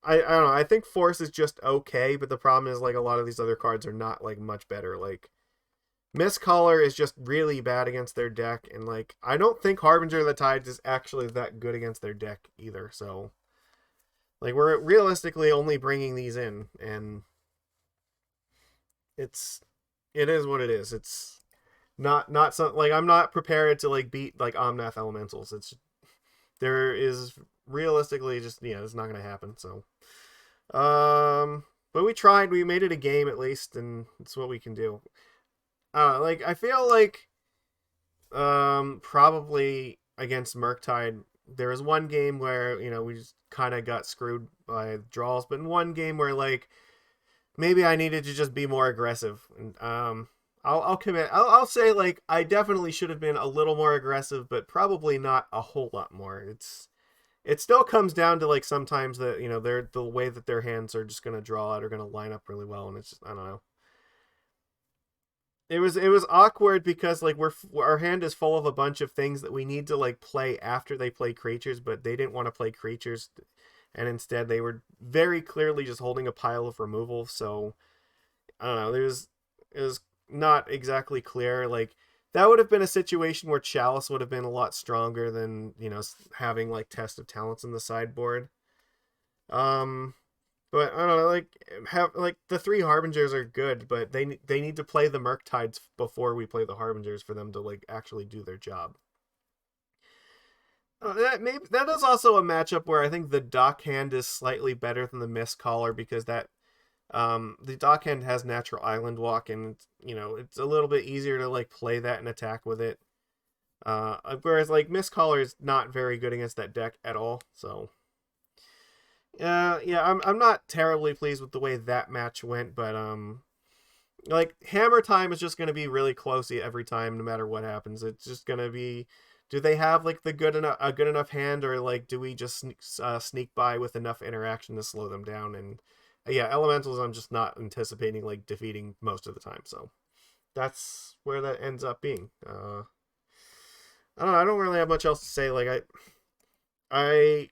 I don't know. I think Force is just okay, but the problem is like a lot of these other cards are not like much better. Like Mistcaller is just really bad against their deck, and like I don't think Harbinger of the Tides is actually that good against their deck either. So like we're realistically only bringing these in, and it's it is what it is. It's not something like I'm not prepared to like beat like Omnath elementals. It's there is realistically just it's not gonna happen. So but we tried. We made it a game at least, and it's what we can do. Like I feel like probably against Murktide, there was one game where we just kind of got screwed by draws, but in one game where like maybe I needed to just be more aggressive. And I'll commit. I'll say like I definitely should have been a little more aggressive, but probably not a whole lot more. It still comes down to like sometimes that they're the way that their hands are just gonna draw out are gonna line up really well, and it's just I don't know. It was awkward because like our hand is full of a bunch of things that we need to like play after they play creatures, but they didn't want to play creatures, and instead they were very clearly just holding a pile of removal. So I don't know. It was not exactly clear. Like that would have been a situation where Chalice would have been a lot stronger than having like Test of Talents in the sideboard. Um, but I don't know. Like have like the three Harbingers are good, but they need to play the Murktides before we play the Harbingers for them to like actually do their job. That is also a matchup where I think the Dock Hand is slightly better than the Mistcaller because the Dockhand has natural island walk, and it's a little bit easier to like play that and attack with it. Whereas like Mistcaller is not very good against that deck at all. So yeah, I'm not terribly pleased with the way that match went, but like Hammer Time is just gonna be really close every time, no matter what happens. It's just gonna be. Do they have like the good enough hand, or like do we just sneak by with enough interaction to slow them down? And yeah, elementals I'm just not anticipating like defeating most of the time. So that's where that ends up being. I don't know. I don't really have much else to say. Like I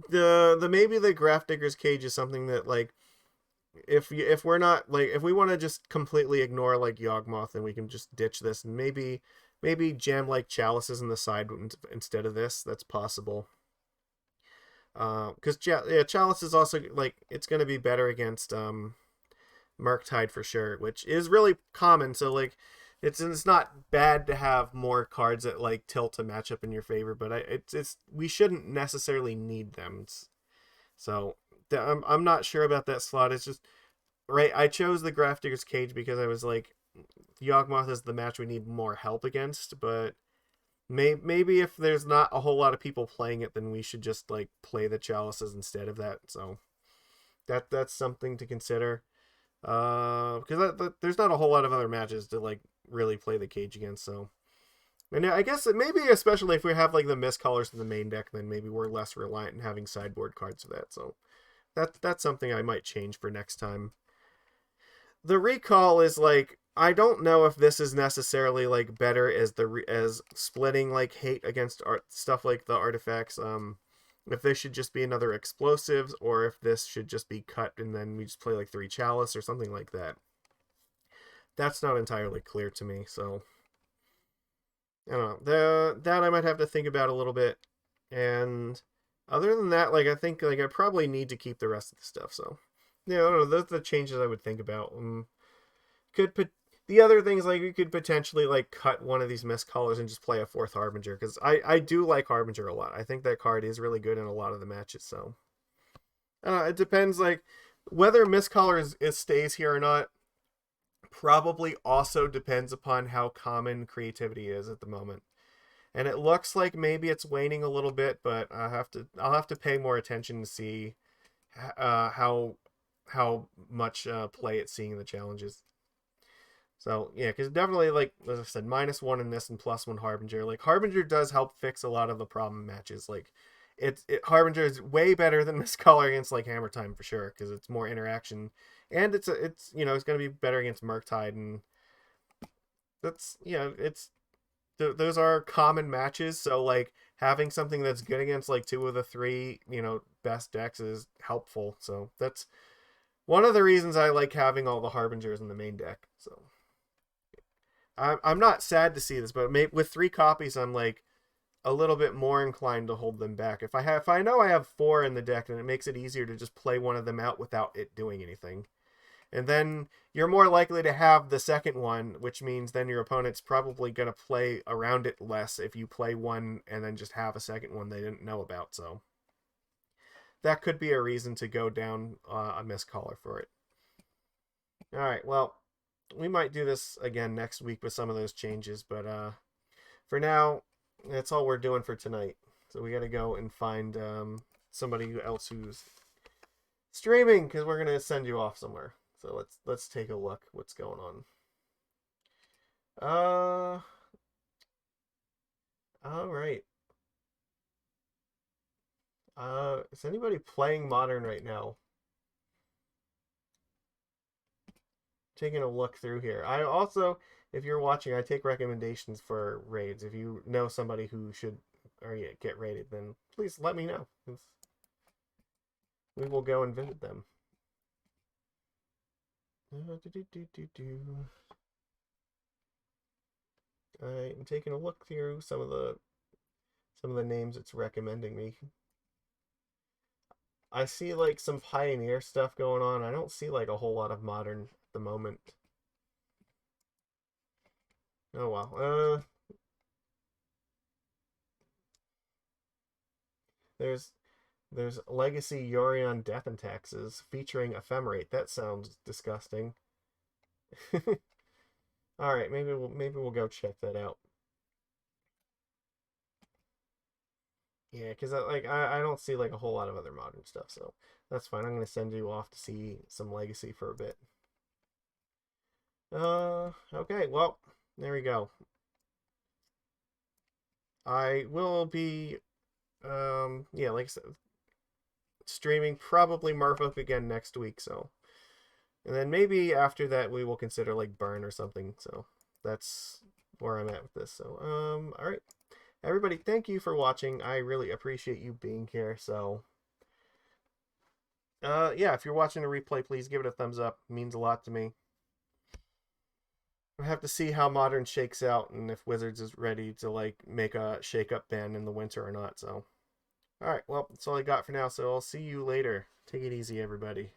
the maybe the Grafdigger's Cage is something that like if we're not like if we want to just completely ignore like Yawgmoth, then we can just ditch this and maybe jam like Chalices in the side instead of this. That's possible. Because Chalice is also like it's going to be better against Murktide for sure, which is really common. So like it's not bad to have more cards that like tilt a matchup in your favor, but it's we shouldn't necessarily need them. So I'm not sure about that slot. It's just right. I chose the Grafdigger's Cage because I was like, Yawgmoth is the match we need more help against, but maybe if there's not a whole lot of people playing it, then we should just like play the Chalices instead of that. So that's something to consider. Because there's not a whole lot of other matches to like really play the Cage against. So, and I guess that maybe especially if we have like the Mistcallers in the main deck, then maybe we're less reliant in having sideboard cards for that. So that's something I might change for next time. The recall is like I don't know if this is necessarily like better as splitting like hate against stuff like the artifacts. If this should just be another explosives, or if this should just be cut and then we just play like 3 Chalice or something like that. That's not entirely clear to me. So I don't know. That I might have to think about a little bit. And other than that, like I think like I probably need to keep the rest of the stuff. So yeah, I don't know. Those are the changes I would think about. Could put the other things like we could potentially like cut one of these Mistcallers and just play a fourth Harbinger because I do like Harbinger a lot. I think that card is really good in a lot of the matches. So it depends like whether Mistcaller stays here or not. Probably also depends upon how common creativity is at the moment. And it looks like maybe it's waning a little bit, but I'll have to pay more attention to see how much play it's seeing in the challenges. So yeah, because definitely like as I said, -1 in this and +1 Harbinger. Like Harbinger does help fix a lot of the problem matches. Like Harbinger is way better than Mistcaller against like Hammer Time for sure because it's more interaction and it's it's going to be better against Murktide, and that's it's those are common matches. So like having something that's good against like 2 of the 3 best decks is helpful. So that's one of the reasons I like having all the Harbingers in the main deck. So I'm not sad to see this, but with 3 copies, I'm like a little bit more inclined to hold them back. If I know I have 4 in the deck, then it makes it easier to just play one of them out without it doing anything. And then you're more likely to have the second one, which means then your opponent's probably going to play around it less if you play one and then just have a second one they didn't know about. So that could be a reason to go down a Mistcaller for it. All right, well, we might do this again next week with some of those changes, but for now, that's all we're doing for tonight. So we got to go and find somebody else who's streaming, because we're gonna send you off somewhere. So let's take a look what's going on. All right. Is anybody playing Modern right now? Taking a look through here. I also, if you're watching, I take recommendations for raids. If you know somebody who should or yeah, get raided, then please let me know. We will go and visit them. I'm taking a look through some of the names it's recommending me. I see like some Pioneer stuff going on. I don't see like a whole lot of Modern at the moment. Oh well. There's Legacy Yorion Death and Taxes featuring Ephemerate. That sounds disgusting. All right, maybe we'll go check that out. Yeah, because I don't see like a whole lot of other Modern stuff, so that's fine. I'm gonna send you off to see some Legacy for a bit. Okay, well, there we go. I will be yeah, like I said, streaming probably Merfolk again next week, so and then maybe after that we will consider like Burn or something. So that's where I'm at with this. So all right. Everybody, thank you for watching. I really appreciate you being here. So yeah, if you're watching a replay, please give it a thumbs up. It means a lot to me. I have to see how Modern shakes out and if Wizards is ready to like make a shake-up ban in the winter or not. So all right, well, that's all I got for now. So I'll see you later. Take it easy, everybody.